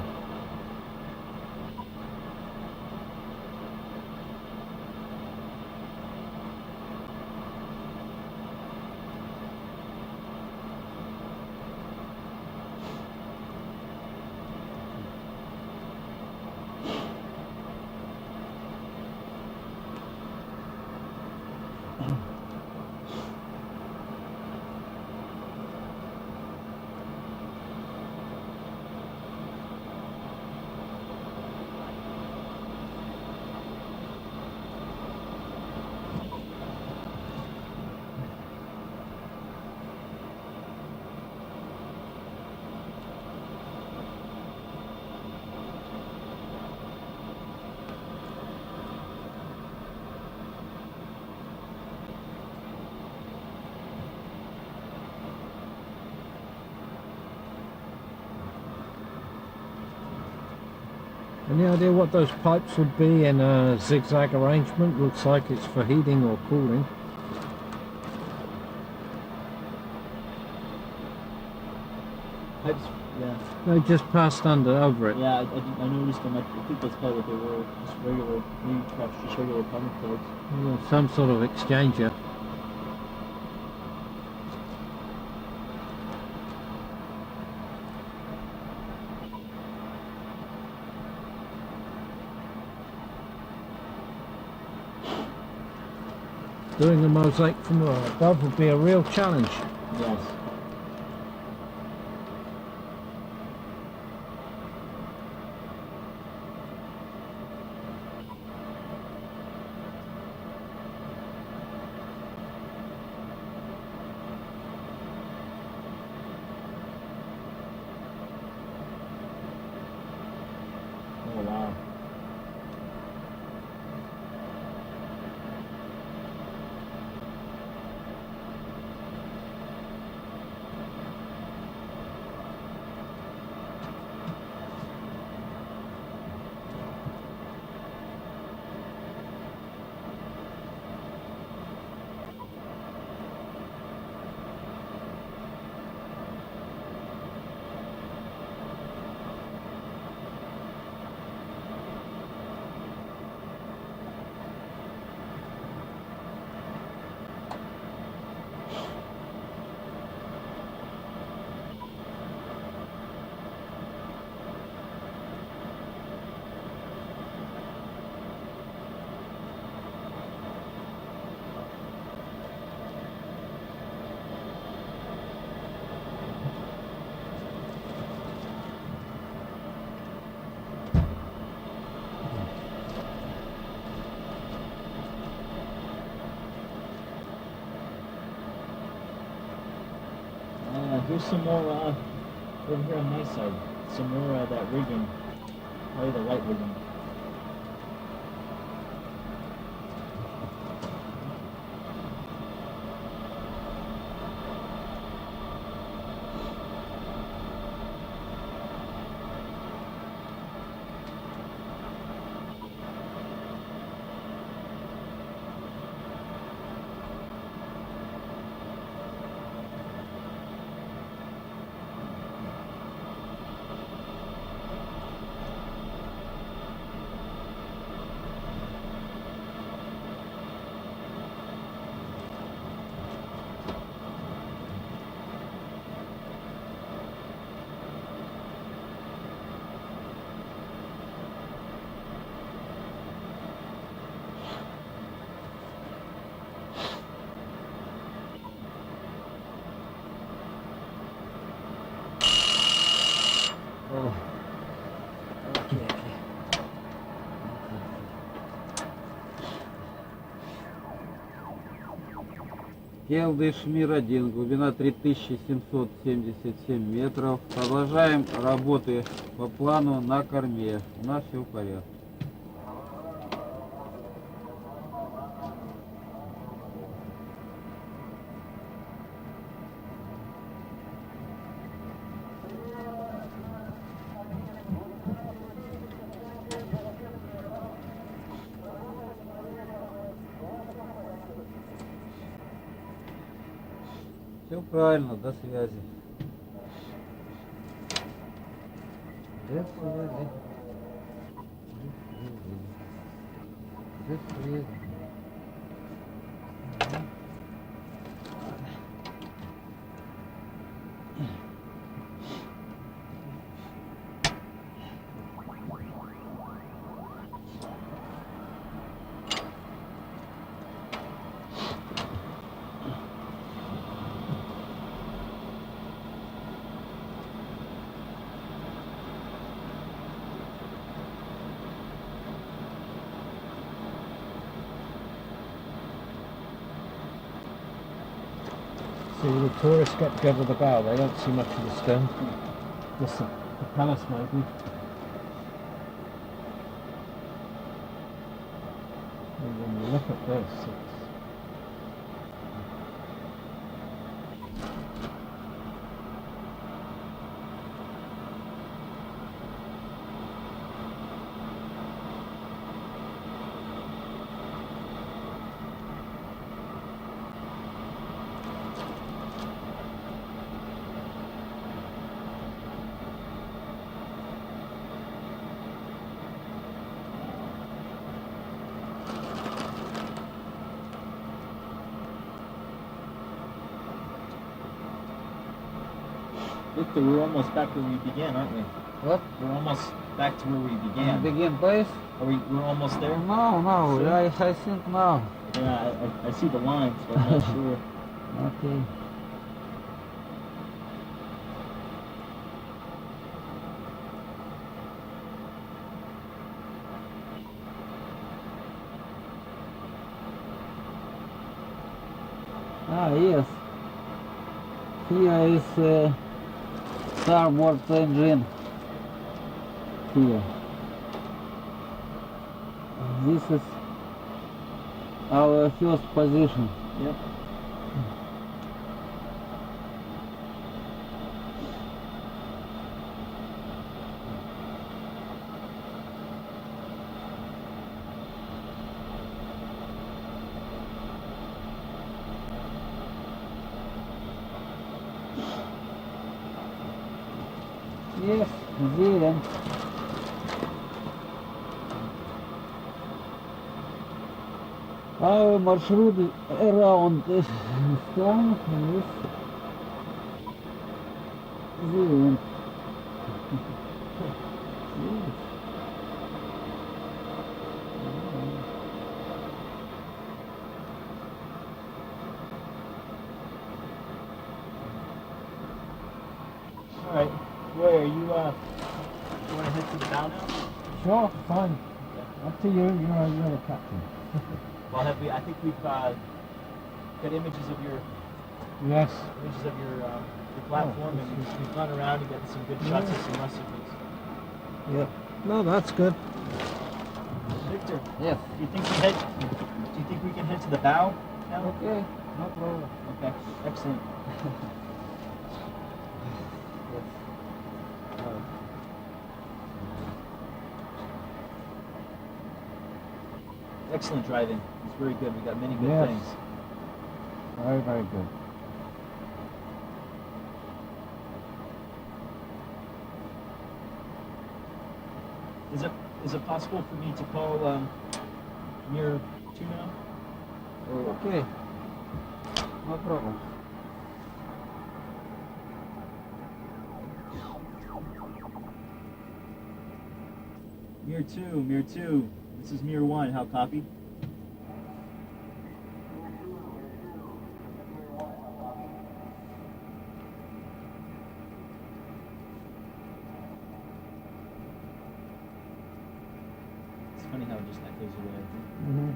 Any idea what those pipes would be in a zigzag arrangement? Looks like it's for heating or cooling. Pipes, yeah. They just passed over it. Yeah, I noticed them. I think that's probably what they were. Just regular, maybe perhaps just regular plumbing plugs. Yeah, some sort of exchanger. Doing a mosaic from above would be a real challenge. Yes. Oh wow. Here's some more over here on my side. Some more that rigging, probably the light rigging. Келдыш МИR-1, глубина 3777 метров. Продолжаем работы по плану на корме. У нас все в порядке. Все правильно, до связи. До связи. До связи. See, the tourists get together the bow, they don't see much of the stern. Just the palace maybe. And when you look at this, it's... Victor, we're almost back where we began, aren't we? What? We're almost back to where we began. Begin place? We're almost there? No, Sure. I think now. Yeah, I see the lines, but I'm not sure. Okay. Ah, yes. Here is starboard engine. Here. This is our first position. Yep. Yes, Zealand. Our marшрут around this town is Zealand. Yes. All right. Roy, are you want to head to the bow now? Sure, fine. Up to you, you're the captain. Well, have we? I think we've got images of your Yes. platform, and we've gone around and gotten some good shots of some rusticles. Yep. No, that's good. Victor, Yes. do you think we can head to the bow now? Okay, no problem. Okay, excellent. Excellent driving. It's very good. We got many good Yes. things. Very, very good. Is it possible for me to call MIR-2 now? Or Okay, no problem. MIR-2. This is MIR-1. How copy? It's funny how just that goes away. Mm-hmm.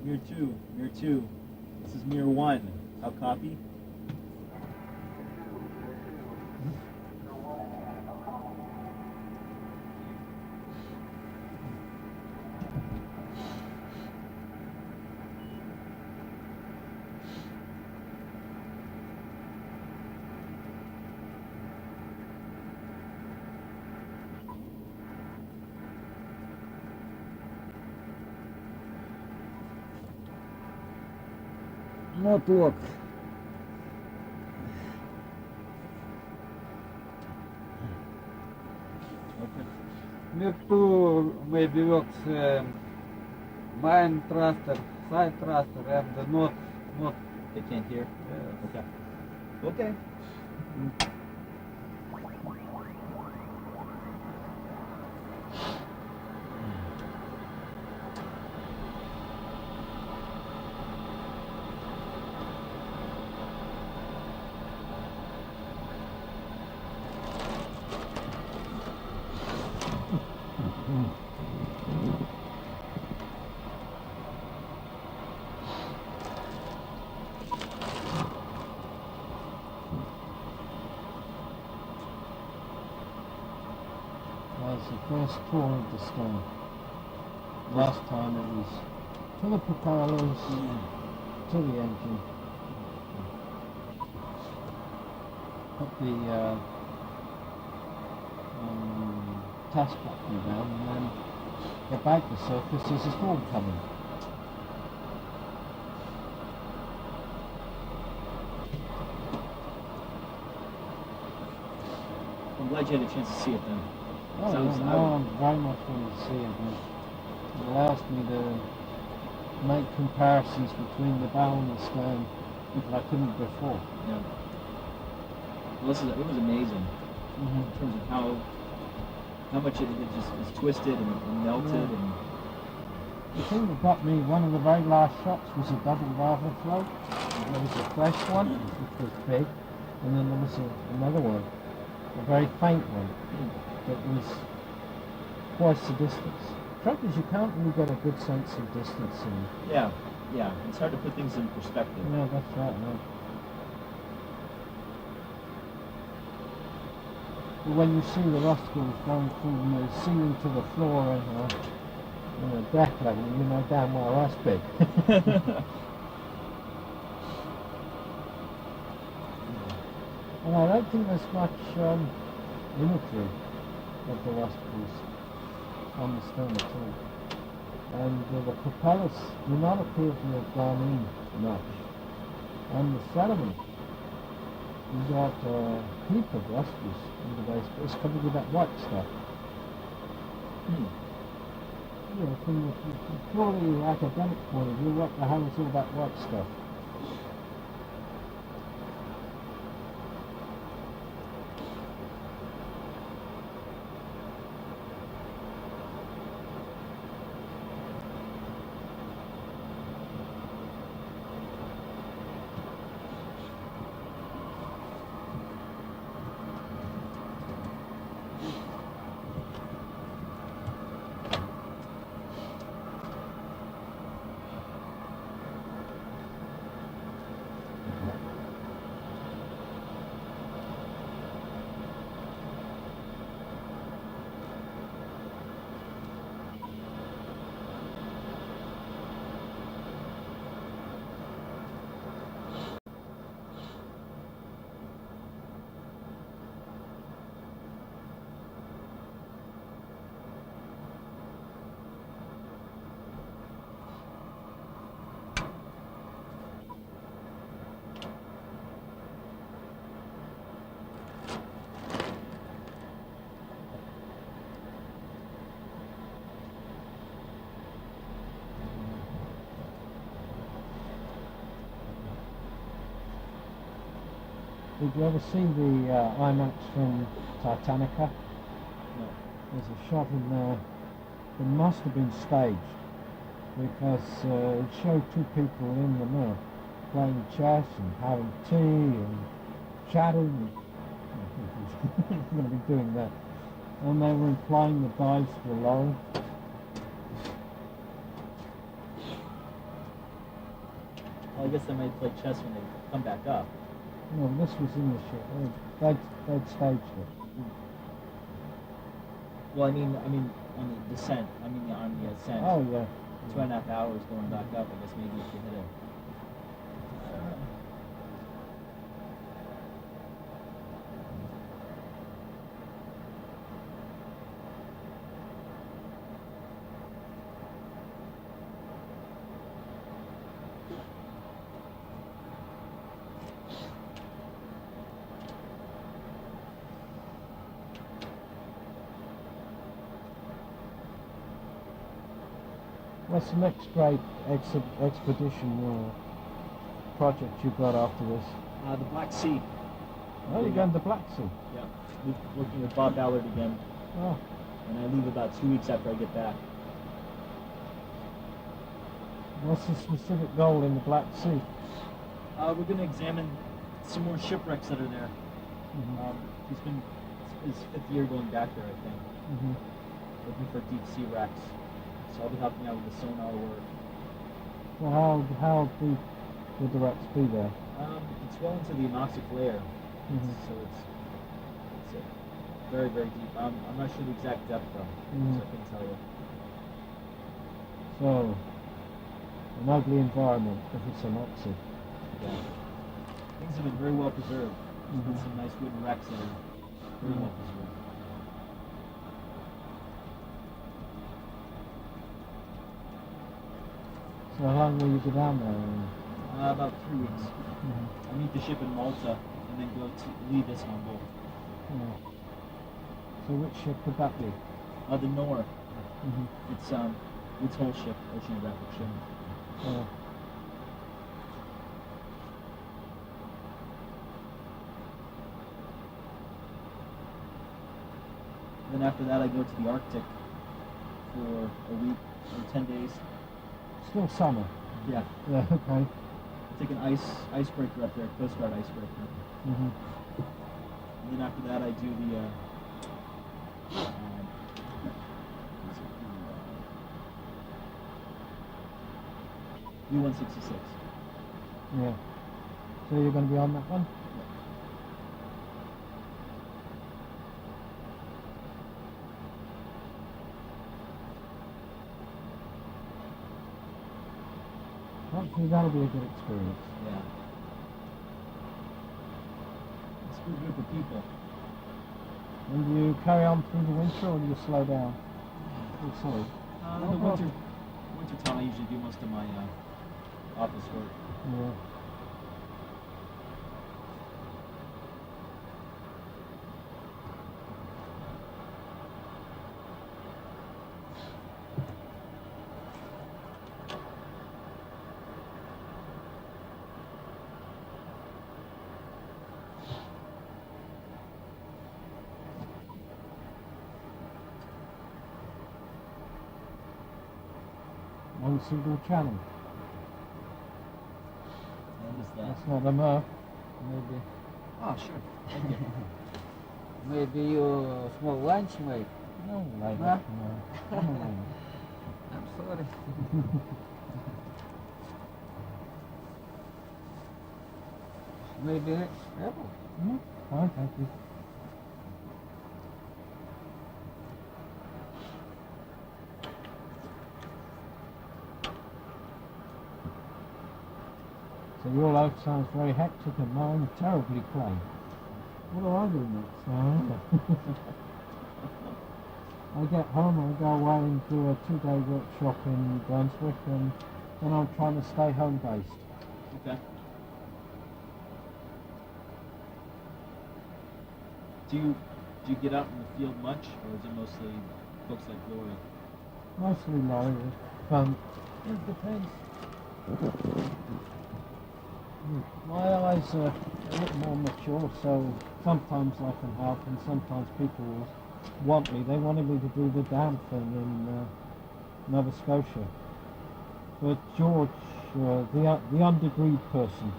MIR-2, MIR-2. This is MIR-1. How copy? Not locked. Okay. MIR-2 maybe works main thruster, side thruster, and not. They can't hear? Okay. Okay. That's the first tour of the stone. Last time it was to the propellers, to the engine. Put the test platform down and then get back to the surface as the storm coming. I'm glad you had a chance to see it then. Oh, So yeah, no, I'm very much wanting to see it. It allows me to make comparisons between the bow and the stern that I couldn't before. Yeah. Well, it was amazing in terms of how much it just is twisted and melted Yeah. and The thing that got me, one of the very last shots was a double lava flow. There was a fresh one, which was big, and then there was another one, a very faint one, that was twice the distance. The trouble is you can't really get a good sense of distance in. yeah. It's hard to put things in perspective. Yeah, that's right, man. But when you see the rusticles going through the ceiling to the floor and deck level, you know damn well that's big. And I don't think there's much imagery of the rusticles on the stern at all. And the propellers do not appear to have gone in much. And the sediment, you've got a heap of rusticles in the base, but it's covered with that white stuff. You know, from the purely academic point of view, what the hell is all that white stuff? Did you ever see the IMAX from Titanic? No. There's a shot in there that must have been staged because it showed two people in the mirror playing chess and having tea and chatting. I'm going to be doing that. And they were implying the dives were low. Well, I guess they might play chess when they come back up. No, this was in the ship. They'd staged it. Well, I mean on the descent. I mean on the ascent. Oh yeah. 2.5 hours going back up. I guess maybe if you hit it. What's the next great expedition project you got after this? The Black Sea. Oh, you're going to the Black Sea. Yeah. Working with Bob Ballard again. Oh. And I leave about 2 weeks after I get back. What's the specific goal in the Black Sea? We're going to examine some more shipwrecks that are there. He's been his 5th year going back there, I think. Looking for deep sea wrecks. So I'll be helping out with the sonar work. So how deep would the wrecks be there? It's well into the anoxic layer, so it's very, very deep. I'm not sure the exact depth though, so I couldn't tell you. So, an ugly environment if it's anoxic. Yeah. Things have been very well preserved. There's been some nice wooden wrecks that are very well preserved. So how long will you go down there? About 3 weeks. I meet the ship in Malta and then go to leave Istanbul. So which ship would that be? The Nor. It's whole ship, oceanographic ship. Then after that I go to the Arctic for a week or 10 days. Still summer. Yeah. Yeah, okay. Take an icebreaker up there, Coast Guard icebreaker. And then after that I do the U-166. Yeah. So you're going to be on that one? Hopefully that'll be a good experience. Yeah. It's a good group of people. And do you carry on through the winter or do you slow down? Oh, sorry. The winter time I usually do most of my office work. Yeah. One single channel. What is that? That's not a MIR. Maybe. Oh, sure. Thank you. Maybe you small lunch, mate. No, like Huh? that. No. I'm alone. I'm sorry. Maybe apple. Fine, thank you. So your life sounds very hectic and mine terribly plain. What do I do next? I get home, I go away and do a 2-day workshop in Brunswick, and then I'm trying to stay home based. Okay. Do you get out in the field much, or is it mostly folks like Lori? Mostly lorry. It depends. My eyes are a bit more mature, so sometimes I can help and sometimes people want me. They wanted me to do the dam thing in Nova Scotia. But George, the undegreed person,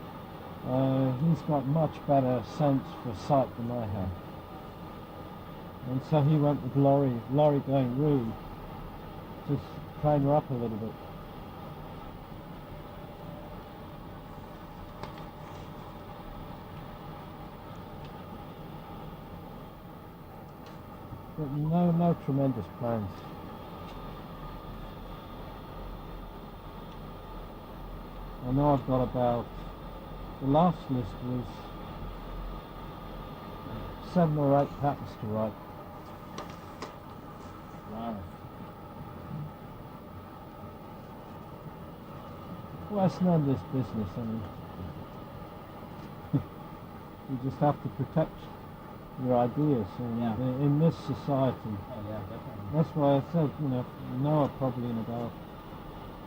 he's got much better sense for sight than I have. And so he went with Laurie going rude, to train her up a little bit. But no tremendous plans. I know I've got about, the last list was 7 or 8 patents to write. Wow. Well, that's none of this business. I mean, you just have to protect your ideas in this society. Oh yeah, definitely. That's why I said, Noah probably in about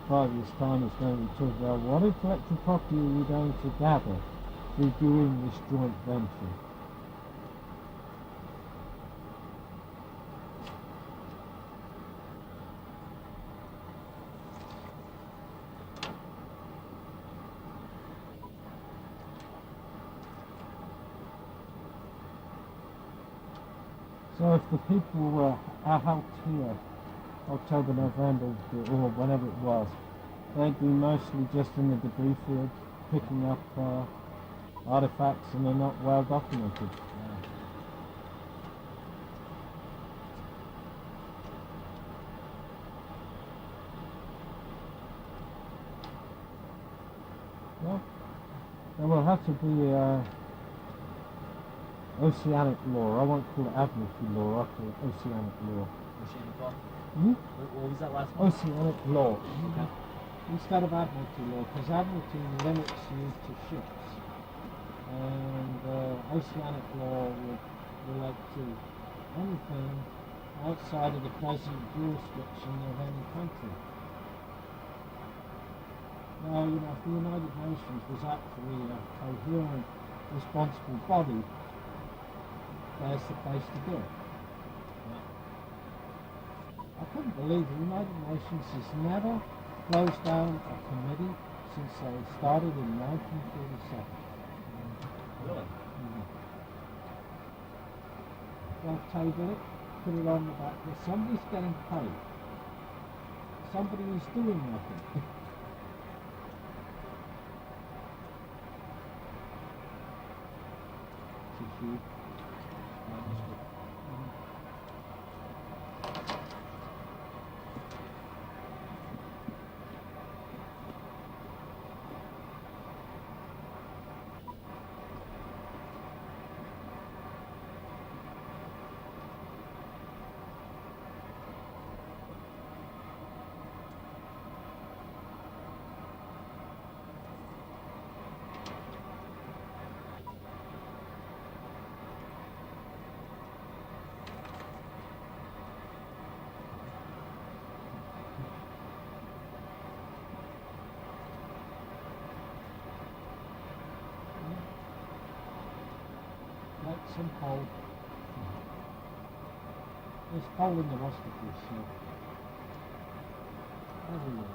5 years' time is going to be talking about what intellectual property are you going to gather through doing this joint venture. So if the people are out here October, November, or whenever it was, they'd be mostly just in the debris field picking up artifacts, and they're not well documented. Well, there will have to be Oceanic law. I won't call it Admiralty law, I'll call it Oceanic law. Oceanic law? Hmm? What was that last one? Oceanic law. Okay. Instead of Admiralty law, because Admiralty limits you to ships. And Oceanic law would relate to anything outside of the present jurisdiction of any country. Now, if the United Nations was actually a coherent, responsible body, there's the place to do it. I couldn't believe the United Nations has never closed down a committee since they started in 1947. Really? They'll table it, put it on the back there. Somebody's getting paid. Somebody is doing nothing. Tissue. Like some coal. There's coal in the rusticles, so everywhere.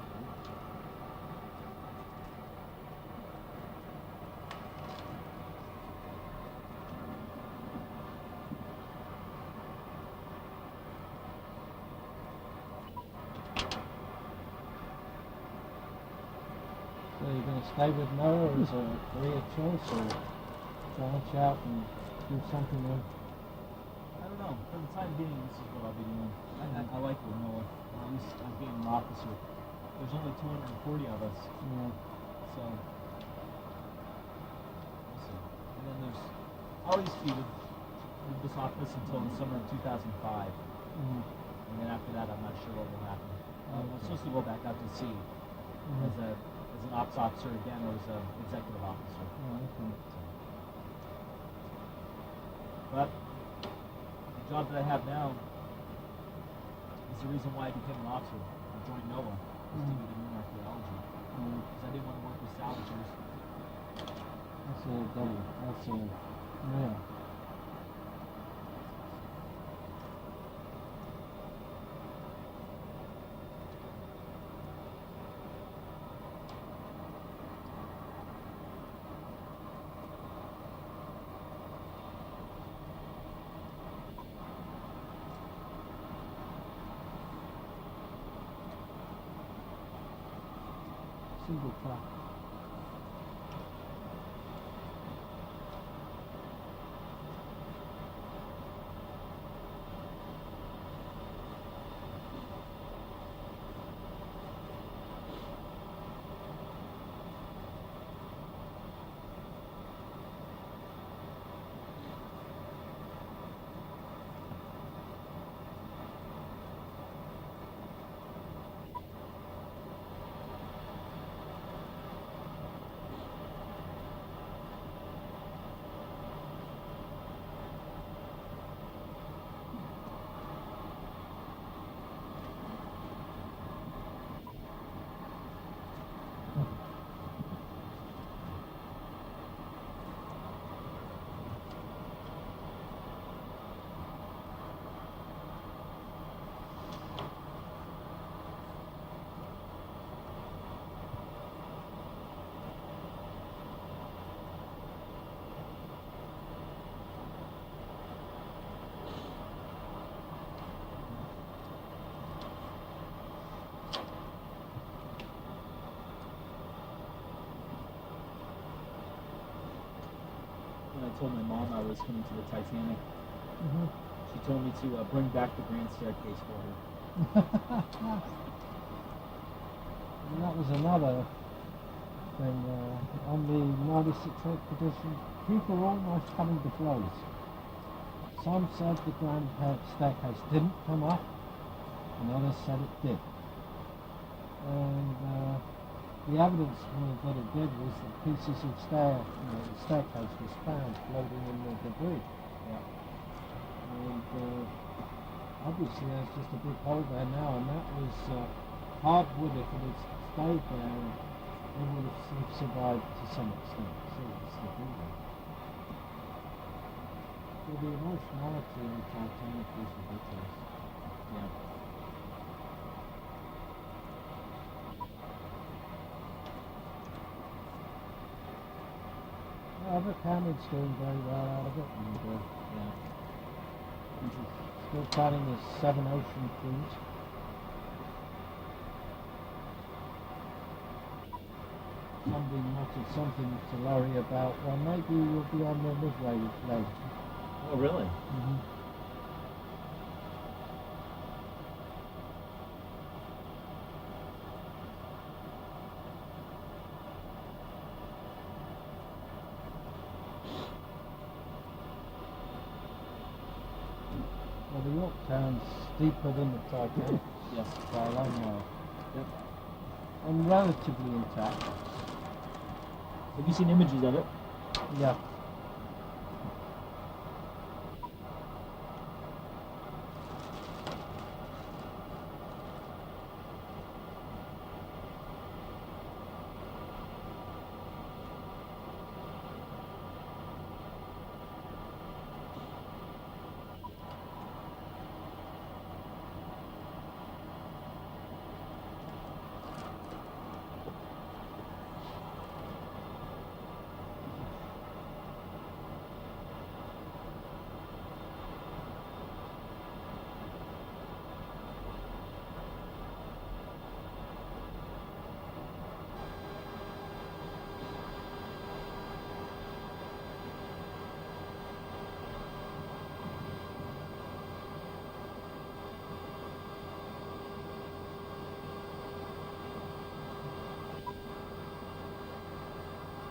So you're going to stay with Noah as a career choice, or branch out and do something else? I don't know. For the time being, this is what I'll be doing. I like it with Noah. At least I'm being an officer. There's only 240 of us. Yeah. So, we'll see. And then I'll always be with this office until the summer of 2005. And then after that, I'm not sure what will happen. I'm supposed to go back out to sea as an ops officer again, or as an executive officer. But the job that I have now is the reason why I became an officer. I joined NOAA to do the marine archaeology. Because I didn't want to work with salvagers. That's a double. That's a, yeah. Single track. told my mom I was coming to the Titanic. Mhm. She told me to bring back the grand staircase for her. And that was another thing on the 96 expedition. People were almost coming to blows. Some said the grand staircase didn't come up, and others said it did. And the evidence that it did was that pieces of the staircase was found floating in the debris. Yeah. And obviously there's just a big hole there now, and that was hardwood. If it had stayed there, it would have survived to some extent. So it's the building. So the emotionality in the Titanic is ridiculous. Yeah. But Cameron's doing very well out of it, and Yeah. still planning his 7 ocean cruise. Somebody muttered something to Laurie about, well, maybe you'll be on the midway leg. Oh, really? Mm-hmm. Well, the Yorktown's deeper than the Titanic. Yes. By a long way. Yep. And relatively intact. Have you seen images of it? Yeah.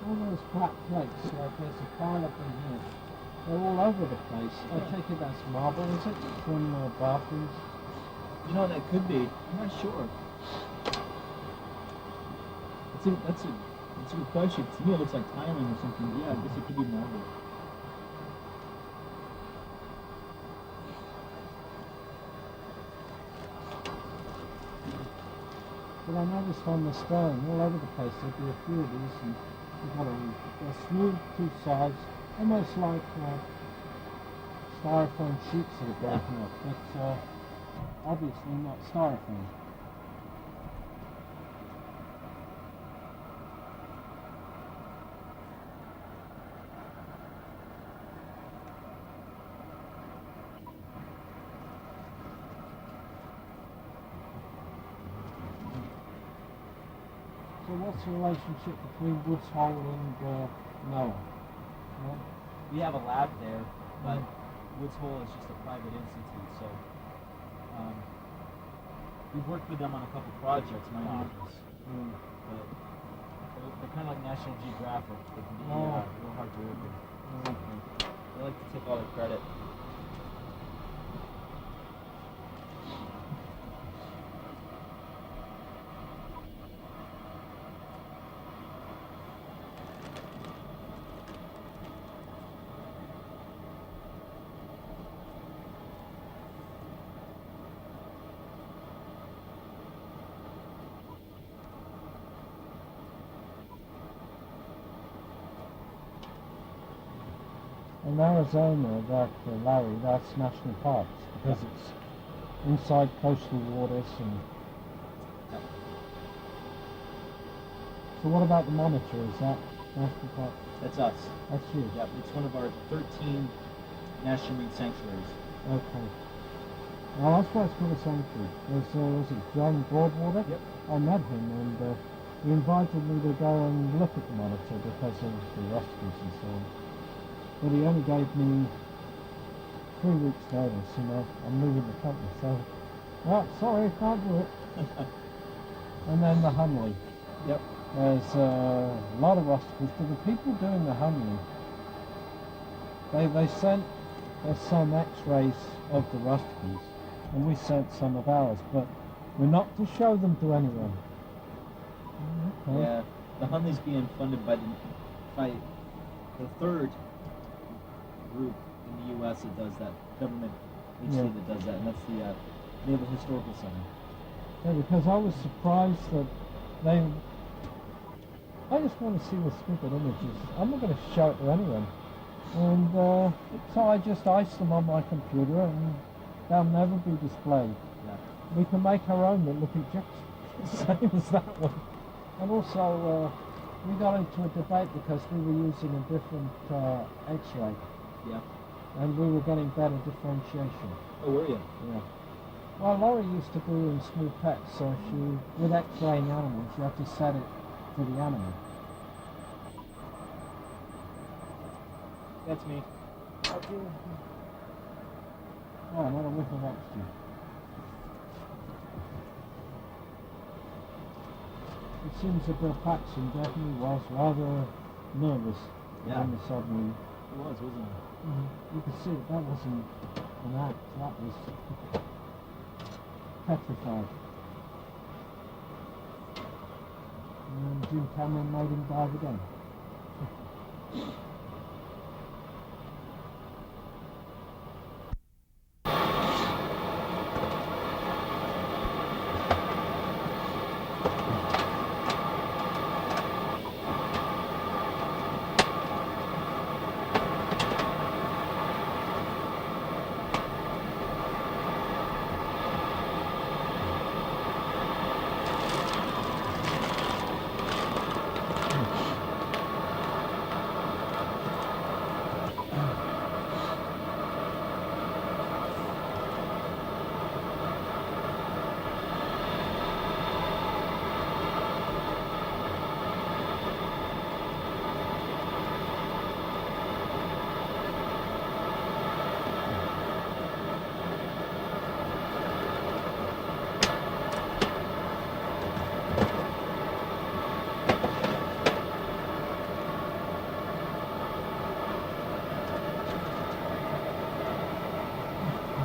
All those flat plates, like there's a pile up in here, they're all over the place. I take it that's marble, is it? From bathrooms? You know, that could be. I'm not sure. That's a good question. To me, it looks like tiling or something. Yeah, I guess it could be marble. But I noticed on the stone, all over the place, there'd be a few of these, and you've got they're smooth two sides, almost like styrofoam sheets that are broken up, but obviously not styrofoam. So what's the relationship between Woods Hole and Noah? Yeah? We have a lab there, but Woods Hole is just a private institute, so we've worked with them on a couple projects, my office, but they're kind of like National Geographic. They can be real hard to work with. They like to take all the credit. In Arizona, Larry, that's national parks because it's inside coastal waters. And so, what about the Monitor? Is that national park? That's us. That's you. Yep, it's one of our 13 National Marine Sanctuaries. Okay. Well, that's why it's called a sanctuary. Was it John Broadwater? Yep. I met him, and he invited me to go and look at the Monitor because of the rusticles and so on. but he only gave me 3 weeks notice, and I'm leaving the company, so, oh, sorry, can't do it. And then the Hunley. Yep. There's a lot of rusticles, but the people doing the Hunley, they sent us some x-rays of the rusticles, and we sent some of ours, but we're not to show them to anyone. Okay. Yeah, the Hunley's being funded by the third group in the U.S. that does that, government HC that does that, and that's the Naval Historical Center. Yeah, because I was surprised that I just want to see the stupid images. I'm not going to show it to anyone. And so I just ice them on my computer and they'll never be displayed. Yeah. We can make our own that look exactly the same as that one. And also, we got into a debate because we were using a different X-ray. Yeah. And we were getting better differentiation. Oh, were you? Yeah. Well, Laurie used to do in small pets, so with X-raying animals, you have to set it for the animal. That's me. Oh, another whiff of oxygen. It seems that Bill Paxton definitely was rather nervous on the submarine. It was, wasn't it? You could see that wasn't an act, that was petrified. And Jim Cameron made him dive again.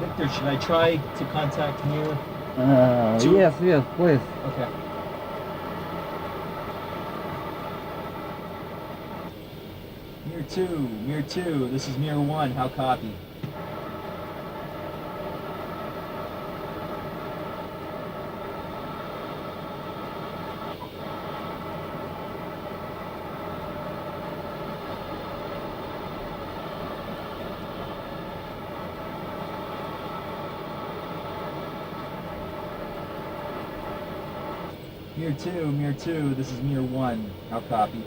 Victor, should I try to contact MIR? Yes, please. Okay. MIR-2, this is MIR-1, how copy? MIR-2, this is MIR-1, how copy?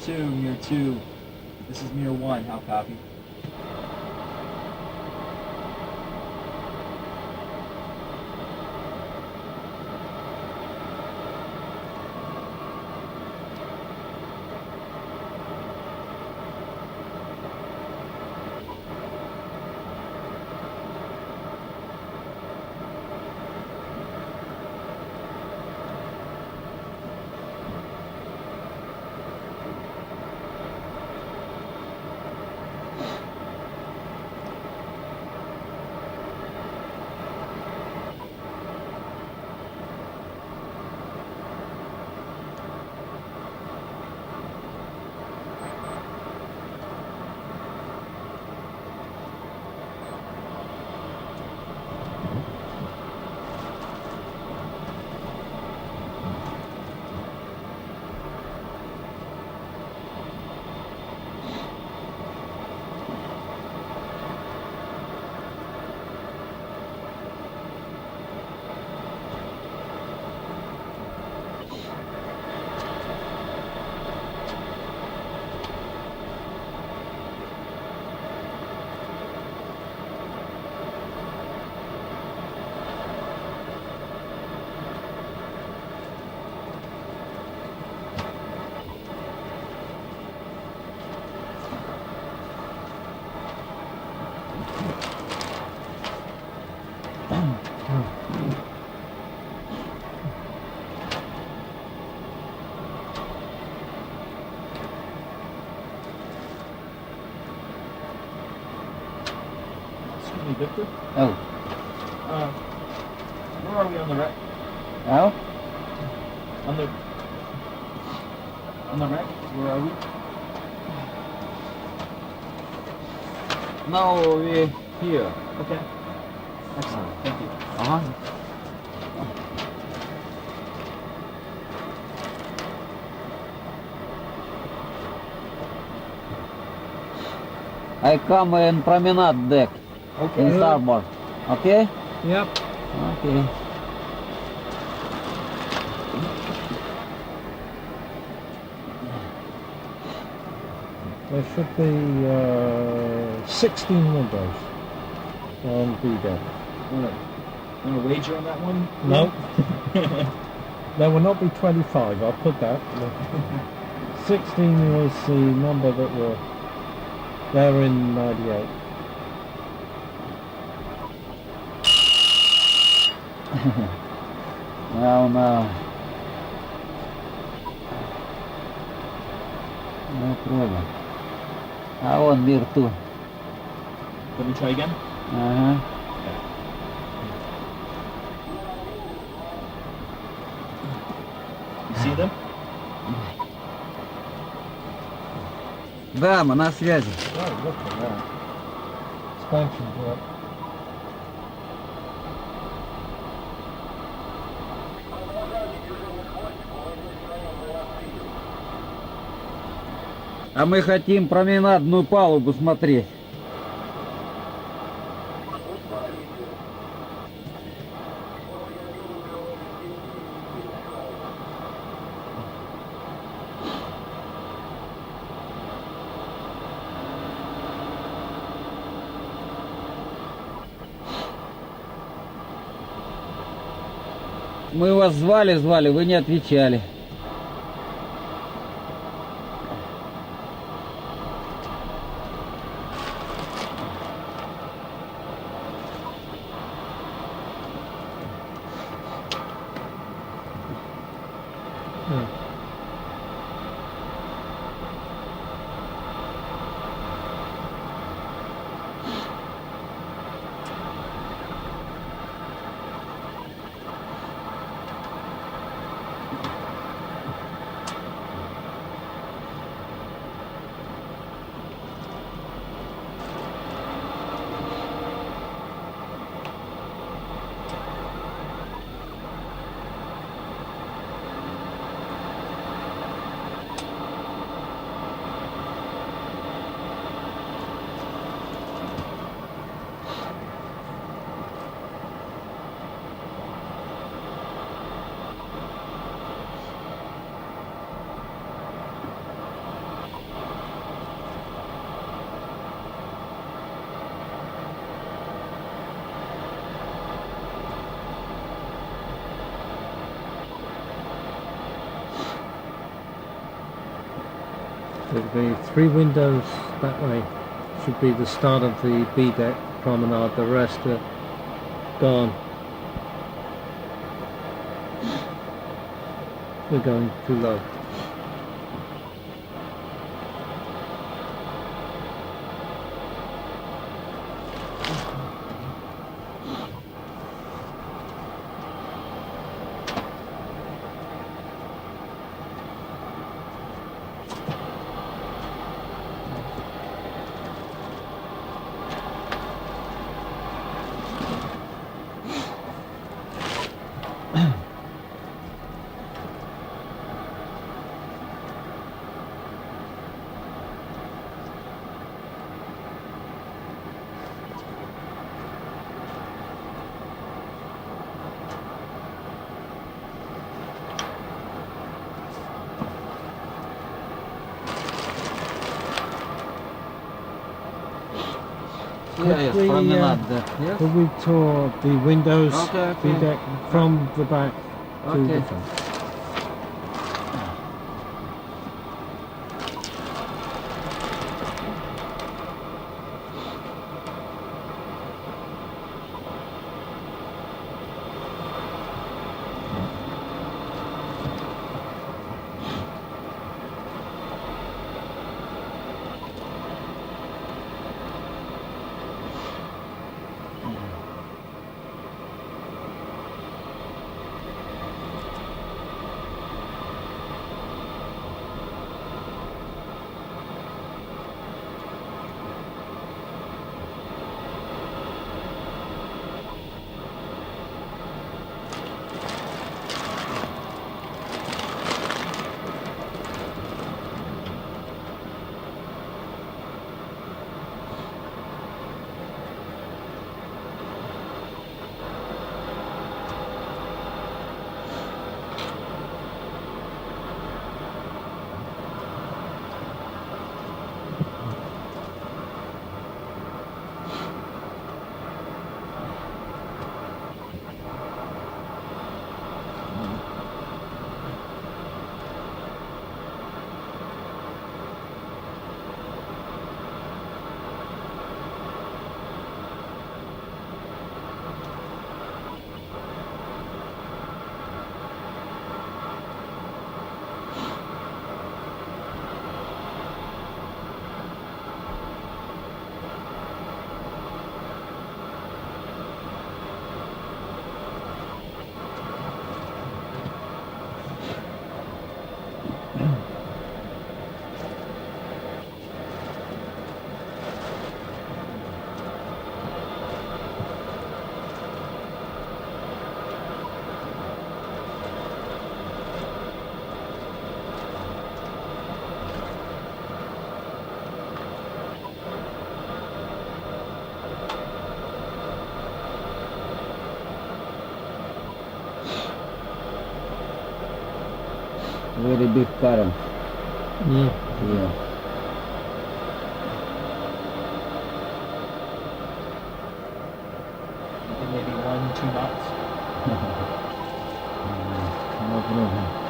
MIR-2, this is MIR-1, how copy? Excuse me, Victor. Oh. Where are we on the wreck? Oh? On the wreck? Where are we? Now we're here. Okay. Excellent. Thank you. Uh-huh. I come in promenade deck in starboard. Okay? Yep. Okay. There should be 16 windows on B deck. Want to wager on that one? No. There will not be 25, I'll put that. 16 was the number that were there in 98. No. No problem. I want MIR-2. Let me try again. Uh-huh. You see them? Да, мы на связи. Oh, look at that. Expansion work. А мы хотим променадную палубу смотреть. Мы вас звали, вы не отвечали. There'll be 3 windows that way. Should be the start of the B deck promenade. The rest are gone. We're going too low. Yes, promenade deck. Yes. Could we tour the windows, Okay. B deck from the back to Okay. the front? very big current. Yeah. Yeah. Maybe 1-2 knots. No problem.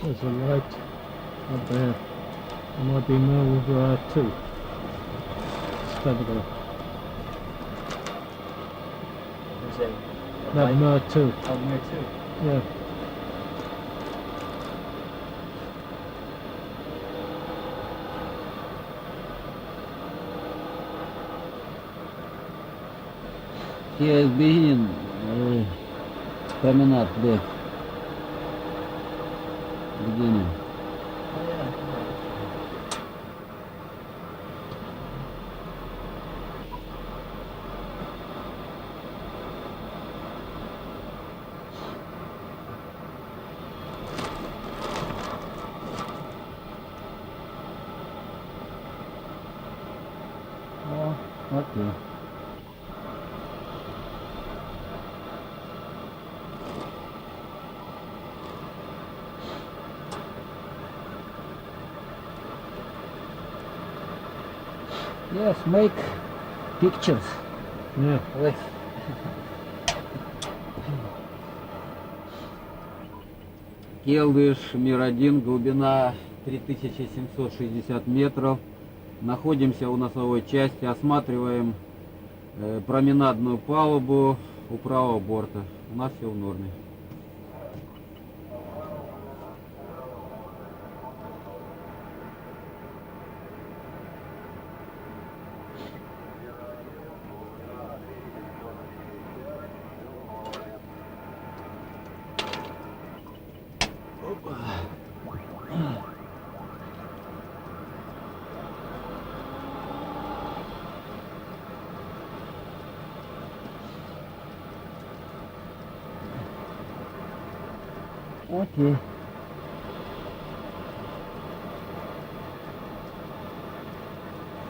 There's a light up there. There might be more too. Let's have a go. There's a No, light. more too. Oh, there too. Yeah. Here is beginning Promenade deck. Beginning. Oh, yeah. Oh, okay. Yes, make pictures. Yeah. Wait. Келдыш, МИР-1, глубина 3760 метров. Находимся у носовой части, осматриваем променадную палубу у правого борта. У нас все в норме. Okay.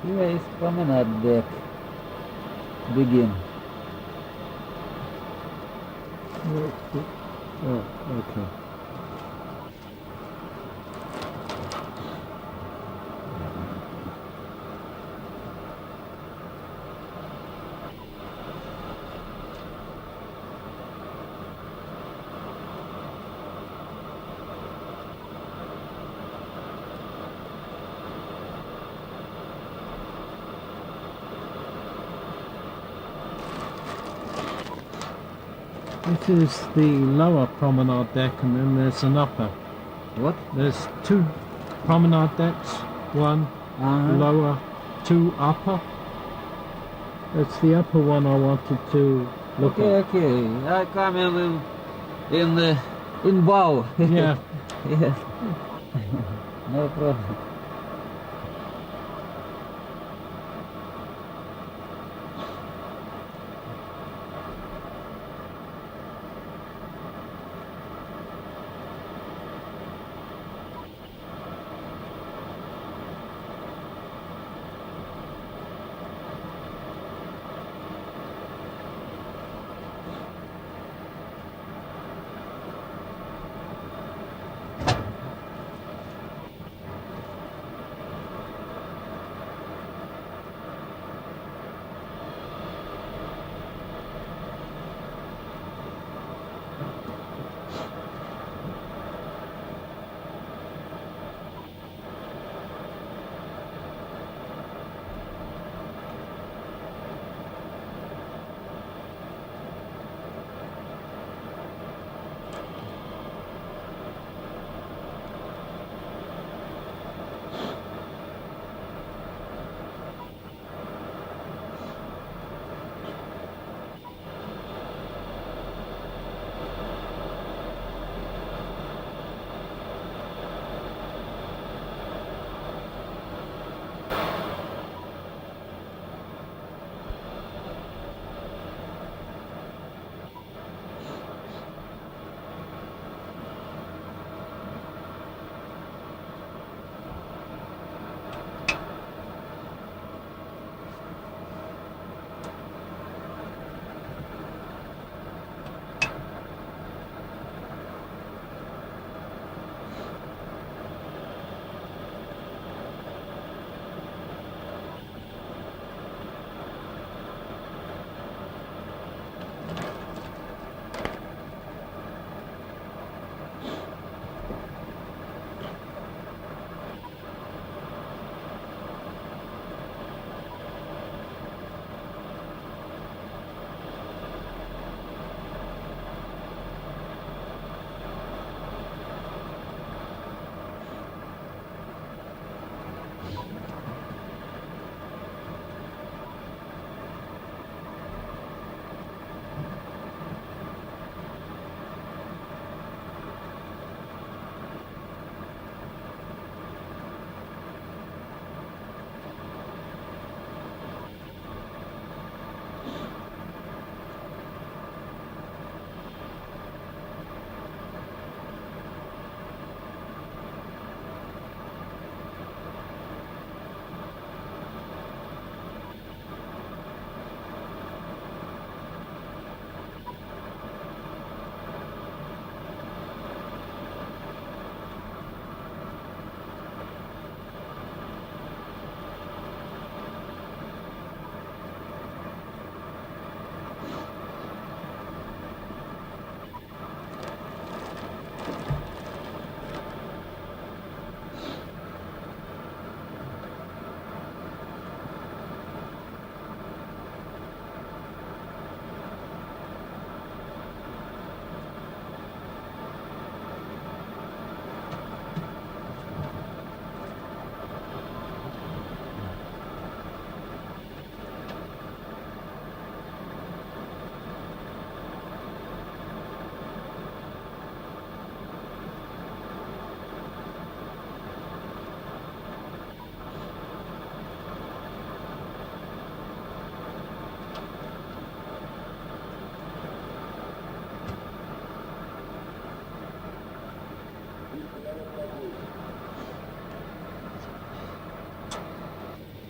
Here is Promenade deck. Begin. Oh, okay. This is the lower promenade deck, and then there's an upper. What? There's two promenade decks, one lower, two upper. It's the upper one I wanted to look Okay, at. okay. I come in bow. Yeah. Yes. No problem.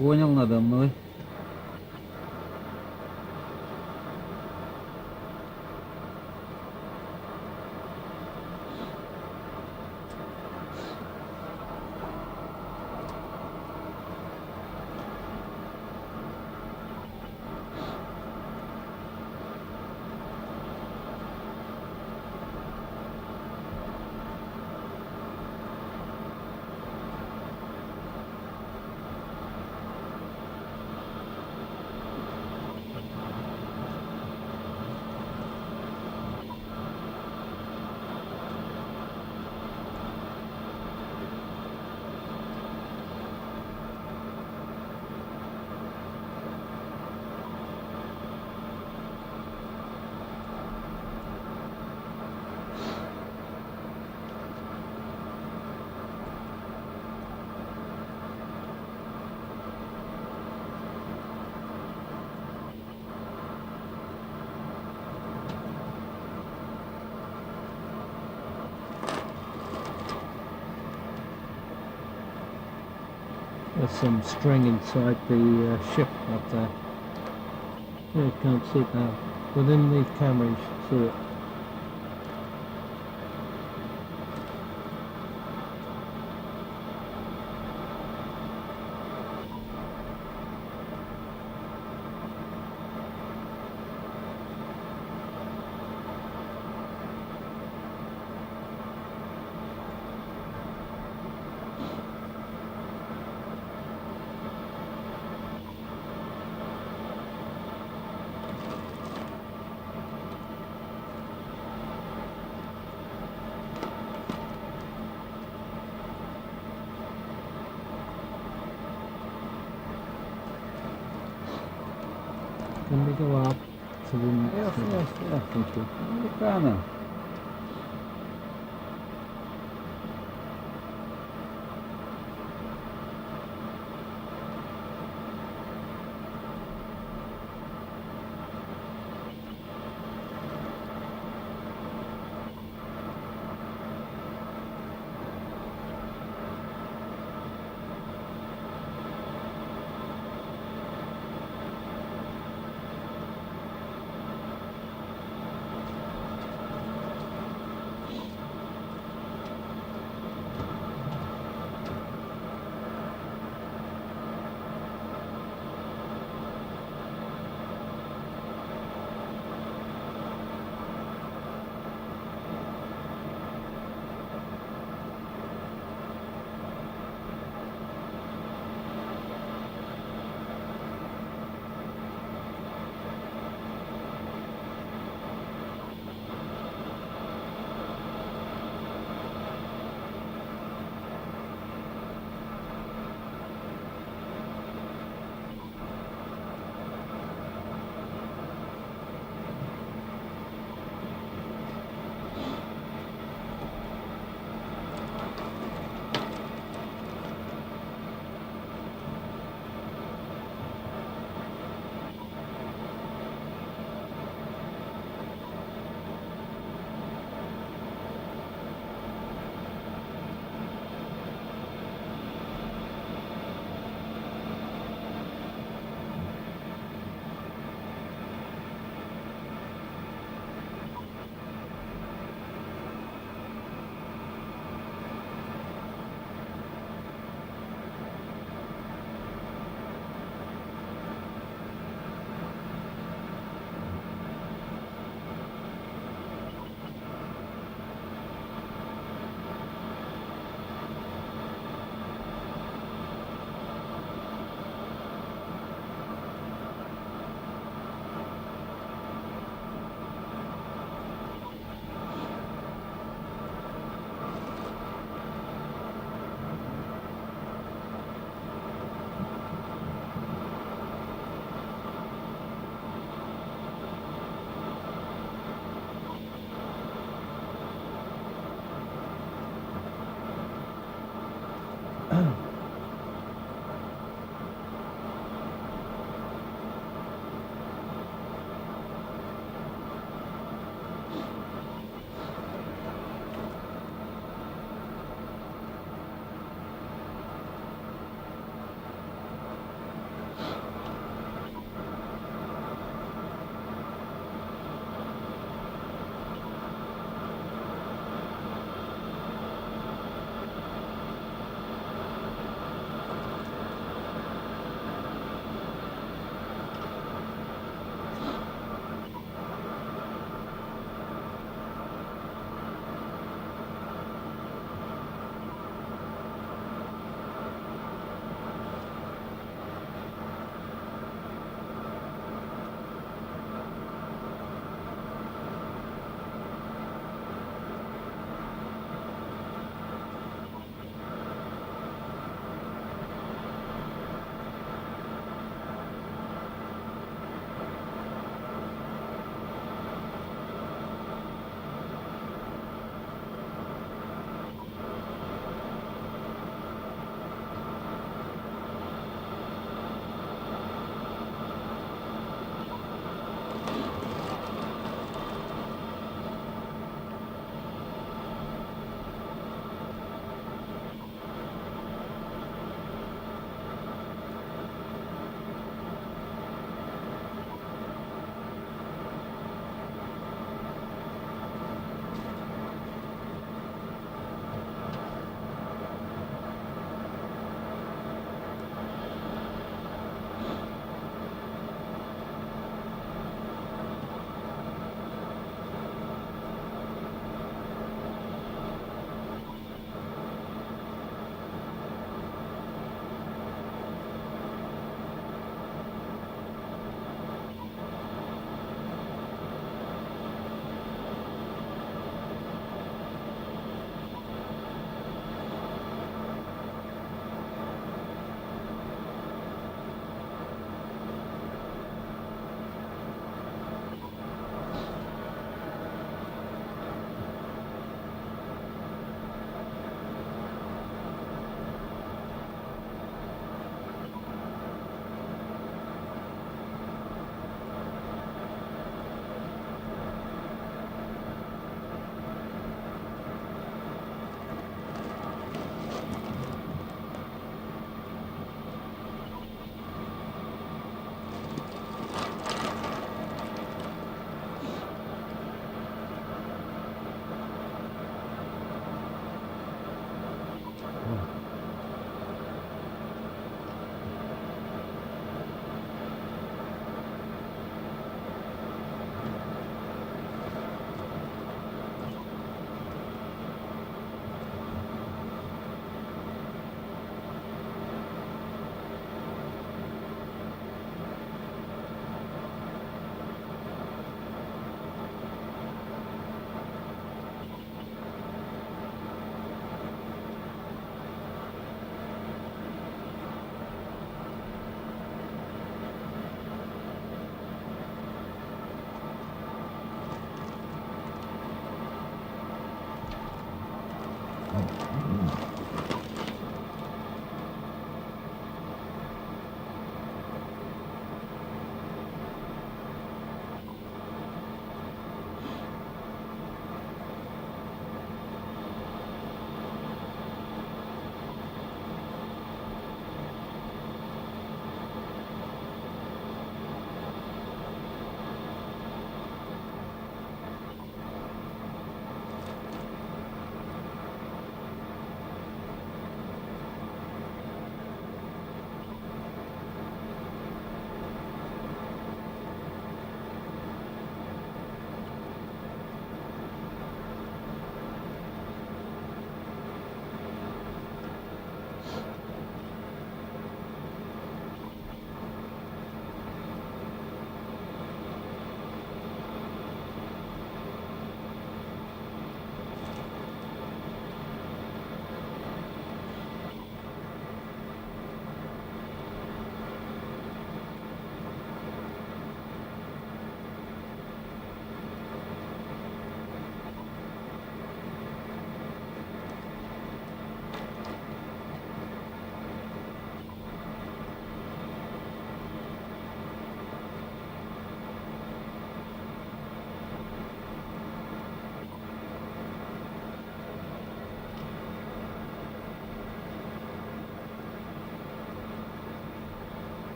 Понял, надо мной. There's some string inside the ship up there. Yeah, you can't see it now. But in the camera you should see it. Can we go up to the next Yes, one? yes, yes. Thank you. Americano.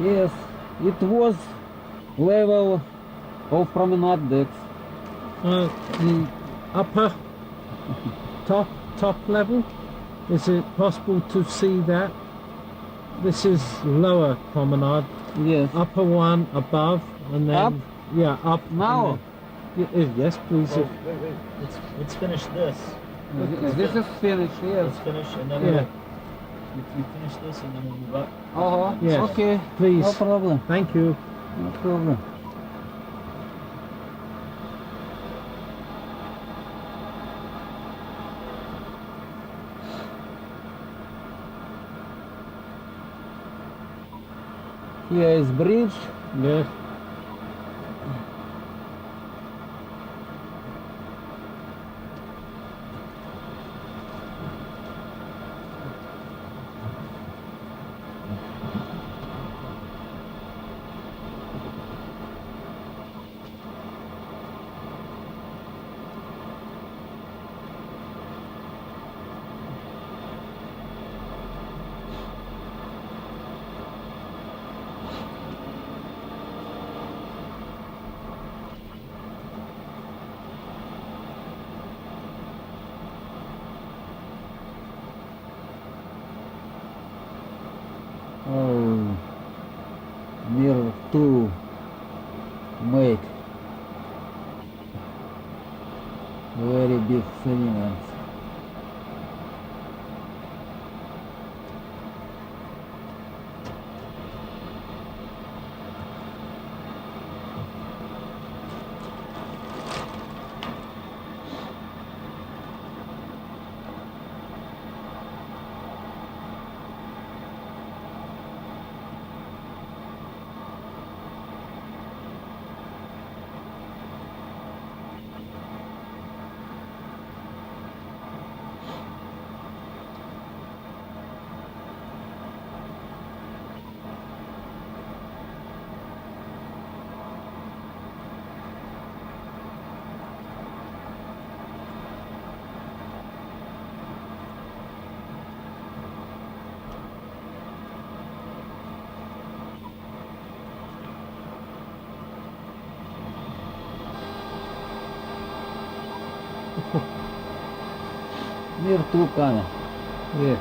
Yes, it was level of promenade decks. The upper top level, is it possible to see that? This is lower promenade, Yes. upper one above, and then Up? yeah, up Now? and then, yes, please. Well, wait. Let's finish this. This is finished, yes. Let's finish, and then Yeah. we finish this, and then we'll move up. Yes. Okay. Please. No problem. Thank you. No problem. Here is bridge. Yes. Oh, MIR-2 make very big sediments. MIR-2 coming. Yeah.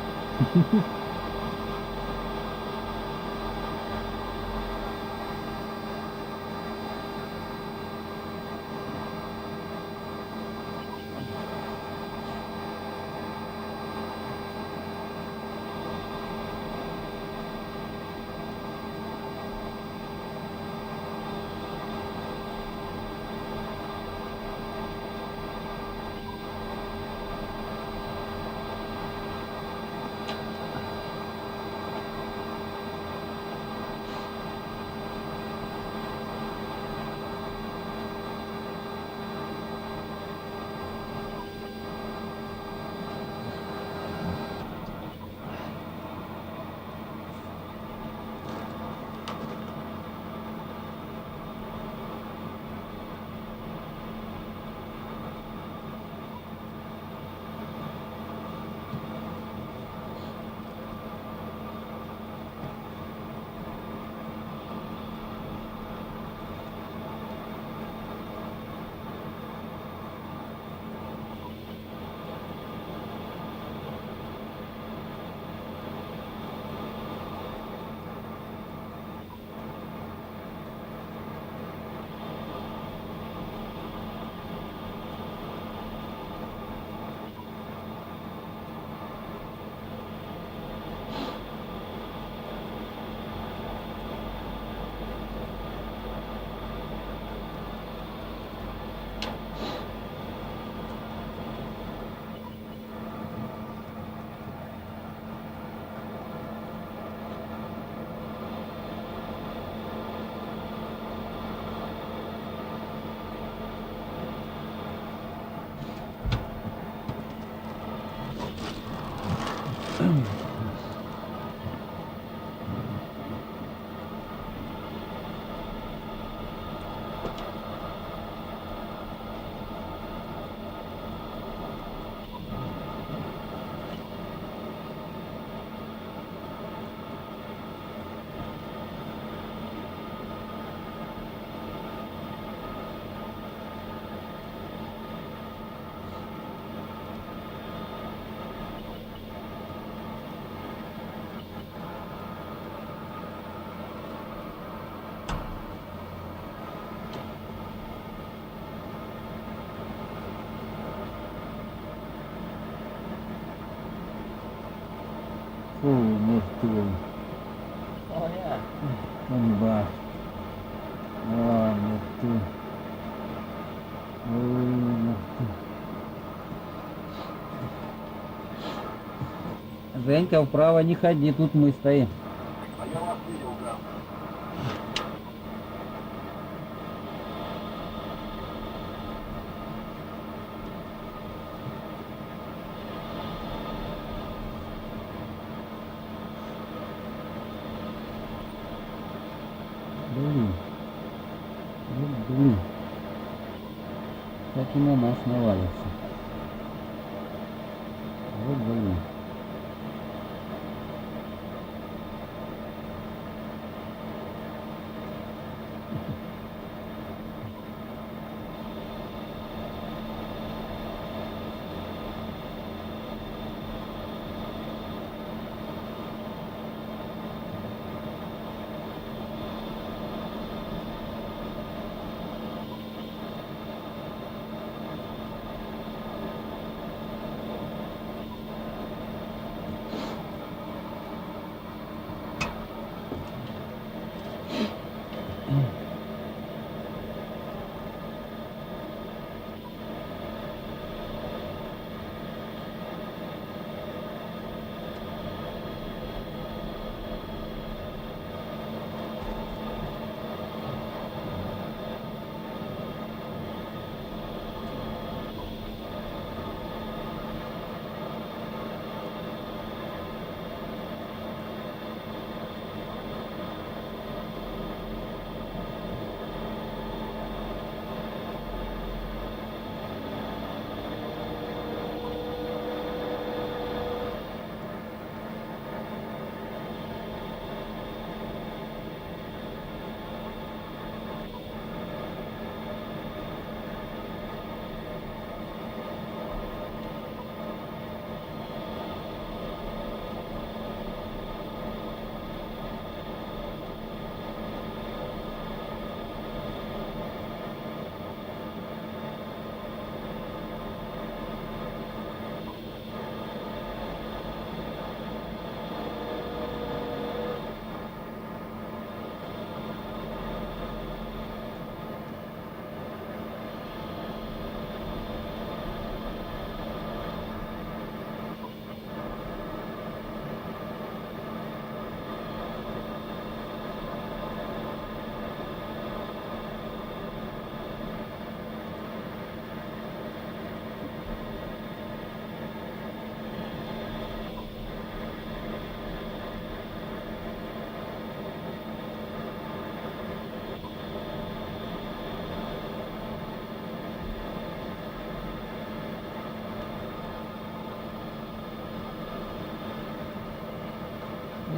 full Neptune Oh yeah. on bar. Oh, Neptune. Oh, Neptune. Женька, вправо не ходи, тут мы стоим. Блин. Вот блин. Так и на нас навалится. Вот блин.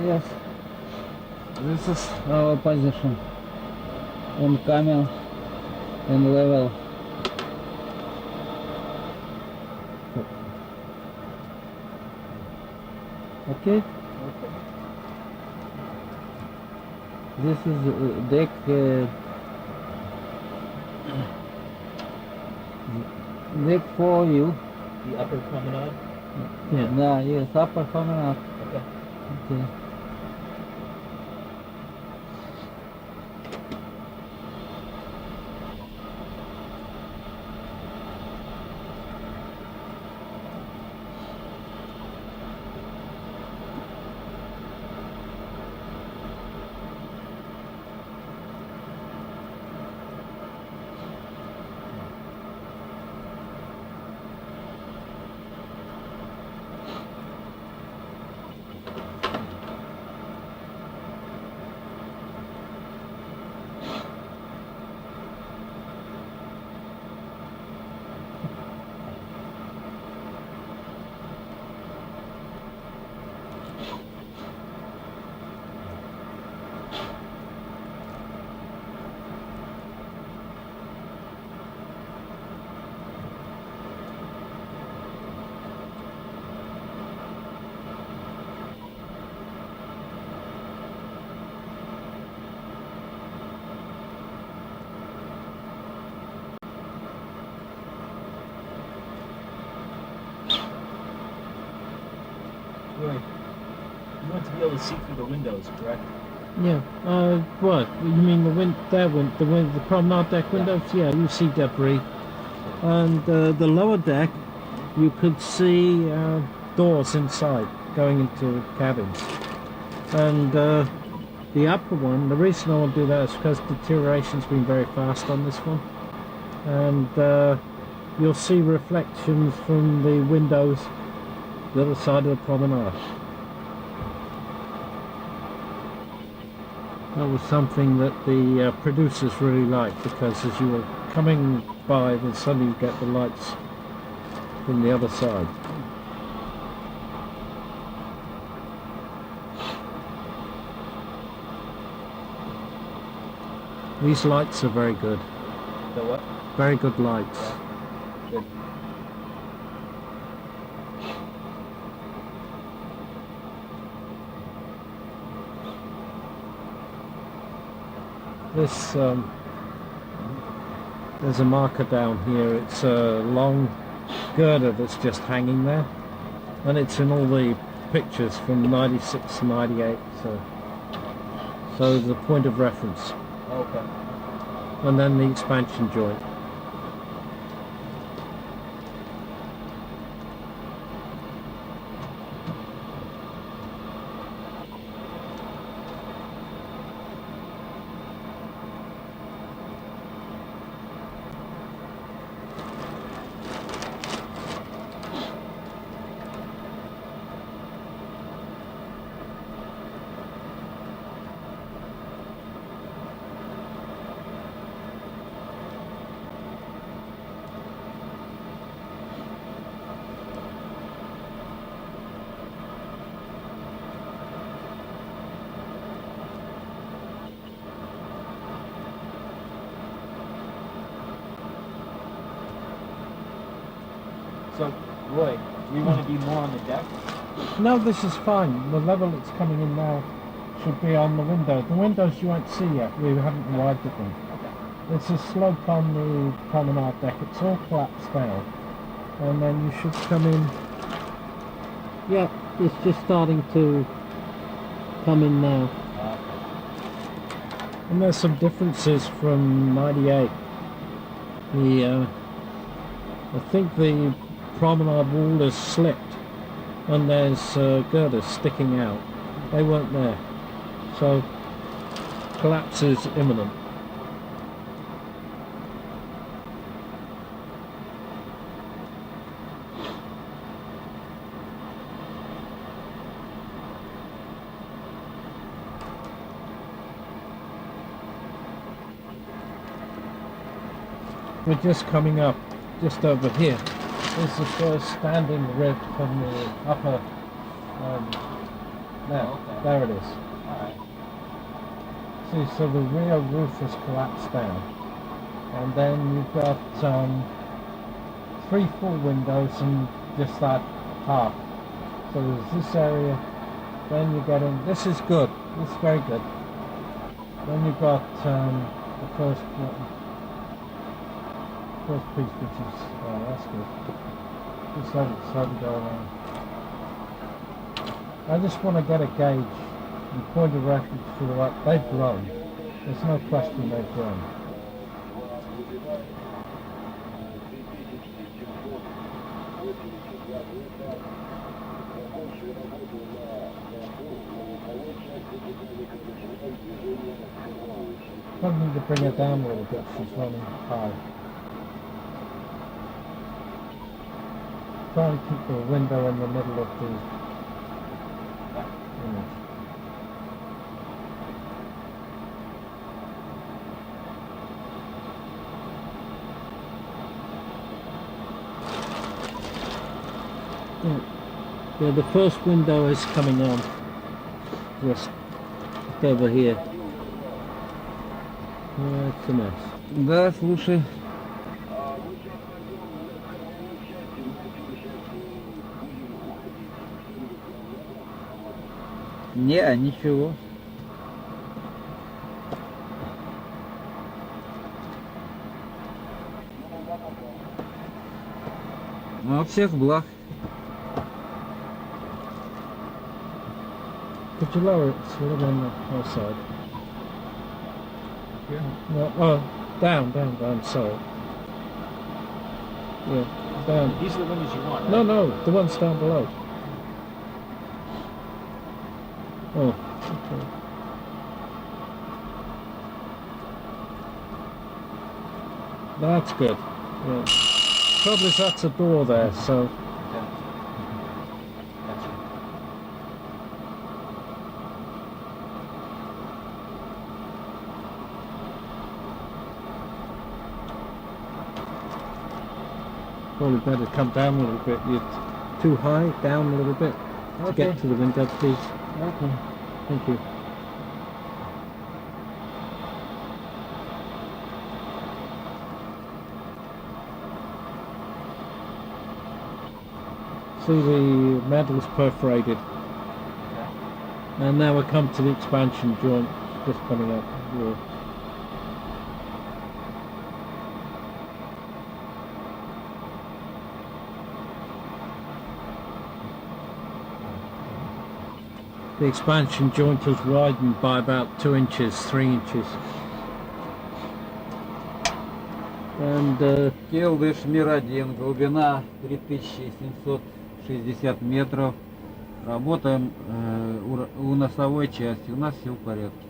Yes, this is our position on camel and level. Okay. This is deck deck for you. The upper promenade. Yeah, yes, upper promenade. Okay. Okay. Right. You want to be able to see through the windows, correct? Yeah. What? You mean the promenade deck windows? Yeah, you see debris. And the lower deck, you could see doors inside going into cabins. And the upper one, the reason I want to do that is because deterioration's been very fast on this one. And you'll see reflections from the windows the other side of the promenade. That was something that the producers really liked, because as you were coming by, then suddenly you get the lights from the other side. These lights are very good. The what? Very good lights. Good. This, there's a marker down here. It's a long girder that's just hanging there. And it's in all the pictures from 96 to 98. So the point of reference. Okay. And then the expansion joint. So, Roy, do you want to be more on the deck? No, this is fine. The level it's coming in now should be on the window. The windows you won't see yet. We haven't arrived at them. Okay. There's a slope on the promenade deck. It's all collapsed down. And then you should come in. Yeah, it's just starting to come in now. And there's some differences from 98. I think the promenade wall is slipped and there's girders sticking out. They weren't there. So collapse is imminent. We're just coming up, just over here. This is the first standing rib from the upper, there it is. Alright. See, so the rear roof has collapsed down. And then you've got 3 full windows and just that half. So there's this area, then you get in, this is good, this is very good. Then you've got the first piece, which is, that's good. Just let it slowly go around. I just want to get a gauge and point of reference for what they've grown. There's no question they've grown. Probably need to bring her down a little bit, she's running high. Try and keep the window in the middle of the image. Yeah, the first window is coming on. Just over here. It's a mess. Да, слушай. Не, ничего. Ну, всех благ. Could you lower it so we're on the outside? Here? No, oh, down, sorry. Yeah, down. These are the windows you want, right? No, the ones down below. Oh, okay. That's good. Yeah. Trouble is that's a door there, so. Okay. Gotcha. Probably better come down a little bit. You're too high, down a little bit to Okay. get to the window, please. Okay. Thank you. See, the metal's perforated. Okay. And now we come to the expansion joint just coming up here. The expansion joint was widened by about 2 inches, 3 inches. And Келдыш МИR-1, глубина 3760 метров. Работаем у носовой части, у нас все в порядке.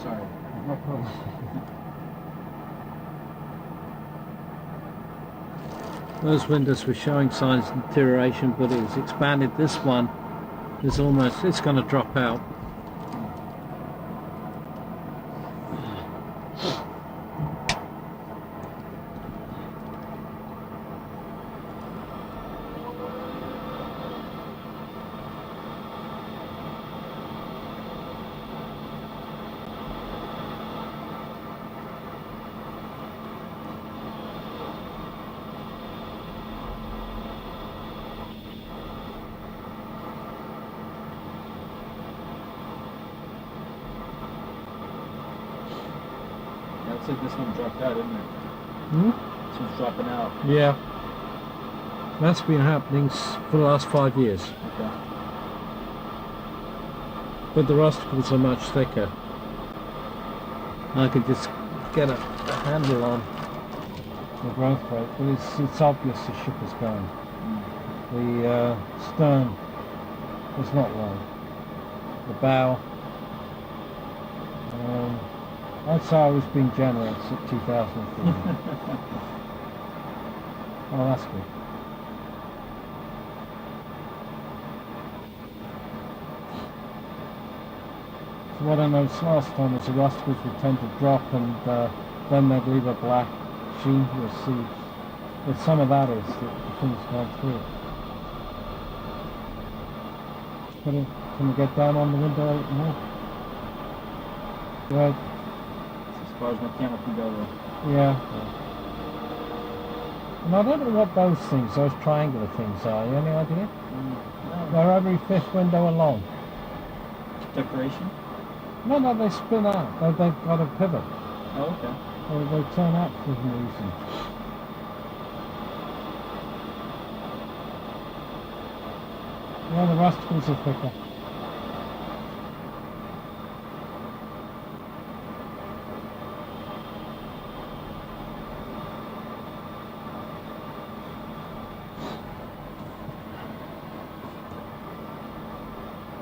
Sorry. No problem. those windows were showing signs of deterioration, but it was expanded. This one is almost, it's going to drop out. Looks like this one dropped out, isn't it? Hmm? This one's dropping out. Yeah. That's been happening for the last 5 years. Okay. But the rusticles are much thicker. I could just get a handle on the growth rate, but it's obvious the ship is going. The stern is not long. The bow, I'd say I was being generous at 2003. Oh, that's good. So what I noticed last time was the rusticles would tend to drop and then they'd leave a black sheen. You'll see. But some of that is that the thing's gone through. Can we get down on the window more? Right. As far as my camera can go, though. Yeah. And I don't know what those things, those triangular things are. You any idea? No. They're every fifth window along. Decoration? No, they spin out. They've got a pivot. Oh, okay. They turn out for some reason. Yeah, the rusticles are thicker.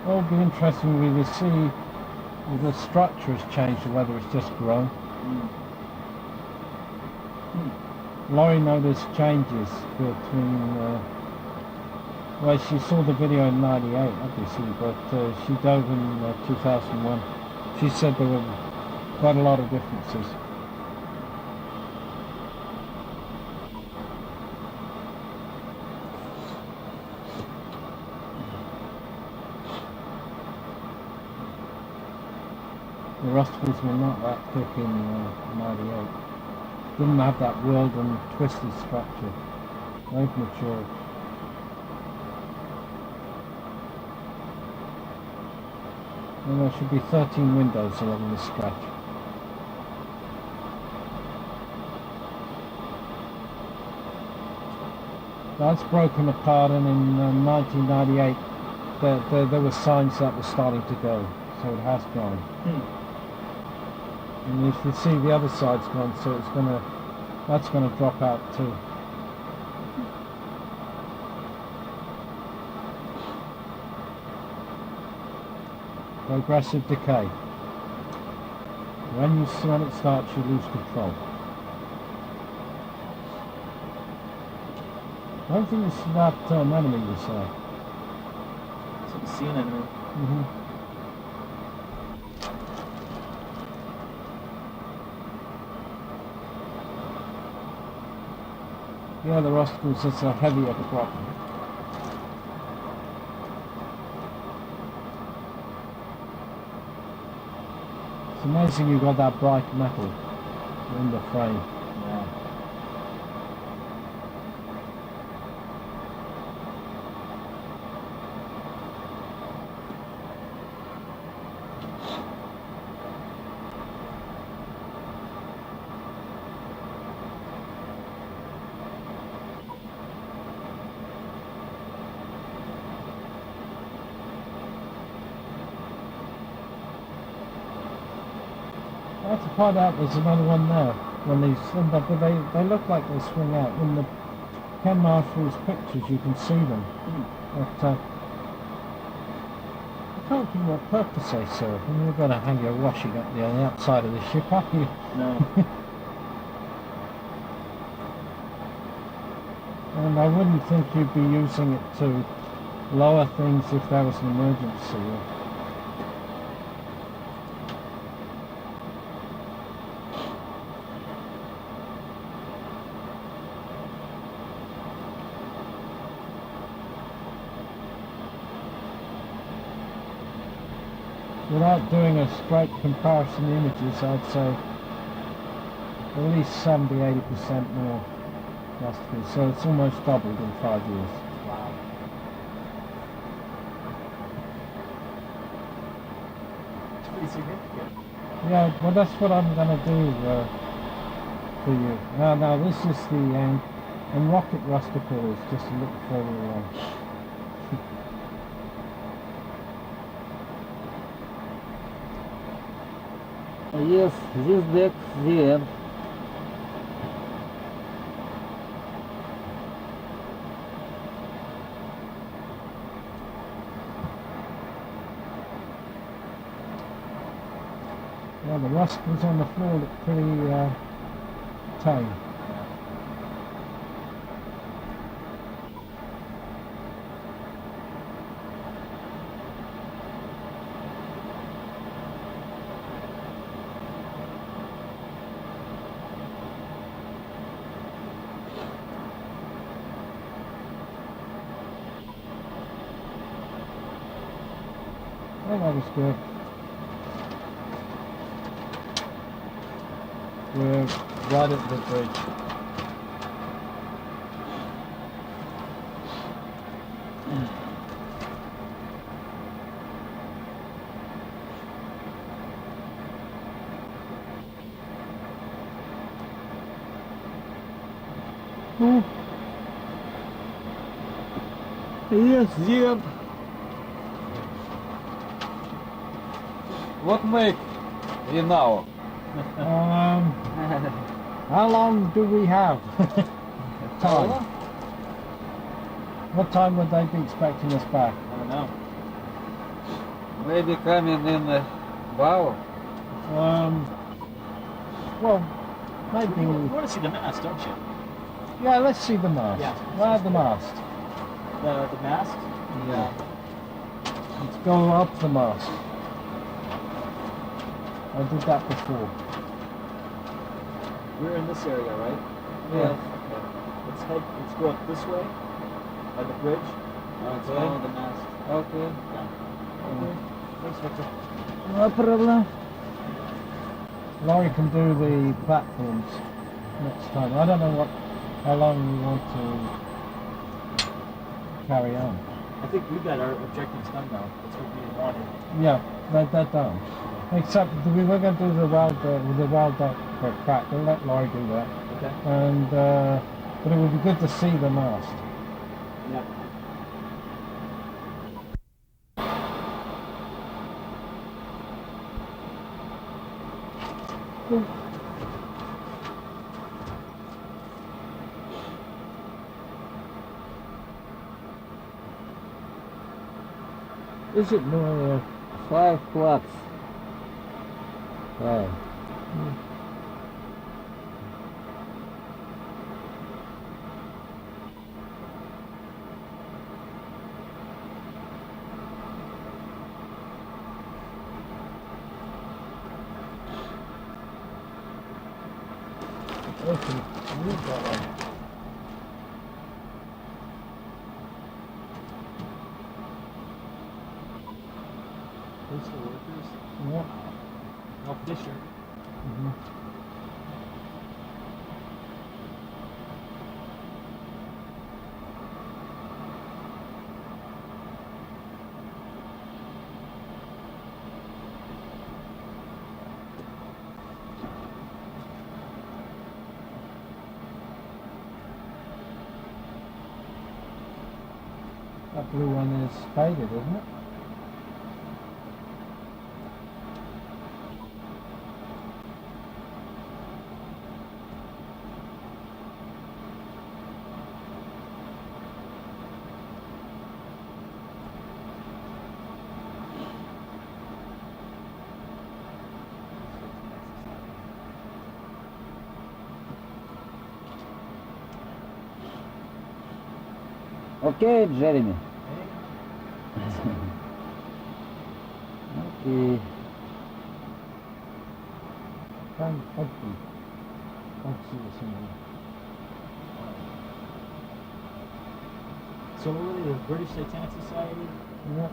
Well, it'll be interesting to see if the structure has changed or whether it's just grown. Laurie noticed changes between, well, she saw the video in '98, obviously, but she dove in 2001. She said there were quite a lot of differences. The rusticles were not that thick in '98. Didn't have that whirled and twisted structure. They've matured. And there should be 13 windows along this stretch. That's broken apart, and in 1998 there were signs that was starting to go, so it has gone. And if you see, the other side's gone, so that's gonna drop out too. Progressive decay. When it starts, you lose control. I don't think it's that enemy you say. So you see an enemy. Yeah, the rusticles, it's a heavier prop. It's amazing you got that bright metal in the frame. Yeah. I have to find out there's another one there. When they swim, but they look like they swing out. When the Ken Marshall's pictures, you can see them. But I can't think what purpose they serve. I mean, you're going to hang your washing up the outside of the ship, aren't you? No. And I wouldn't think you'd be using it to lower things if there was an emergency. Without doing a straight comparison images, I'd say at least 70–80% more rusticles. So it's almost doubled in 5 years. Wow. It's pretty significant. Yeah, well that's what I'm going to do for you. Now this is the end, and rocket rusticle is just a little further away. Yes, this deck, the end. Yeah, the rusticles on the floor look pretty tame. Oh, that was good. We're right at the bridge. Yes, the end. What make we now? How long do we have? Time. What time would they be expecting us back? I don't know. Maybe coming in bow. Well, maybe. You want to see the mast, don't you? Yeah, let's see the mast. Yeah. Where's the mast? The mast? Yeah. Let's go up the mast. I did that before. We're in this area, right? Yes. Okay. Let's go up this way, by the bridge. Let's follow the mast. Okay. Yeah. Okay. Thanks, Victor. No problem. Laurie can do the platforms next time. I don't know how long we want to carry on. I think we got our objectives done now. That's what we wanted. Yeah, they're done. Except we were going to do the wild duck for a crack. We'll let Laurie do that. Okay. And but it would be good to see the mast. Yeah. Is it my 5 plugs. 5. okay, read that one. Postal workers. Yeah. Mel Fisher. Mhm. That blue one is faded, isn't it? Okay, Jeremy. Okay. Thank you. Thank you. So what were they, the British Titanic Society? Yeah.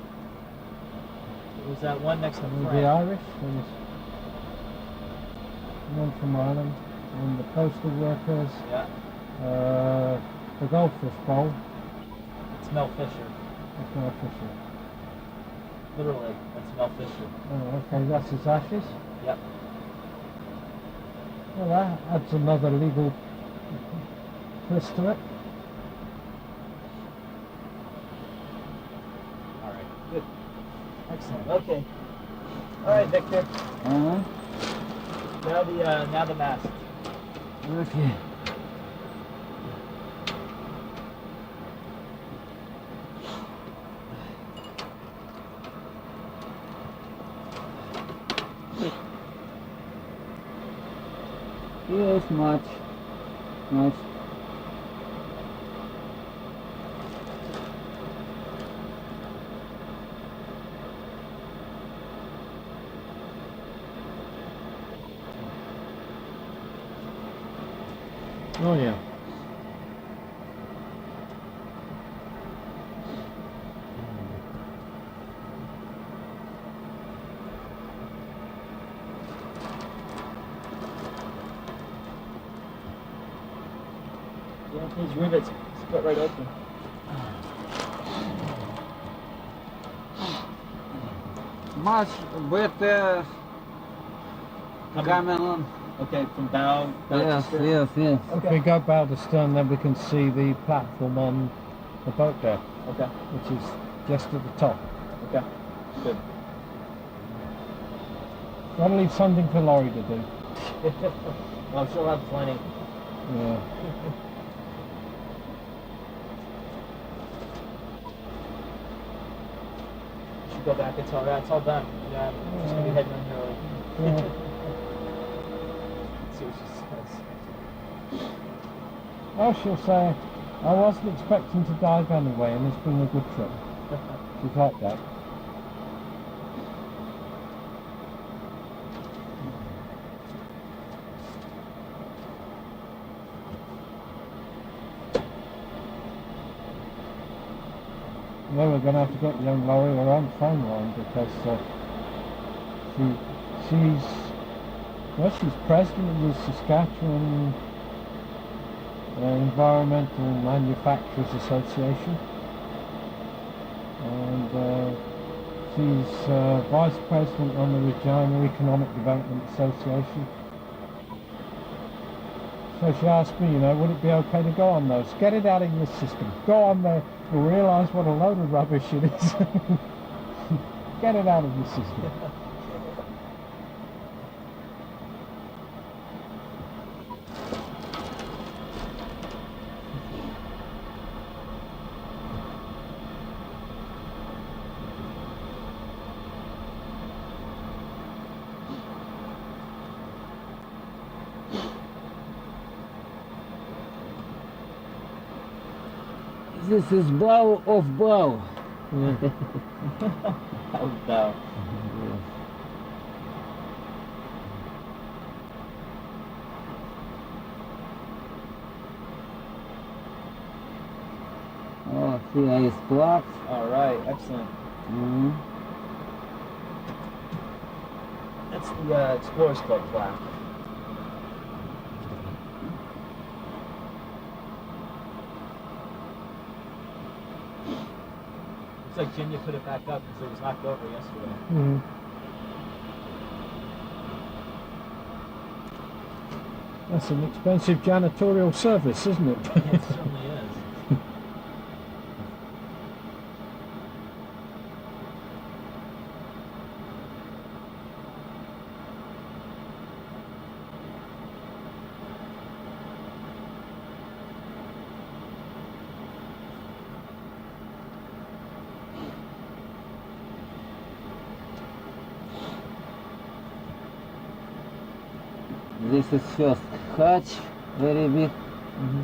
It was that one next to And the France. Irish, there was one from Ireland, and the postal workers, Yeah. the goldfish bowl, It's Mel Fisher. that's my official. Literally, that's Mel Fisher. Oh, okay, that's his ashes. Yep. Well, that adds another legal twist to it. All right. Good. Excellent. Okay. All right, Victor. Uh-huh. Now the mast. Okay. Yes, much. Oh yeah. Yeah, these rivets split right open. Much better coming on. Okay, from bow to Yes, stern. yes. If we go bow to stern, then we can see the platform on the boat deck, Okay. which is just at the top. Okay. Good. Gotta leave something for Laurie to do. Well, she'll have plenty. Yeah. Should go back and tell her it's all done. Yeah, I'm just gonna be heading in early. Yeah. See what she says. Oh, she'll say, I wasn't expecting to dive anyway, and it's been a good trip. She's like that. Well, we're going to have to get young Laurie her own phone line because she's president of the Saskatchewan Environmental Manufacturers Association, and she's vice president on the Regina Economic Development Association. So she asked me, you know, would it be okay to go on those? Get it out of your system. Go on there, you'll realise what a load of rubbish it is. Get it out of your system. This is bow of bow. Oh, no. Oh, here is plugs. All right, excellent. Mm. That's the Explorer's Club plaque. Looks like Ginya put it back up because it was knocked over yesterday. Mm-hmm. That's an expensive janitorial service, isn't it? Yeah, it certainly is. This is first hatch, very big. Mm-hmm.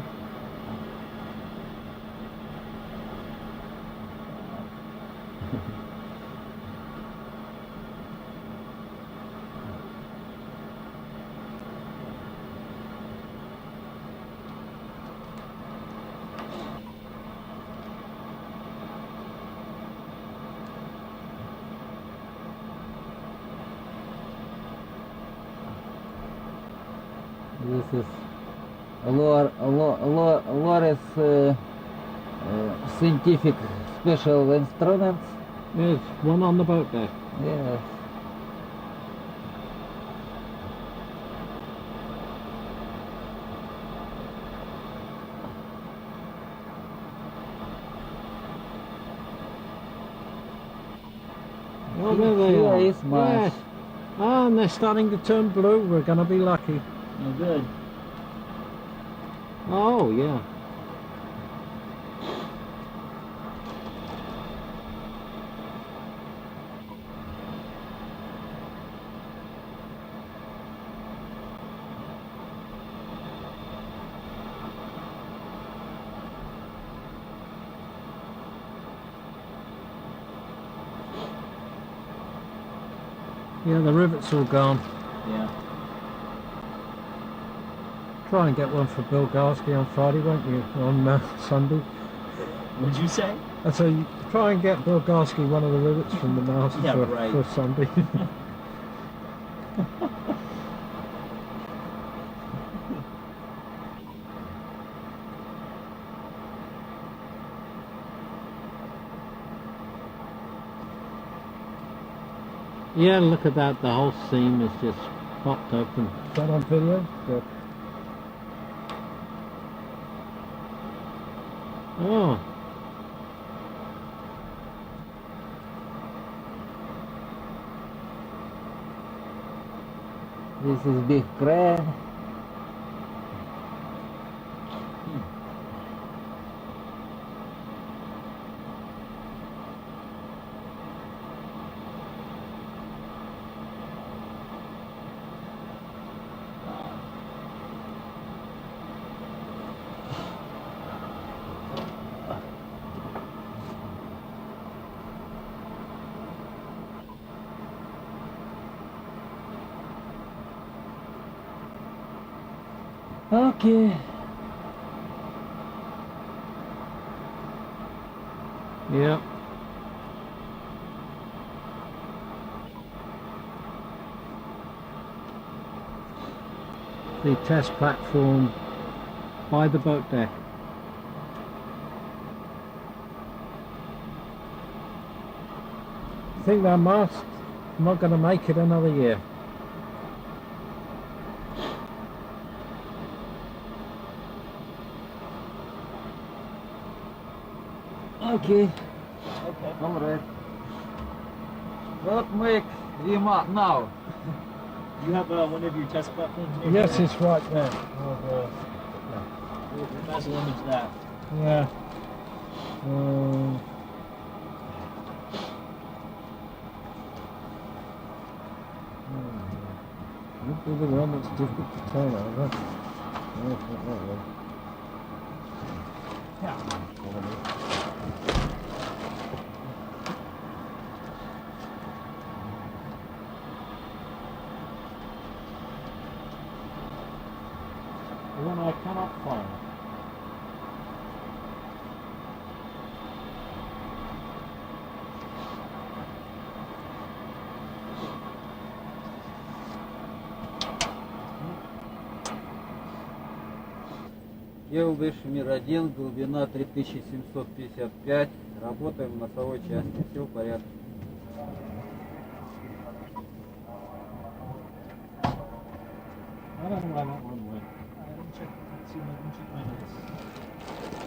This is Loris scientific special instruments. There's one on the boat there. Yes. Oh, there they Here are. is Mast. Yes. Oh, and they're starting to turn blue. We're going to be lucky. Oh, good. Oh, yeah. Yeah, the rivets all gone. Yeah. Try and get one for Bill Garsky on Friday, won't you? On Sunday. What'd you say? I say, try and get Bill Garsky one of the rivets from the mast Yeah, right. for Sunday. Yeah, look at that. The whole seam is just popped open. Is that on video? Good. Oh. This is big crane. Okay. Yeah. The test platform by the boat deck. I think that mast not going to make it another year. Okay, Okay. all right. What make we now? You have one of your test platforms near Yes, here? it's right there. We might as well image that. Yeah. Would be the one that's difficult to turn over. No, it's not that one. The one I cannot find. ЕУБШ МИР-1, глубина 3755, работаем в носовой части, все в порядке. I don't know why that one went. Let me check my notes.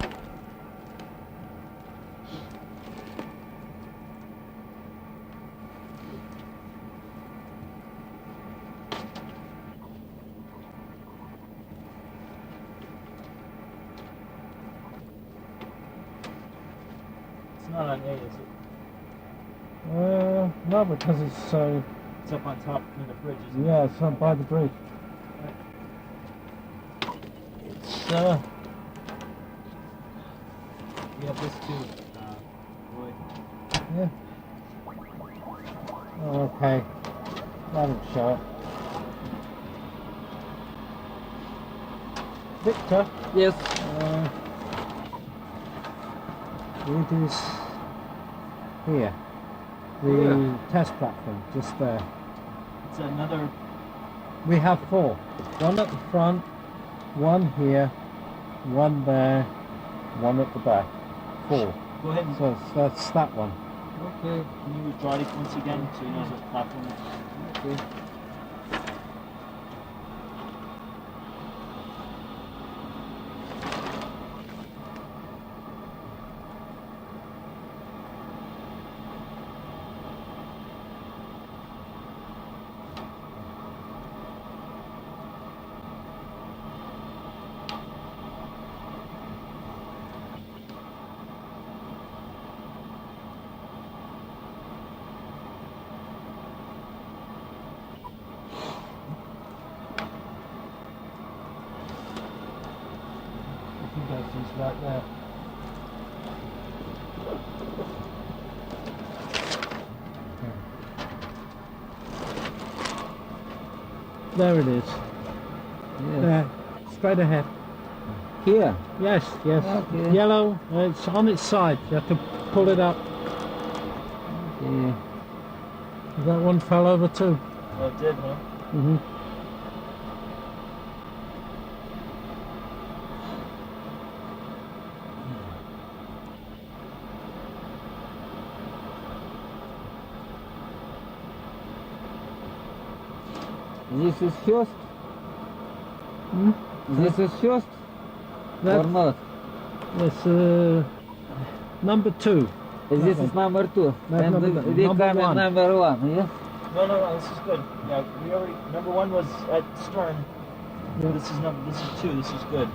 It's not on A, is it? No, because it's It's up on top near the bridge, isn't it? yeah, it's up by the bridge. It's We have this too, Lloyd. yeah. Oh, okay. That'll show it. Victor, Yes. it is here. The test platform, just there. It's another. We have 4. One at the front, one here, one there, one at the back. 4. Go ahead and So that's that one. Okay. can you draw it once again so you know the platform is. Okay. I think that's just right there. There it is. Yes. There, straight ahead. Here. Yes, yes. Okay. Yellow, it's on its side. You have to pull it up. Okay. That one fell over too. Oh, it did, huh? Mm-hmm. This is first. Hmm? This is first or That's, not? that's number 2. This one. is number 2. That's And number- we number come in one. number 1, yeah? No, this is good. Yeah, we already. Number 1 was at stern. Yeah. This is 2. This is good.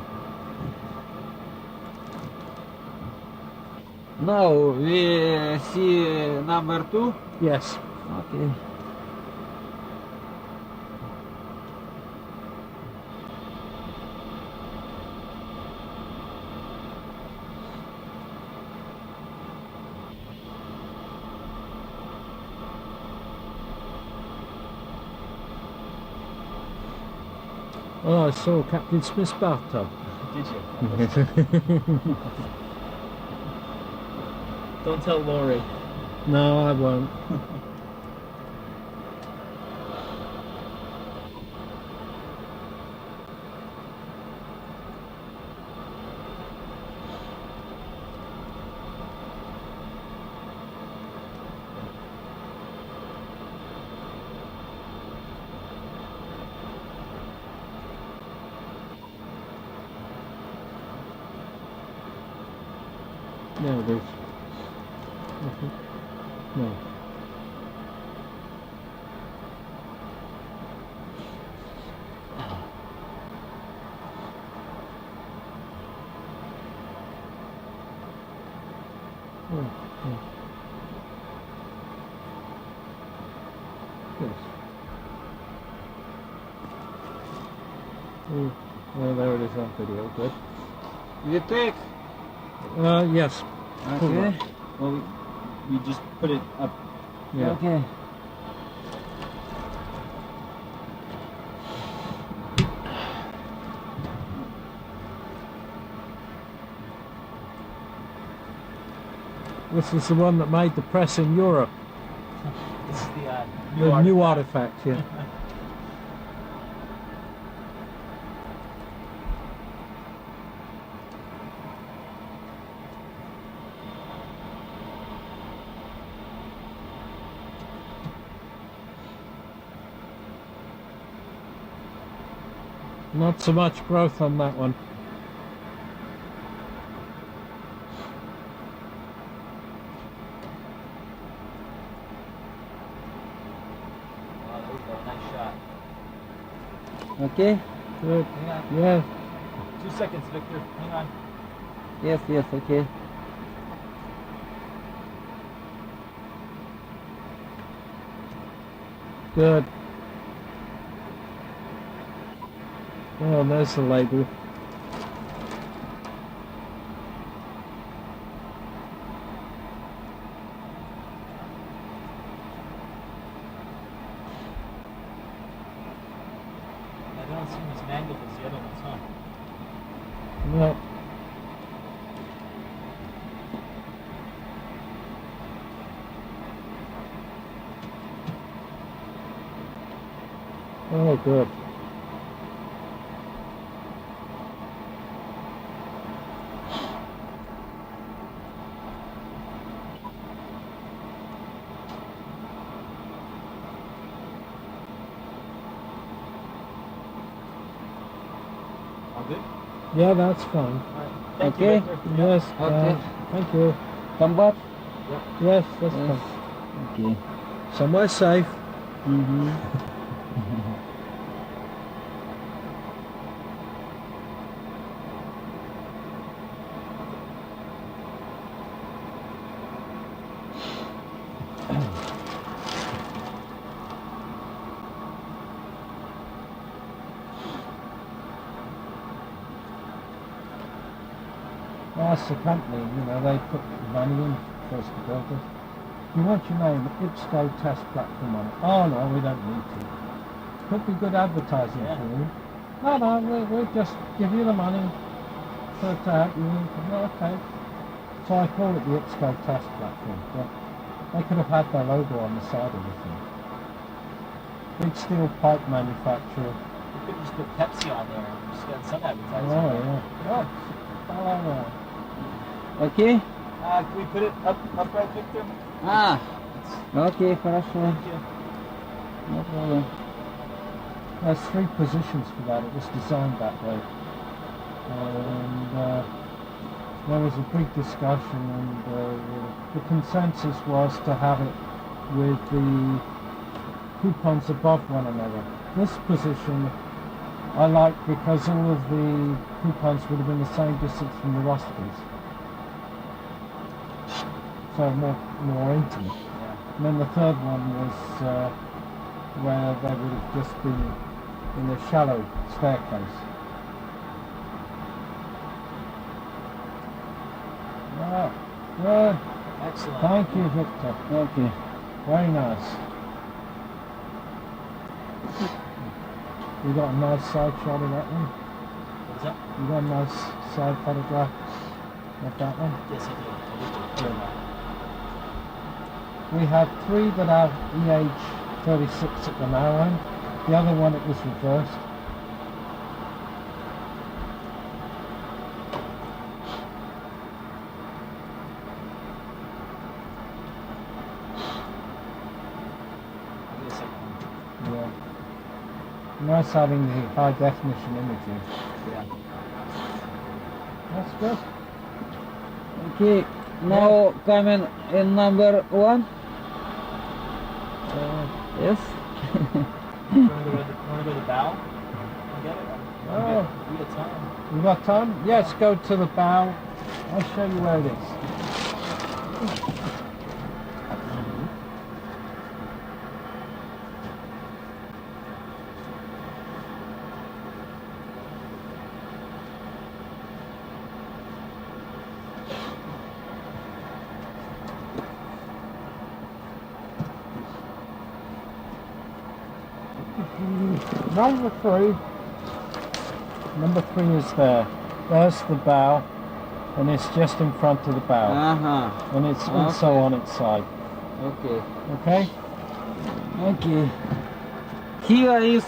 Now we see number 2. Yes. Okay. Oh, I saw Captain Smith's bathtub. Did you? Don't tell Lori. No, I won't. There it is. No. Yes. Well, there it is on video. Good. You take? Yes. Okay. Well, we just put it up. Yeah. Okay. This is the one that made the press in Europe. This is the The new artifact, yeah. Not so much growth on that one. Wow, there we go. Nice shot. Okay? Good. Hang on. Yeah. 2 seconds, Victor. Hang on. Yes, yes, okay. Good. Oh, there's the label. I don't seem as mangled as the other ones, huh? No. Oh, good. All good? Yeah, that's fine. All right. Thank Okay. you, Victor. Yes. Okay. Thank you. Come back? Yes, that's Yes. fine. Okay. Somewhere safe. Mm-hmm. That's the company, they put money in for us to build it. You want your name, IPSCO test platform on it. Oh no, we don't need to. Could be good advertising Yeah. for you. No, we'll just give you the money for it to happen. Okay. So I call it the IPSCO test platform, but they could have had their logo on the side of the thing. Big steel pipe manufacturer. You could just put Pepsi on there and just get some advertising. Oh yeah. Oh, Okay? Can we put it upright, Victor? Ah, okay, хорошо. Thank you. No problem. There's 3 positions for that. It was designed that way. And there was a big discussion, and the consensus was to have it with the coupons above one another. This position I like because all of the coupons would have been the same distance from the rusticles. So more intimate. Yeah. And then the third one was where they would have just been in a shallow staircase. Right, good. Excellent. Thank you, Victor. Okay. Very nice. You got a nice side shot of that one? What's that? You got a nice side photograph of that one? Yes, I did. We have 3 that have EH36 at the narrow end. The other one, it was reversed. Yeah. Nice having the high definition imaging. Yeah. That's good. Okay. now coming in number 1. Yes. Want to go to the bow? Get it? Oh, We got time. you got time? Yes, go to the bow. I'll show you where it is. Number three is there. There's the bow, and it's just in front of the bow, and it's also on its side. Okay. Okay? Okay. Here is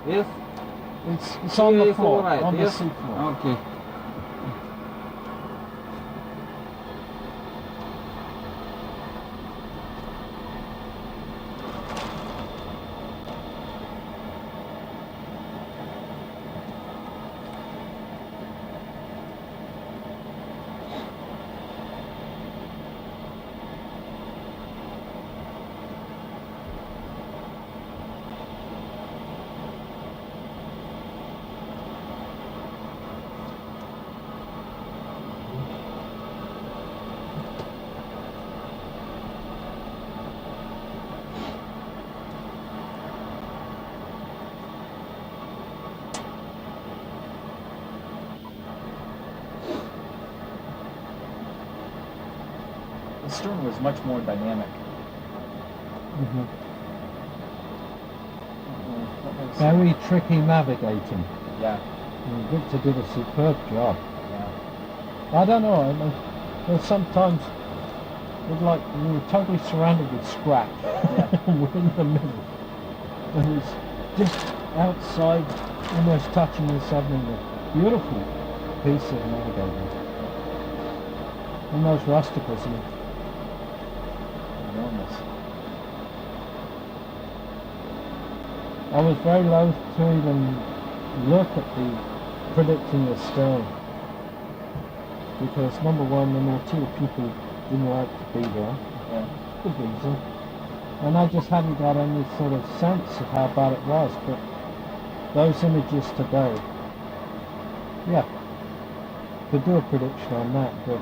yes. It's on Here the is floor, all right, on yes? the seafloor. Okay. The stern was much more dynamic. Very tricky navigating. Yeah. And Victor did a superb job. Yeah. I don't know, I mean, there's sometimes we were totally surrounded with scrap. Yeah. We're in the middle. And it's just outside, almost touching the submarine. A beautiful piece of navigating. And those rusticles are Enormous. I was very loath to even look at the predicting the stern, because number one, the Nautilus people didn't like to be there, Yeah. good reason, and I just hadn't got any sort of sense of how bad it was. But those images today, yeah, could do a prediction on that. But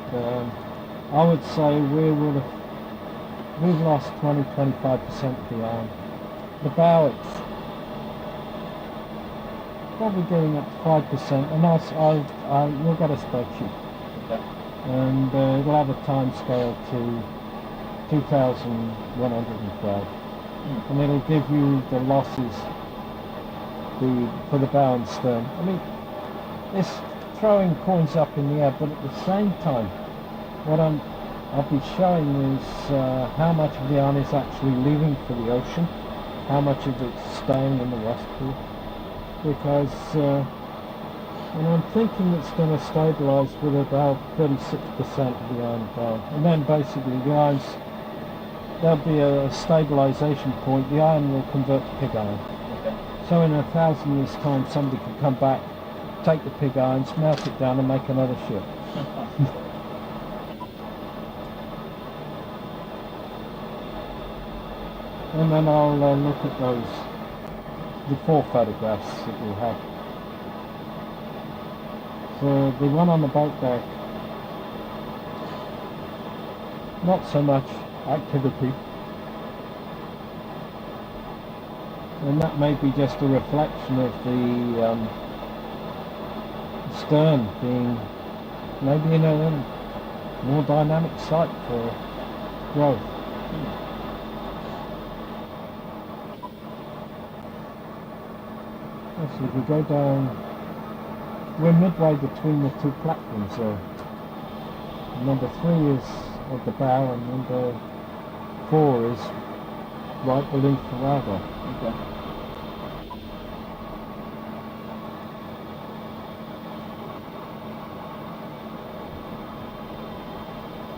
I would say we've lost 20-25% of the iron. The bow, it's probably going up to 5%, and you'll get a spreadsheet, Okay. and it'll have a time scale to 2,112, and it'll give you the losses for the bow and stern. I mean, it's throwing coins up in the air, but at the same time, what I'll be showing is how much of the iron is actually leaving for the ocean, how much of it's staying in the rust pool. Because I'm thinking it's going to stabilise with about 36% of the iron bow, and then basically the irons, there'll be a stabilisation point. The iron will convert to pig iron. Okay. So in 1,000 years' time, somebody could come back, take the pig iron, melt it down, and make another ship. And then I'll look at the 4 photographs that we have. So the one on the boat deck, not so much activity, and that may be just a reflection of the stern being maybe in a more dynamic site for growth. So if we go down, we're midway between the two platforms there. Number 3 is at the bow, and number 4 is right beneath the rudder. Okay.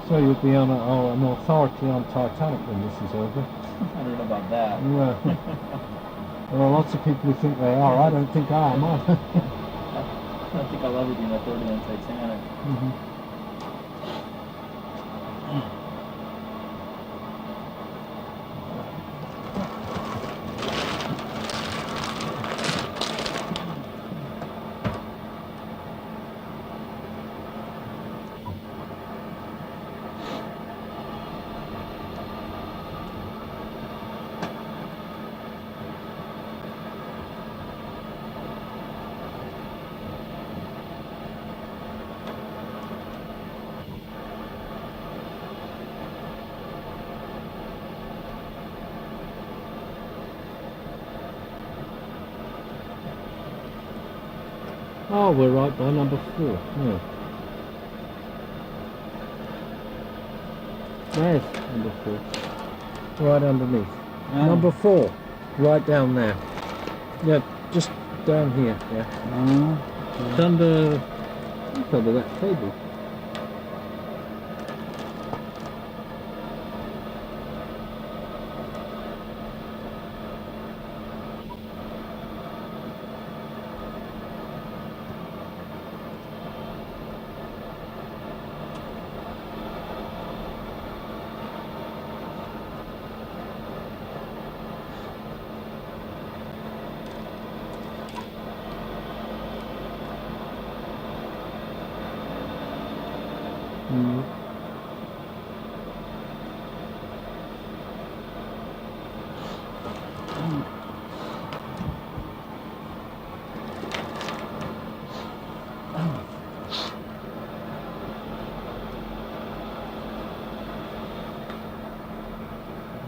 So you'll be on an authority on Titanic when this is over. I don't know about that. Yeah. There are lots of people who think they are. I don't think I am. I don't think I'll ever be an authority on Titanic. Oh, we're right by number 4. Yeah. There's number 4. Right underneath. Ah. Number 4. Right down there. Yeah, just down here. Yeah. It's under that table.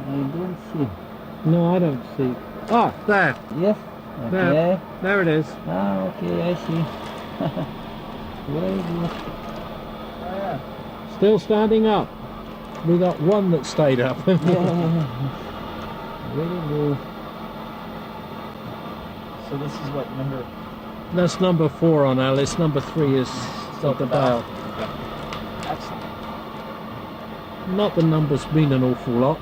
I don't see. No, I don't see. Oh, there. Yes? There. Okay. There it is. Ah, okay, I see. Very good. Oh yeah. Still standing up. We got one that stayed up. Very good. So this is what number? That's number 4 on our list. Number 3 is at the bow. Excellent. Not the numbers mean an awful lot.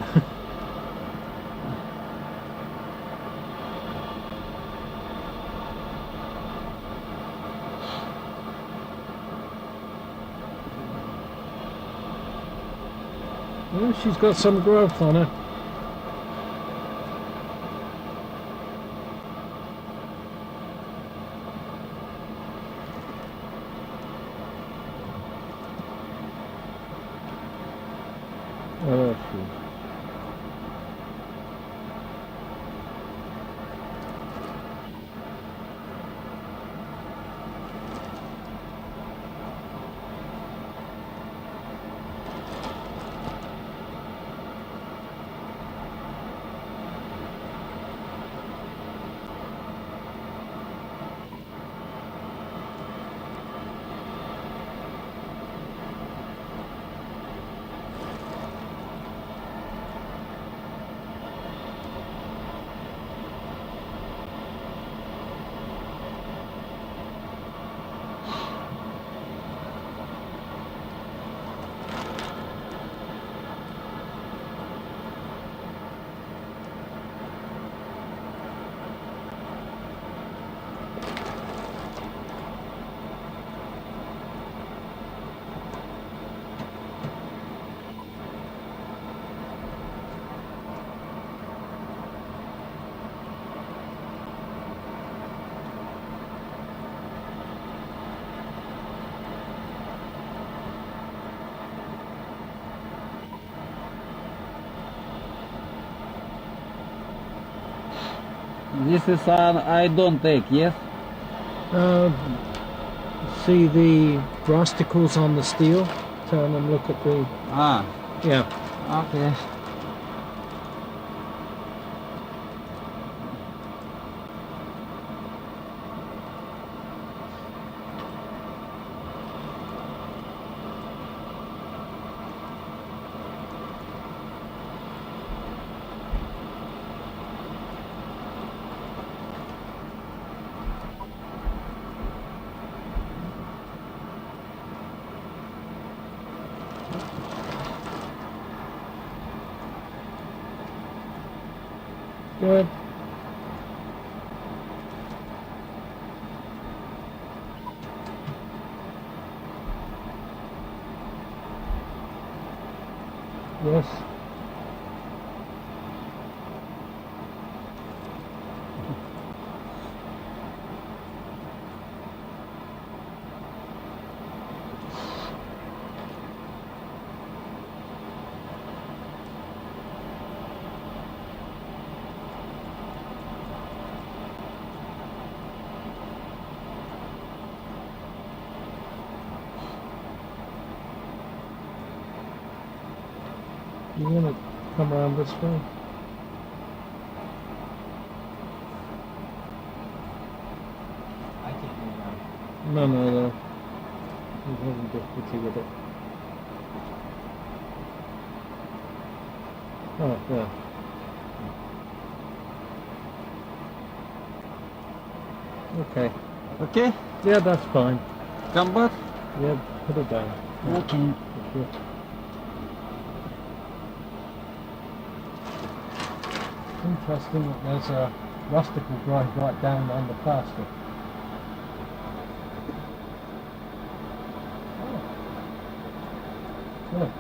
Well, she's got some growth on her. Oh, she. This is I don't take, yes? See the rusticles on the steel? Turn and look at the... Ah, Yeah. okay. Good. Yes. You want to come around this way? I can't move around. No. You're having difficulty with it. Oh, there. Okay. Okay, Yeah, that's fine. come back. Yeah, put it down. Okay. Thank you. Interesting that there's a rusticle drive right down under plaster. Oh. Look.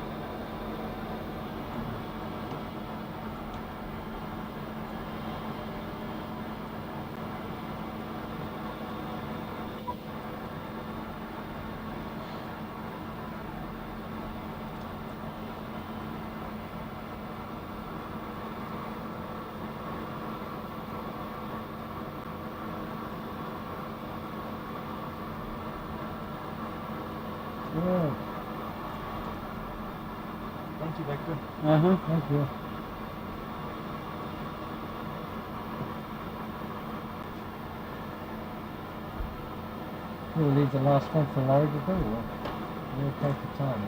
Yeah, Thank you, Victor. thank you. We'll leave the last one for Laurie to do, or we'll take the time.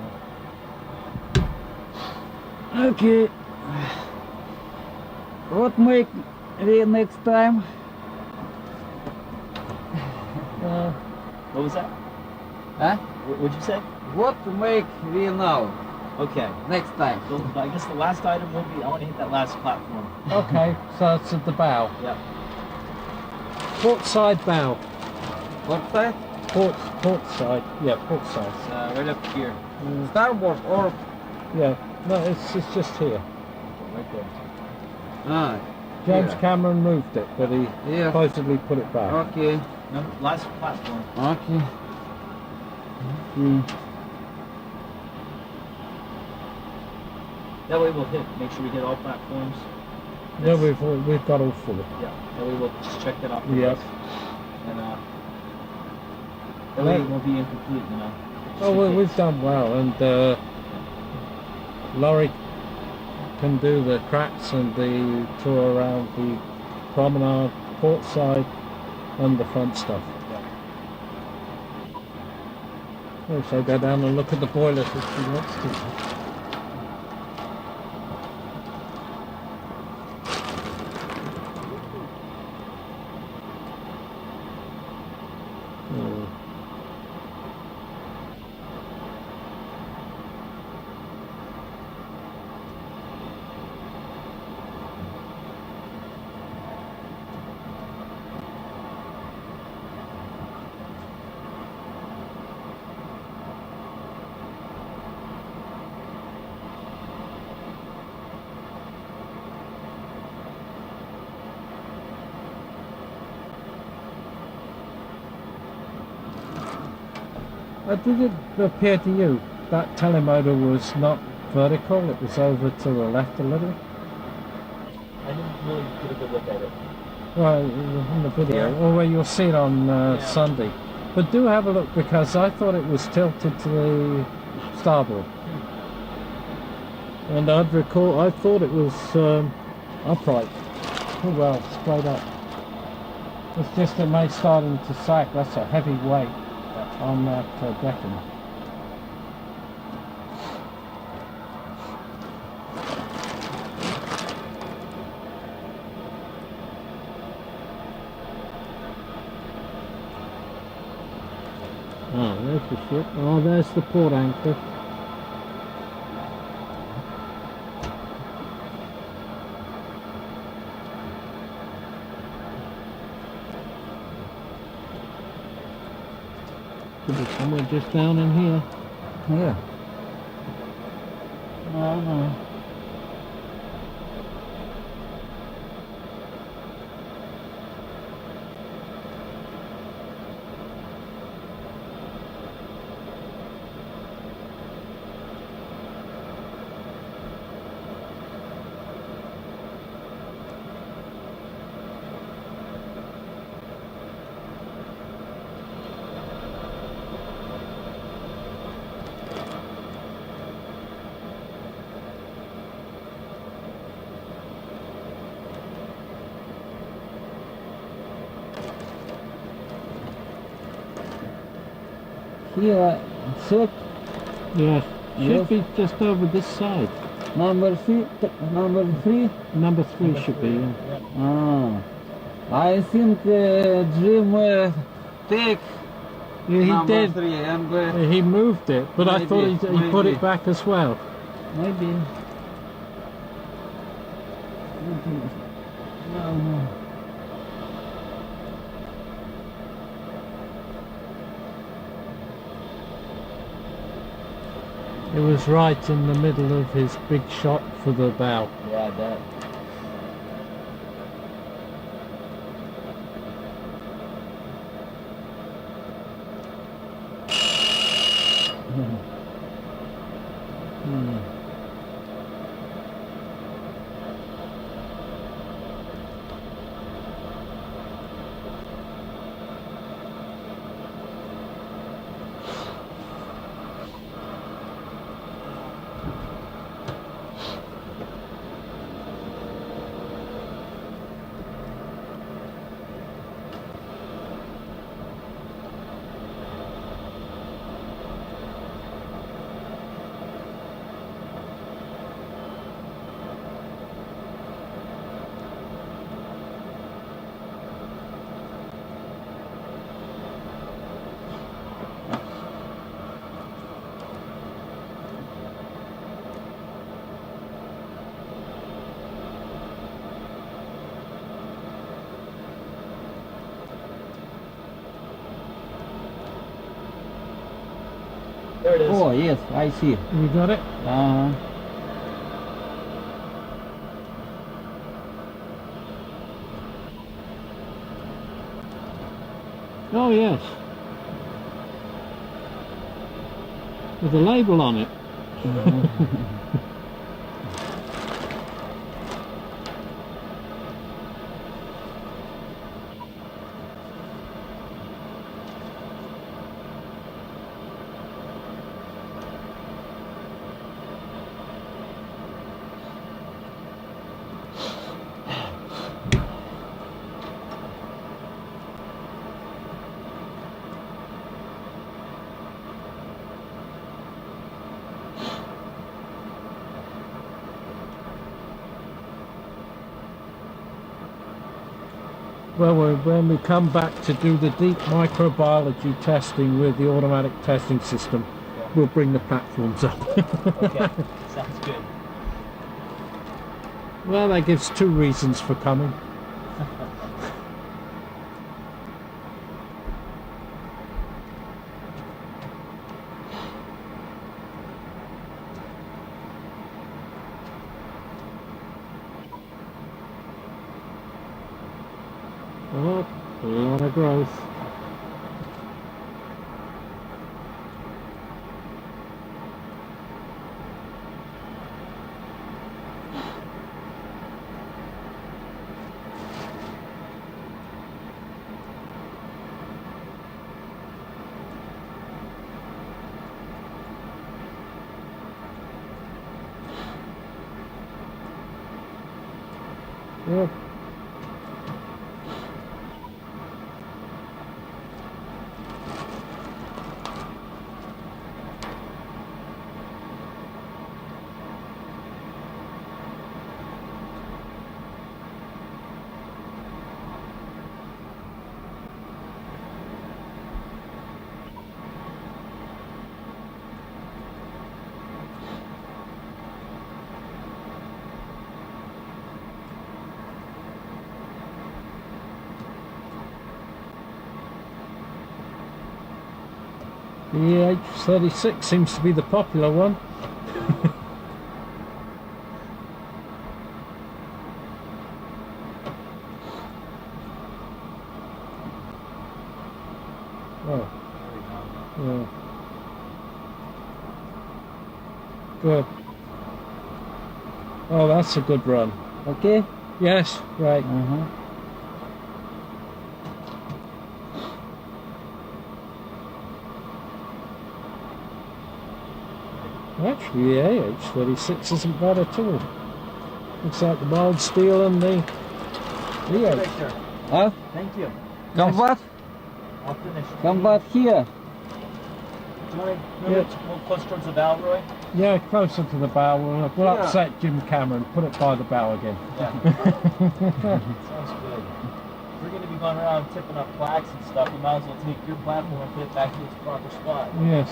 Yeah? Okay. What make we next time? What was that? Huh? What'd you say? What make we now? Okay. Next time. So I guess the last item will be, I want to hit that last platform. Okay, so it's at the bow. Yep. Port side bow. What side? Port side. Yeah, port side. It's right up here. Starboard or? Yeah, no, it's just here. Right there. Ah. James Yeah. Cameron moved it, but he Yeah. supposedly put it back. Okay. No, last platform. Okay. That way we'll make sure we hit all platforms. Yeah, we've got all four. Yeah. That way we'll just check that off the Yeah. list. And that way it won't be incomplete, you know. Oh well, we've done well, and Laurie can do the cracks and the tour around the promenade, port side, and the front stuff. Also go down and look at the boilers if she wants to. Did it appear to you that telemotor was not vertical, it was over to the left a little? I didn't really get a good look at it. Well, in the video, Yeah. or where you'll see it on Yeah. Sunday. But do have a look, because I thought it was tilted to the starboard. And I thought it was upright. Oh well, straight up. It's just it may starting to sag. That's a heavy weight on that decking. Oh, there's the ship. Oh, there's the port anchor. Could be somewhere just down in here. Yeah. Ага. Here, set Yeah, should Yes. be just over this side. number three. Number three. Number three should be. Yeah. Ah, I think Jim take Yeah, he number did. three and He moved it, but I thought he put maybe. it back as well. maybe. No. It was right in the middle of his big shot for the bow. Yeah, that. There it is. Oh yes, I see. You got it? Oh yes. With a label on it. Well, when we come back to do the deep microbiology testing with the automatic testing system, we'll bring the platforms up. Okay, sounds good. Well, that gives two reasons for coming. Oh, a lot of growth. Yep. The H36 seems to be the popular one. Good. Oh, that's a good run. Okay? Yes, right. Actually, the AH-36 isn't bad at all. Looks like the mild steel and the V8. Sure. Huh? Thank you. Combat? I'll finish. Combat here. Do you want to move it more close towards the bow, Roy? Yeah, closer to the bow. We'll Yeah. upset Jim Cameron. Put it by the bow again. Yeah. Sounds good. If we're going to be going around tipping up plaques and stuff, we might as well take your platform and put it back to its proper spot. Yes.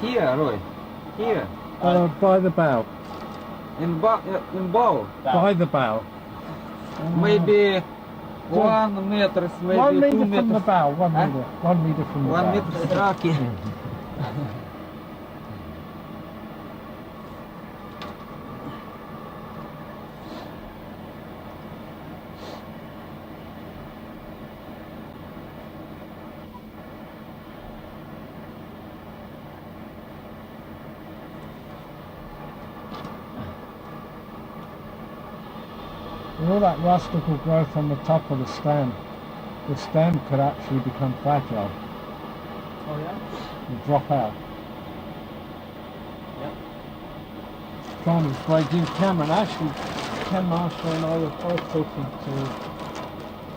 Here, Roy. Here. By the bow. In bow. By the bow. Maybe 1 meter, maybe 1 2 meter meters. from the bow. 1 Huh? meter. 1 meter from the 1 bow. meter. Okay. With all that rustical growth on the top of the stem could actually become fragile Oh, yeah? and drop out. Yep. Trying to play Jim Cameron. Actually, Ken Marshall and I were both talking to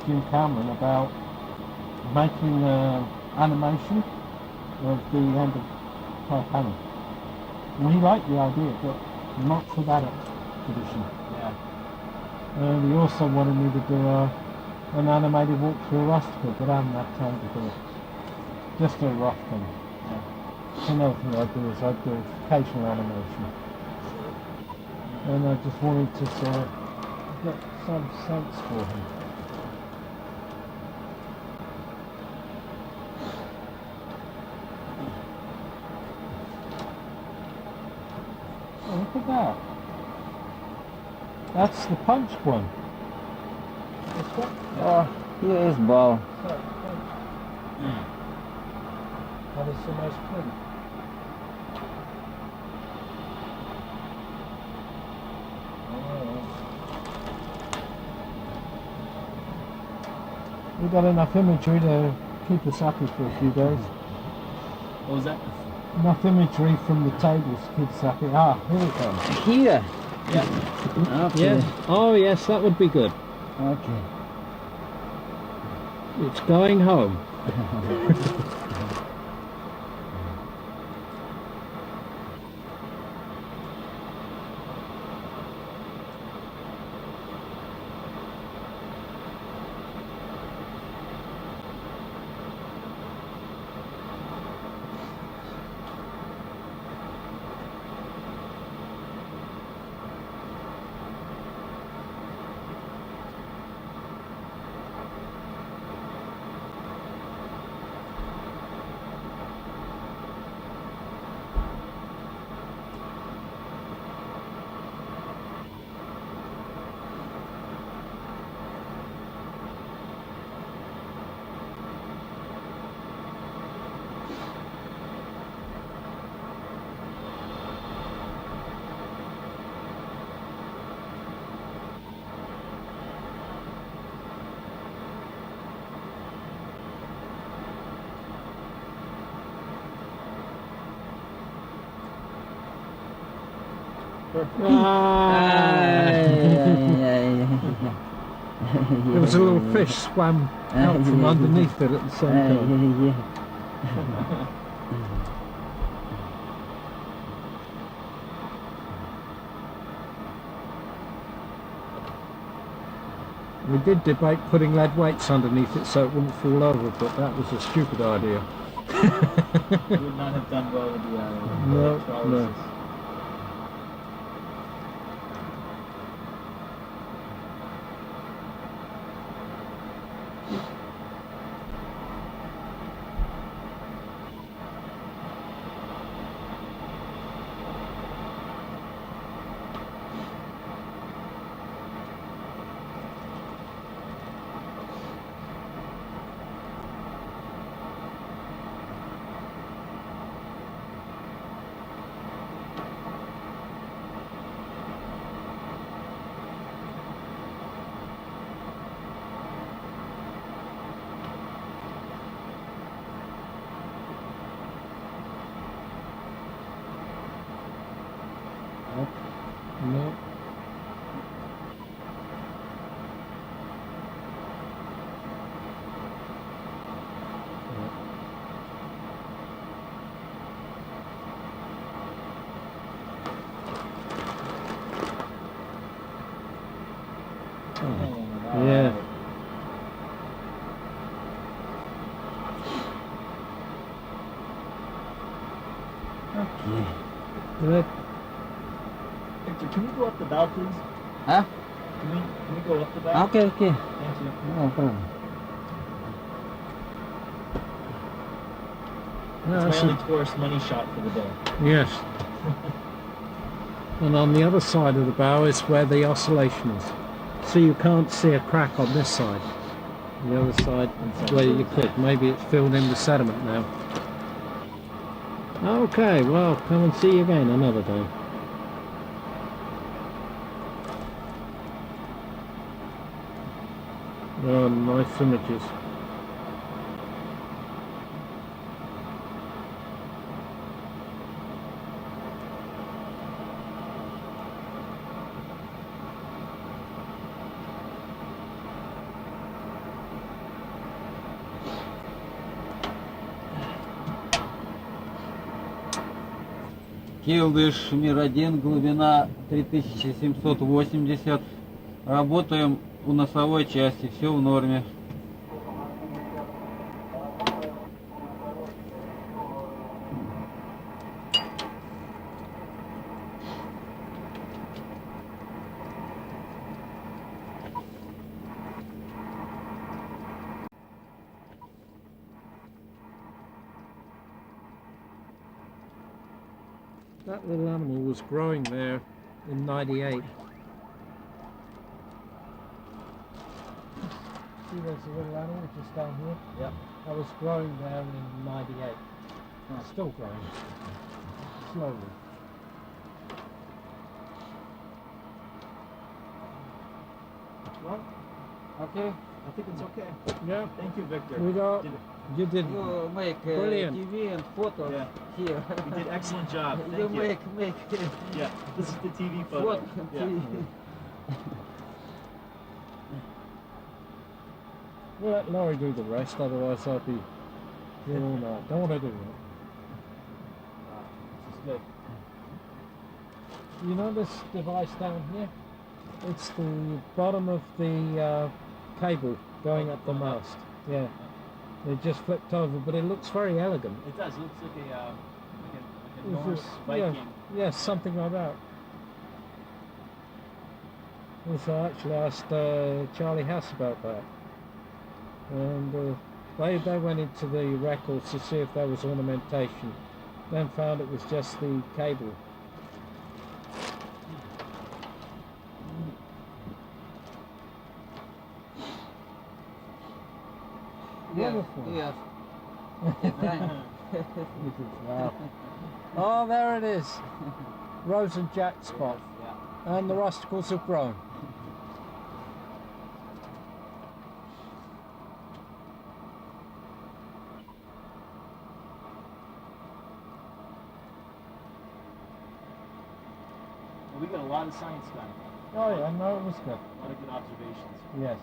Jim Cameron about making animation of the end of Titanic. And he liked the idea, but not for that expedition. Yeah. And he also wanted me to do an animated walk through a rusticle, but I haven't had time to do it. Just a rough thing. Yeah. Another thing I do is I do occasional animation. And I just wanted to sort of get some sense for him. Oh, look at that. That's the punched one. Oh, here is bow. That is the most clean. We've got enough imagery to keep us happy for a few days. What was that? Enough imagery from the tables to keep us happy. Ah, here it comes. Here. Yeah. Okay. Yes. Oh yes, that would be good. Okay. It's going home. There was a little fish swam out from underneath it at the same time. We did debate putting lead weights underneath it so it wouldn't fall over, but that was a stupid idea. You would not have done well with the No, electrolysis. no. Up. No. Yeah. Okay. Good. Victor, can we go up the bow, please? Huh? Can we go up the bow? Okay, okay. Thank you. No problem. No, That's that's my only tourist money shot for the day. yes. And on the other side of the bow is where the oscillation is. So you can't see a crack on this side. The other side where you could. Maybe it's filled in with sediment now. Okay, well, come and see you again another day. Oh, nice images. Келдыш, МИР-1, глубина 3780. Работаем у носовой части, все в норме. That little animal was growing there in '98. See, there's a little animal just down here? Yep. I was growing there in '98. Still growing. Slowly. Well, Okay. I think it's okay. Yeah. Thank you, Victor. We got, Did- you did. You make Brilliant. TV and photos Yeah. here. You did excellent job. Thank you you. make Yeah, this is the TV photo. photo. Yeah. We'll let Laurie do the rest, otherwise I'll be here all night. Don't want to do that. This is good. You know this device down here? It's the bottom of the cable going up the mast. Yeah. It just flipped over, but it looks very elegant. It does. It looks like a Is Norse this- Viking. Yeah, something like that. Also, I actually asked Charlie House about that. And they went into the records to see if there was ornamentation. Then found it was just the cable. Wonderful. Yes. Wow. Oh, there it is. Rose and Jack spot. Yeah. And the rusticles have grown. Well, we got a lot of science done. Oh yeah, no, it was good. A lot of good observations. Yes.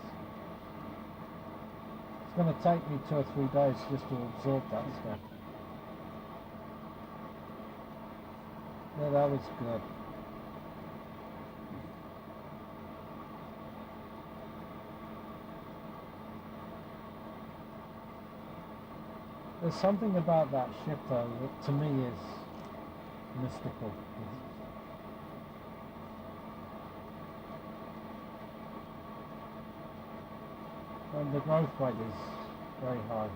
It's going to take me 2 or 3 days just to absorb that stuff. Yeah, that was good. There's something about that ship though that to me is mystical. And the growth rate is very high.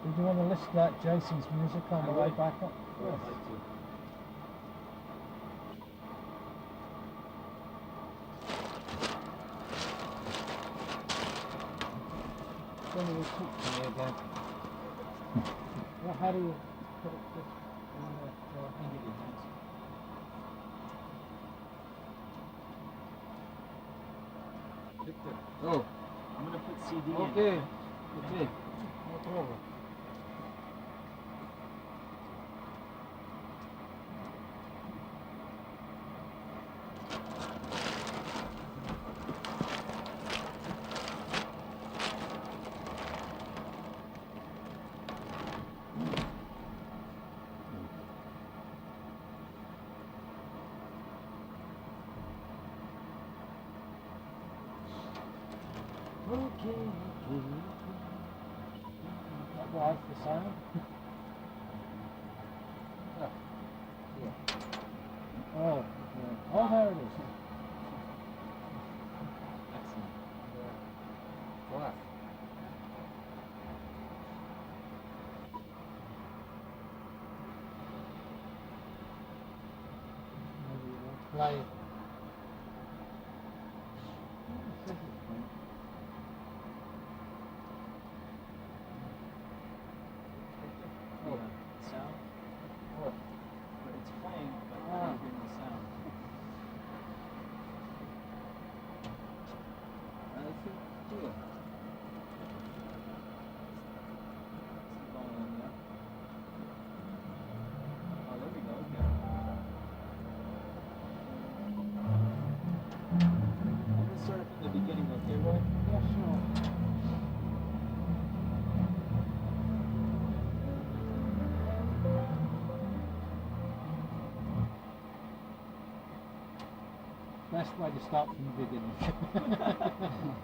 Did you want to listen to that Jason's music on the way back up? I'd like to. Then it will talk to me again. Well, how do you put it this in the I'll give you hands. Victor, Oh, I'm gonna put CD in. okay. Okay. no problem. sound? Oh, yeah. Oh, there it is. Excellent. Класс. Maybe we'll play. Sound? Вот. But it's playing, but Ah. I'm not hearing the sound. А это что? It's the volume, yeah. Oh, there we go. Okay. I'm gonna start from the beginning, okay, Roy? Yeah, sure. Best way to start from the beginning.